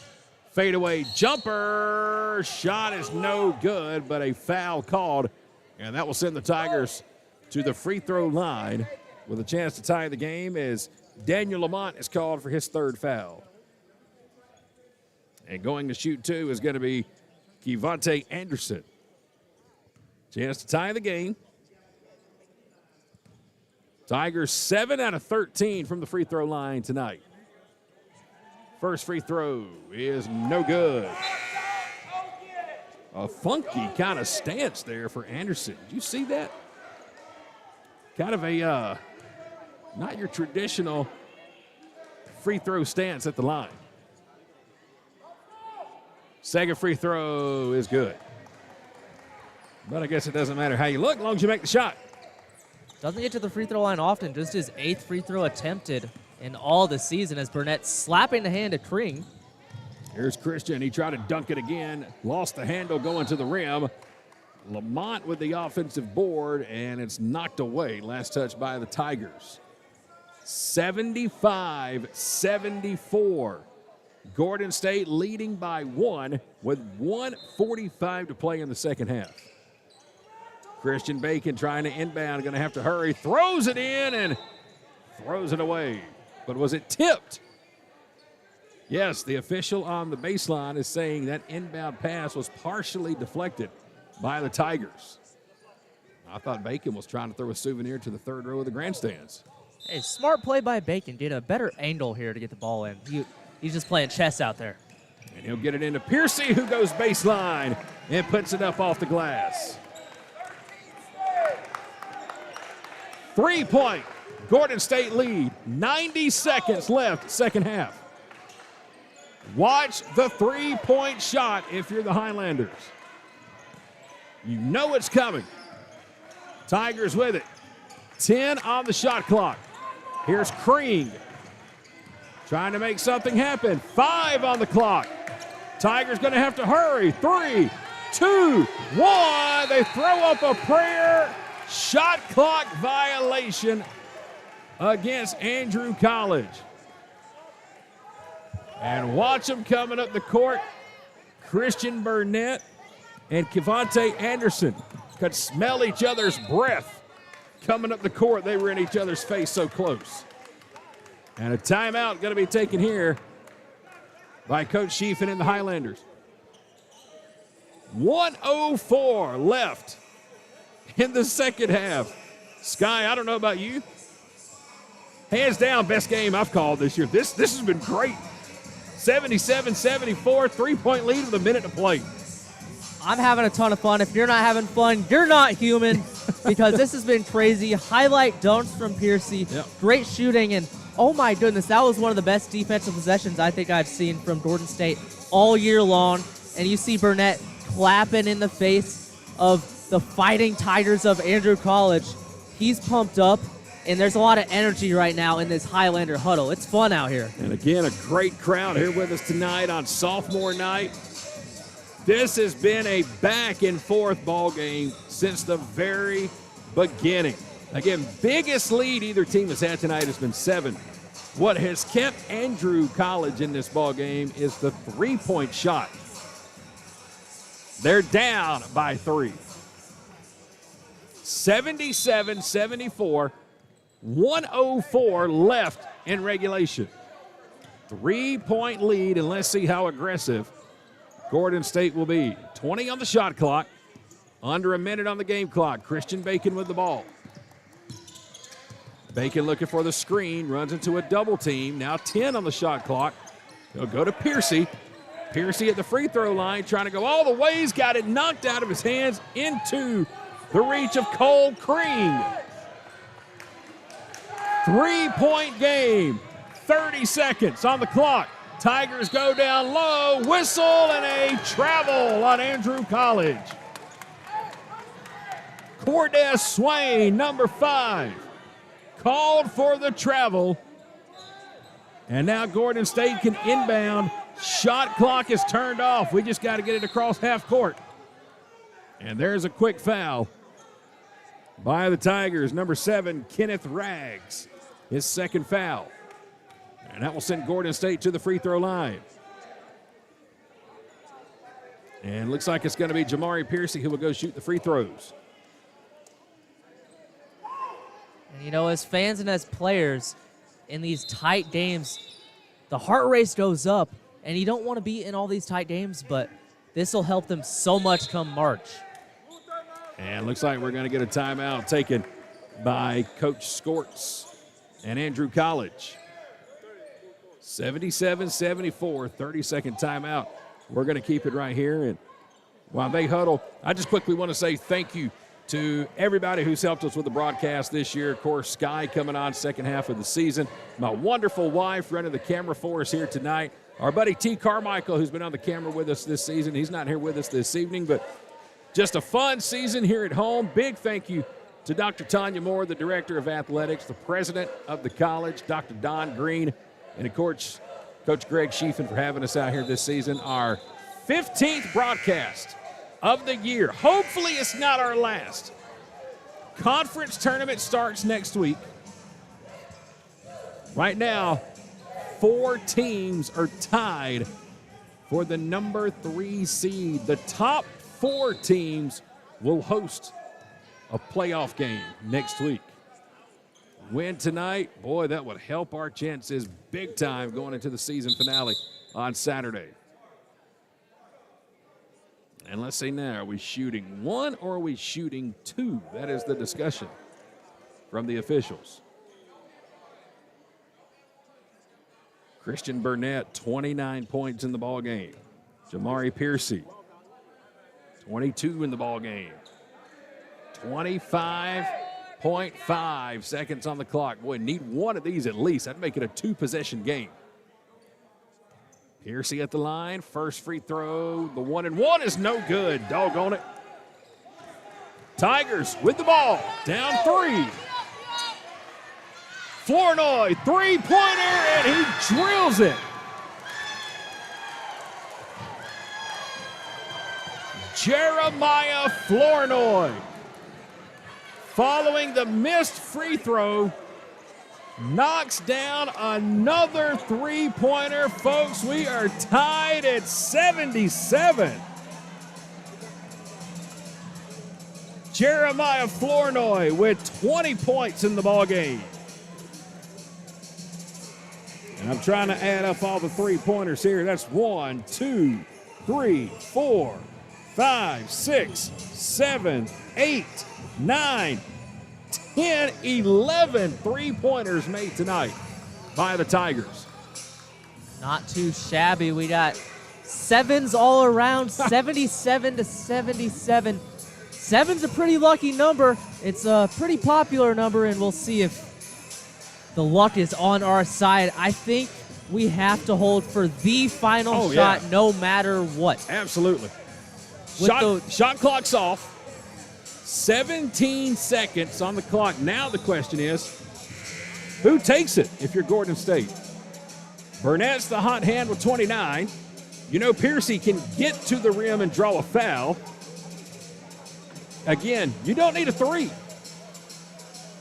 Fadeaway jumper. Shot is no good, but a foul called, and that will send the Tigers to the free throw line with a chance to tie the game as Daniel Lamont is called for his third foul. And going to shoot 2 is going to be Kevontae Anderson. Chance to tie the game. Tigers 7 out of 13 from the free throw line tonight. First free throw is no good. A funky kind of stance there for Anderson. Did you see that? Kind of a not your traditional free throw stance at the line. Second free throw is good. But I guess it doesn't matter how you look as long as you make the shot. Doesn't get to the free throw line often. Just his 8th free throw attempted in all the season as Burnett slapping the hand at Tring. Here's Christian. He tried to dunk it again. Lost the handle going to the rim. Lamont with the offensive board, and it's knocked away. Last touch by the Tigers. 75-74. Gordon State leading by 1 with 1:45 to play in the second half. Christian Bacon trying to inbound, going to have to hurry. Throws it in and throws it away. But was it tipped? Yes, the official on the baseline is saying that inbound pass was partially deflected by the Tigers. I thought Bacon was trying to throw a souvenir to the third row of the grandstands. Hey, smart play by Bacon. Did a better angle here to get the ball in. He's just playing chess out there. And he'll get it into Piercy, who goes baseline and puts it up off the glass. 3-point Gordon State lead. 90 seconds left, second half. Watch the three-point shot if you're the Highlanders. You know it's coming. Tigers with it. 10 on the shot clock. Here's Crean. Trying to make something happen. 5 on the clock. Tigers going to have to hurry. 3, 2, 1. They throw up a prayer. Shot clock violation against Andrew College. And watch them coming up the court. Christian Burnett and Kevontae Anderson could smell each other's breath coming up the court. They were in each other's face so close. And a timeout going to be taken here by Coach Schiefen and the Highlanders. 1:04 left in the second half. Sky, I don't know about you. Hands down, best game I've called this year. This has been great. 77-74, 3-point lead with a minute to play. I'm having a ton of fun. If you're not having fun, you're not human because this has been crazy. Highlight dunks from Piercy. Yep. Great shooting. And, oh, my goodness, that was one of the best defensive possessions I think I've seen from Gordon State all year long. And you see Burnett clapping in the face of the Fighting Tigers of Andrew College. He's pumped up. And there's a lot of energy right now in this Highlander huddle. It's fun out here. And again, a great crowd here with us tonight on sophomore night. This has been a back-and-forth ball game since the very beginning. Again, biggest lead either team has had tonight has been 7. What has kept Andrew College in this ball game is the three-point shot. They're down by 3. 77-74. 1:04 left in regulation. 3-point lead, and let's see how aggressive Gordon State will be. 20 on the shot clock, under a minute on the game clock. Christian Bacon with the ball. Bacon looking for the screen, runs into a double team. Now 10 on the shot clock. He'll go to Piercy. Piercy at the free throw line, trying to go all the ways, got it knocked out of his hands into the reach of Cole Crean. 3-point game, 30 seconds on the clock. Tigers go down low, whistle, and a travel on Andrew College. Cordez Swain, number 5, called for the travel. And now Gordon State can inbound. Shot clock is turned off. We just got to get it across half court. And there's a quick foul by the Tigers. Number 7, Kenneth Rags, his second foul. And that will send Gordon State to the free throw line. And looks like it's going to be Jamari Piercy who will go shoot the free throws. And, you know, as fans and as players in these tight games, the heart rate goes up, and you don't want to be in all these tight games, but this will help them so much come March. And looks like we're going to get a timeout taken by Coach Skorts and Andrew College. 77-74, 30-second timeout. We're going to keep it right here. And while they huddle, I just quickly want to say thank you to everybody who's helped us with the broadcast this year. Of course, Sky coming on second half of the season. My wonderful wife running the camera for us here tonight. Our buddy T. Carmichael, who's been on the camera with us this season. He's not here with us this evening, but just a fun season here at home. Big thank you to Dr. Tanya Moore, the Director of Athletics, the President of the college, Dr. Don Green, and, of course, Coach Greg Schiefen for having us out here this season. Our 15th broadcast of the year. Hopefully it's not our last. Conference tournament starts next week. Right now, 4 teams are tied for the number 3 seed. The top 4 teams will host a playoff game next week. Win tonight, boy, that would help our chances big time going into the season finale on Saturday. And let's see now, are we shooting 1 or are we shooting 2? That is the discussion from the officials. Christian Burnett, 29 points in the ball game. Jamari Piercy, 22 in the ball game. 25.5 seconds on the clock. Boy, need one of these at least. That'd make it a 2-possession game. Piercy at the line. First free throw. The 1-and-1 is no good. Doggone it. Tigers with the ball. Down 3. Flournoy, three-pointer, and he drills it. Jeremiah Flournoy, following the missed free throw, knocks down another three-pointer. Folks, we are tied at 77. Jeremiah Flournoy with 20 points in the ballgame. And I'm trying to add up all the three-pointers here. That's 1, 2, 3, 4, 5, 6, 7, 8, 9, 10, 11 three-pointers made tonight by the Tigers. Not too shabby. We got 7s all around, 77 to 77. 7's a pretty lucky number. It's a pretty popular number, and we'll see if the luck is on our side. I think we have to hold for the final shot no matter what. Absolutely. Shot clock's off. 17 seconds on the clock. Now the question is, who takes it if you're Gordon State? Burnett's the hot hand with 29. You know Piercy can get to the rim and draw a foul. Again, you don't need a 3.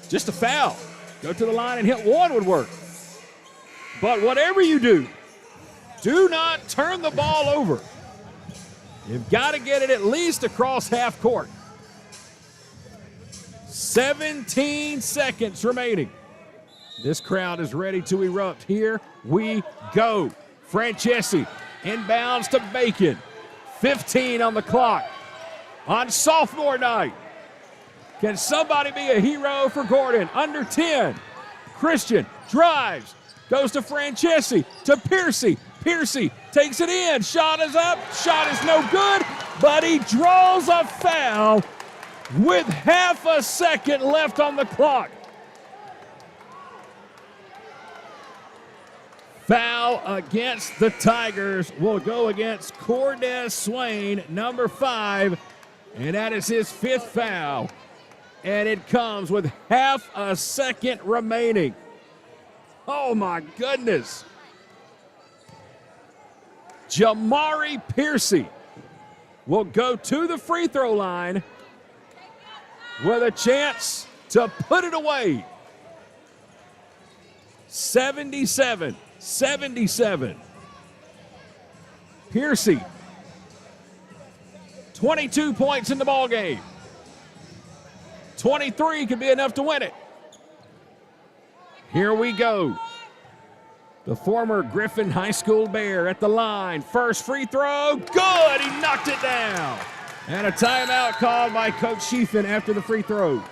Just a foul. Go to the line and hit 1 would work. But whatever you do not turn the ball over. You've got to get it at least across half court. 17 seconds remaining. This crowd is ready to erupt. Here we go. Francesi inbounds to Bacon. 15 on the clock on sophomore night. Can somebody be a hero for Gordon? Under 10. Christian drives, goes to Francesi, to Piercy. Piercy takes it in. Shot is up. Shot is no good, but he draws a foul with half a second left on the clock. Foul against the Tigers will go against Cordez Swain, number 5, and that is his 5th foul. And it comes with half a second remaining. Oh my goodness. Jamari Piercy will go to the free throw line with a chance to put it away. 77. Piercy, 22 points in the ball game. 23 could be enough to win it. Here we go. The former Griffin High School Bear at the line. First free throw, good, he knocked it down. And a timeout called by Coach Schiefen after the free throw.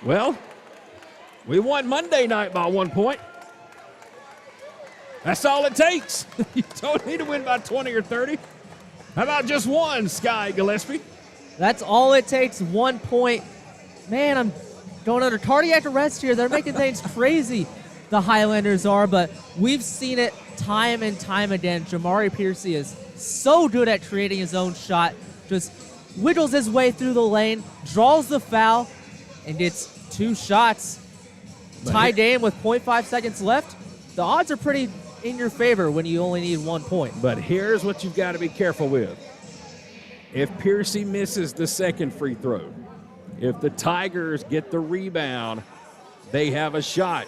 Well, we won Monday night by 1 point. That's all it takes. You don't need to win by 20 or 30. How about just one, Sky Gillespie? That's all it takes, 1 point. Man, I'm going under cardiac arrest here. They're making things crazy, the Highlanders are, but we've seen it time and time again. Jamari Piercy is so good at creating his own shot, just wiggles his way through the lane, draws the foul, and gets 2 shots. Tie game with 0.5 seconds left. The odds are pretty in your favor when you only need 1 point. But here's what you've got to be careful with. If Piercy misses the second free throw, if the Tigers get the rebound, they have a shot.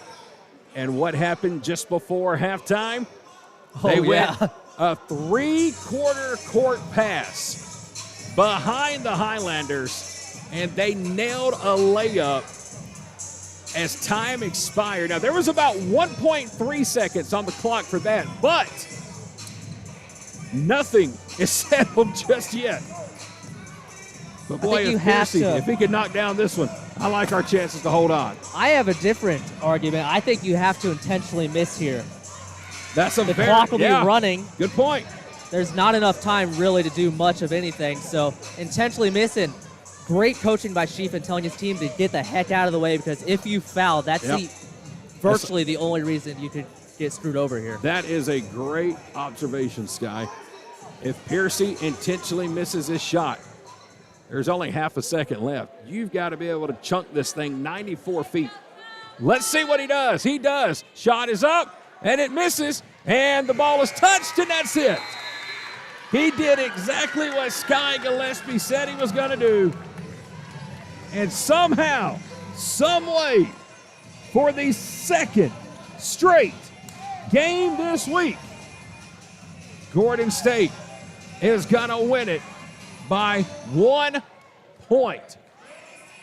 And what happened just before halftime? They went a 3/4 court pass behind the Highlanders, and they nailed a layup as time expired. Now, there was about 1.3 seconds on the clock for that, but nothing is settled just yet. But boy, if Piercy, if he could knock down this one, I like our chances to hold on. I have a different argument. I think you have to intentionally miss here. That's a the clock will be running. Good point. There's not enough time really to do much of anything, so intentionally missing. Great coaching by Schiefen telling his team to get the heck out of the way, because if you foul, that's virtually the only reason you could get screwed over here. That is a great observation, Sky. If Piercy intentionally misses his shot, there's only half a second left. You've got to be able to chunk this thing 94 feet. Let's see what he does. He does. Shot is up, and it misses, and the ball is touched, and that's it. He did exactly what Sky Gillespie said he was going to do. And somehow, some way, for the second straight game this week, Gordon State is going to win it by 1 point.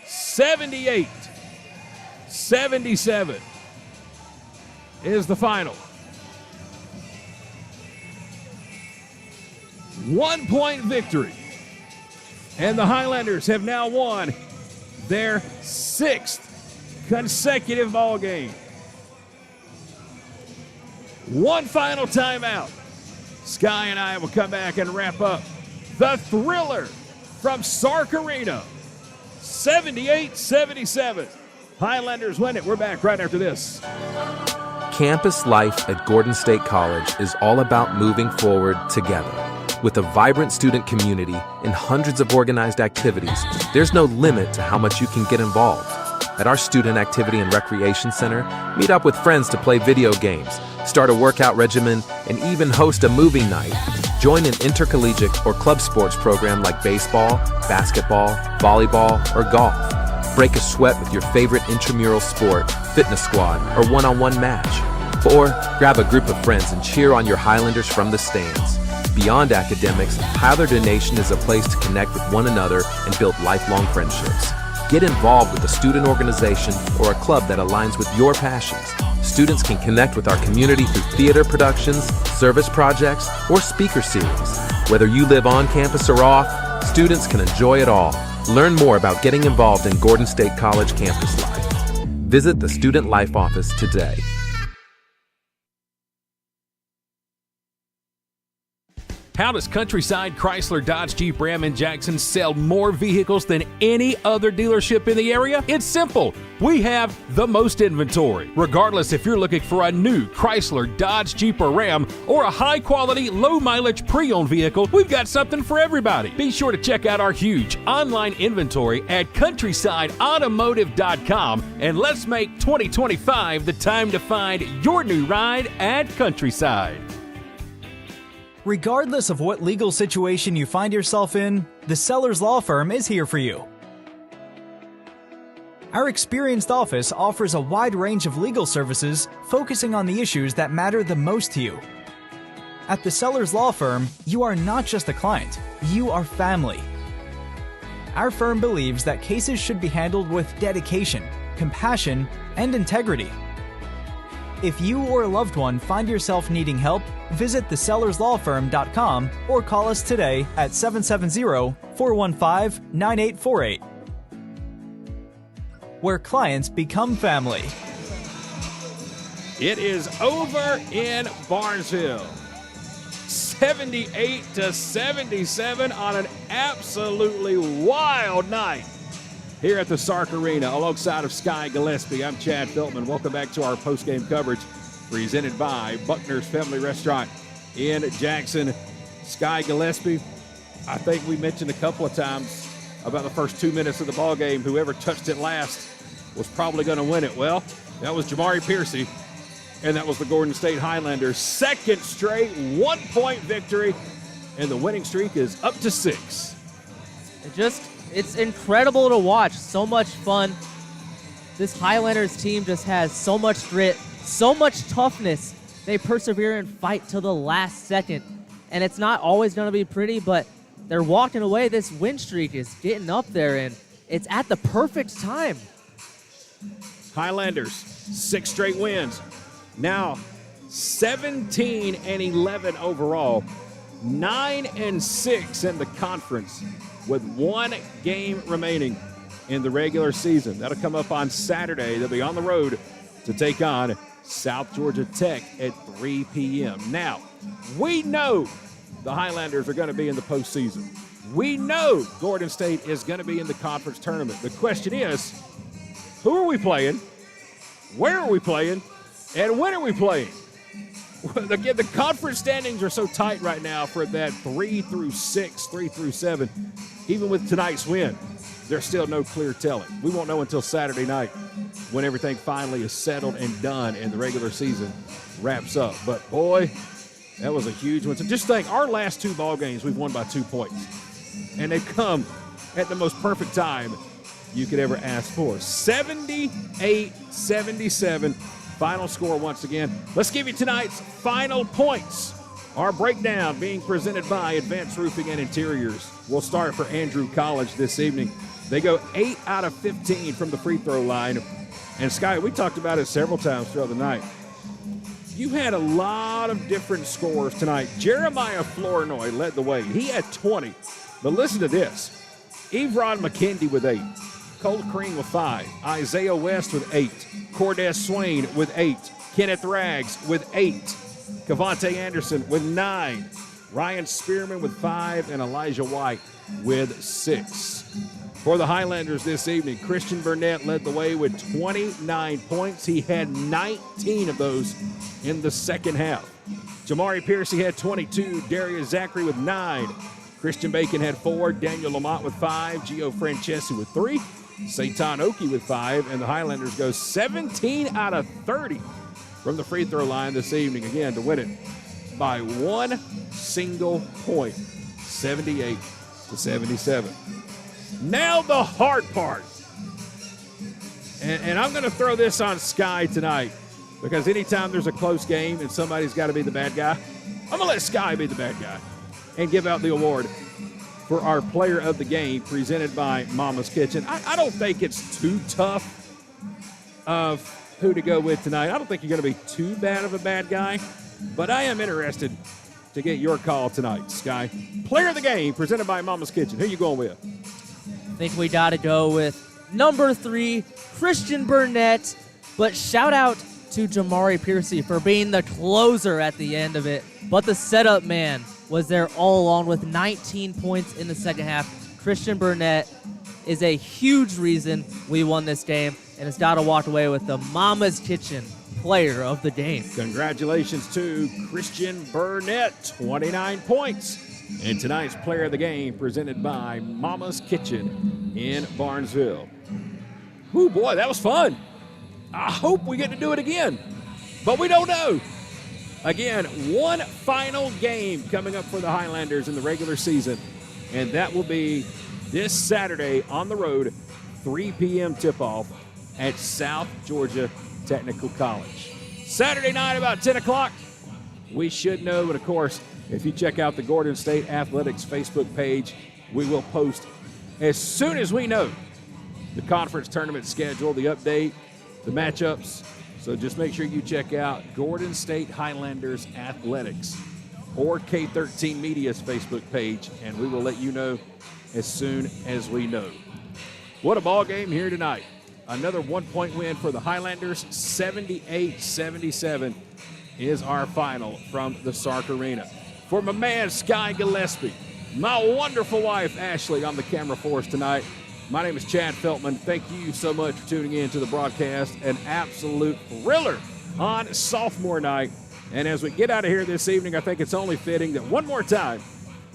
78-77 is the final. 1 point victory. And the Highlanders have now won their 6th consecutive ball game. One final timeout. Sky and I will come back and wrap up the thriller from Sark Arena. 78-77. Highlanders win it. We're back right after this. Campus life at Gordon State College is all about moving forward together. With a vibrant student community and hundreds of organized activities, there's no limit to how much you can get involved. At our Student Activity and Recreation Center, meet up with friends to play video games, start a workout regimen, and even host a movie night. Join an intercollegiate or club sports program like baseball, basketball, volleyball, or golf. Break a sweat with your favorite intramural sport, fitness squad, or one-on-one match. Or grab a group of friends and cheer on your Highlanders from the stands. Beyond academics, Highlander Nation is a place to connect with one another and build lifelong friendships. Get involved with a student organization or a club that aligns with your passions. Students can connect with our community through theater productions, service projects, or speaker series. Whether you live on campus or off, students can enjoy it all. Learn more about getting involved in Gordon State College campus life. Visit the Student Life Office today. How does Countryside Chrysler Dodge Jeep Ram in Jackson sell more vehicles than any other dealership in the area? It's simple. We have the most inventory. Regardless if you're looking for a new Chrysler, Dodge, Jeep, or Ram, or a high-quality, low-mileage pre-owned vehicle, we've got something for everybody. Be sure to check out our huge online inventory at countrysideautomotive.com, and let's make 2025 the time to find your new ride at Countryside. Regardless of what legal situation you find yourself in, the Sellers Law Firm is here for you. Our experienced office offers a wide range of legal services focusing on the issues that matter the most to you. At the Sellers Law Firm, you are not just a client, you are family. Our firm believes that cases should be handled with dedication, compassion, and integrity. If you or a loved one find yourself needing help, visit thesellerslawfirm.com or call us today at 770-415-9848. Where clients become family. It is over in Barnesville. 78-77 on an absolutely wild night here at the Sark Arena alongside of Sky Gillespie. I'm Chad Feltman. Welcome back to our postgame coverage presented by Buckner's Family Restaurant in Jackson. Sky Gillespie, I think we mentioned a couple of times about the first 2 minutes of the ball game. Whoever touched it last was probably going to win it. Well, that was Jamari Piercy, and that was the Gordon State Highlanders' second straight one-point victory, and the winning streak is up to 6. It's incredible to watch. So much fun. This Highlanders team just has so much grit, so much toughness. They persevere and fight till the last second. And it's not always going to be pretty, but they're walking away. This win streak is getting up there, and it's at the perfect time. Highlanders, 6 straight wins. Now 17-11 overall, 9-6 in the conference, with 1 game remaining in the regular season. That'll come up on Saturday. They'll be on the road to take on South Georgia Tech at 3 p.m. Now, we know the Highlanders are going to be in the postseason. We know Gordon State is going to be in the conference tournament. The question is, who are we playing? Where are we playing? And when are we playing? Again, the conference standings are so tight right now for that 3 through 6, 3 through 7. Even with tonight's win, there's still no clear telling. We won't know until Saturday night when everything finally is settled and done and the regular season wraps up. But, boy, that was a huge one. So just think, our last 2 ball games, we've won by 2 points. And they've come at the most perfect time you could ever ask for. 78-77. Final score once again. Let's give you tonight's final points. Our breakdown being presented by Advanced Roofing and Interiors. We'll start for Andrew College this evening. They go 8 out of 15 from the free throw line. And Sky, we talked about it several times throughout the night. You had a lot of different scores tonight. Jeremiah Flournoy led the way. He had 20. But listen to this. Evron McKendy with 8. Cole Crean with 5. Isaiah West with 8. Cordez Swain with 8. Kenneth Rags with 8. Cavante Anderson with 9. Ryan Spearman with 5. And Elijah White with 6. For the Highlanders this evening, Christian Burnett led the way with 29 points. He had 19 of those in the second half. Jamari Piercy had 22. Darius Zachary with 9. Christian Bacon had 4. Daniel Lamont with 5. Gio Francesi with 3. Seitan Oki with 5, and the Highlanders go 17 out of 30 from the free throw line this evening, again, to win it by 1 single point, 78-77. Now the hard part. And I'm going to throw this on Sky tonight, because anytime there's a close game and somebody's got to be the bad guy, I'm going to let Sky be the bad guy and give out the award for our player of the game presented by Mama's Kitchen. I don't think it's too tough of who to go with tonight. I don't think you're going to be too bad of a bad guy, but I am interested to get your call tonight, Sky. Player of the game presented by Mama's Kitchen. Who you going with? think we got to go with number 3, Christian Burnett. But shout out to Jamari Piercy for being the closer at the end of it. But the setup man was there all along with 19 points in the second half. Christian Burnett is a huge reason we won this game, and has got to walk away with the Mama's Kitchen player of the game. Congratulations to Christian Burnett, 29 points. And tonight's player of the game presented by Mama's Kitchen in Barnesville. Whoo, boy, that was fun. I hope we get to do it again, but we don't know. Again, one final game coming up for the Highlanders in the regular season, and that will be this Saturday on the road, 3 p.m. tip-off at South Georgia Technical College. Saturday night about 10 o'clock, we should know. And, of course, if you check out the Gordon State Athletics Facebook page, we will post as soon as we know the conference tournament schedule, the update, the matchups. So just make sure you check out Gordon State Highlanders Athletics or K13 Media's Facebook page, and we will let you know as soon as we know. What a ball game here tonight. Another 1-point win for the Highlanders. 78-77 is our final from the Sark Arena. For my man, Sky Gillespie, my wonderful wife, Ashley, on the camera for us tonight. My name is Chad Feltman. Thank you so much for tuning in to the broadcast. An absolute thriller on sophomore night. And as we get out of here this evening, I think it's only fitting that one more time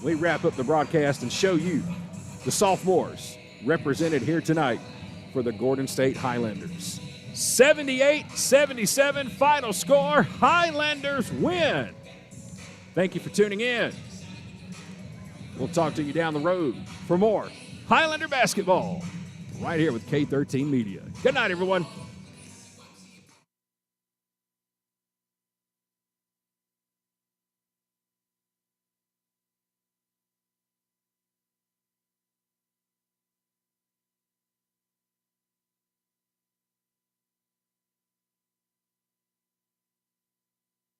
we wrap up the broadcast and show you the sophomores represented here tonight for the Gordon State Highlanders. 78-77 final score. Highlanders win. Thank you for tuning in. We'll talk to you down the road for more Highlander basketball right here with K13 Media. Good night, everyone.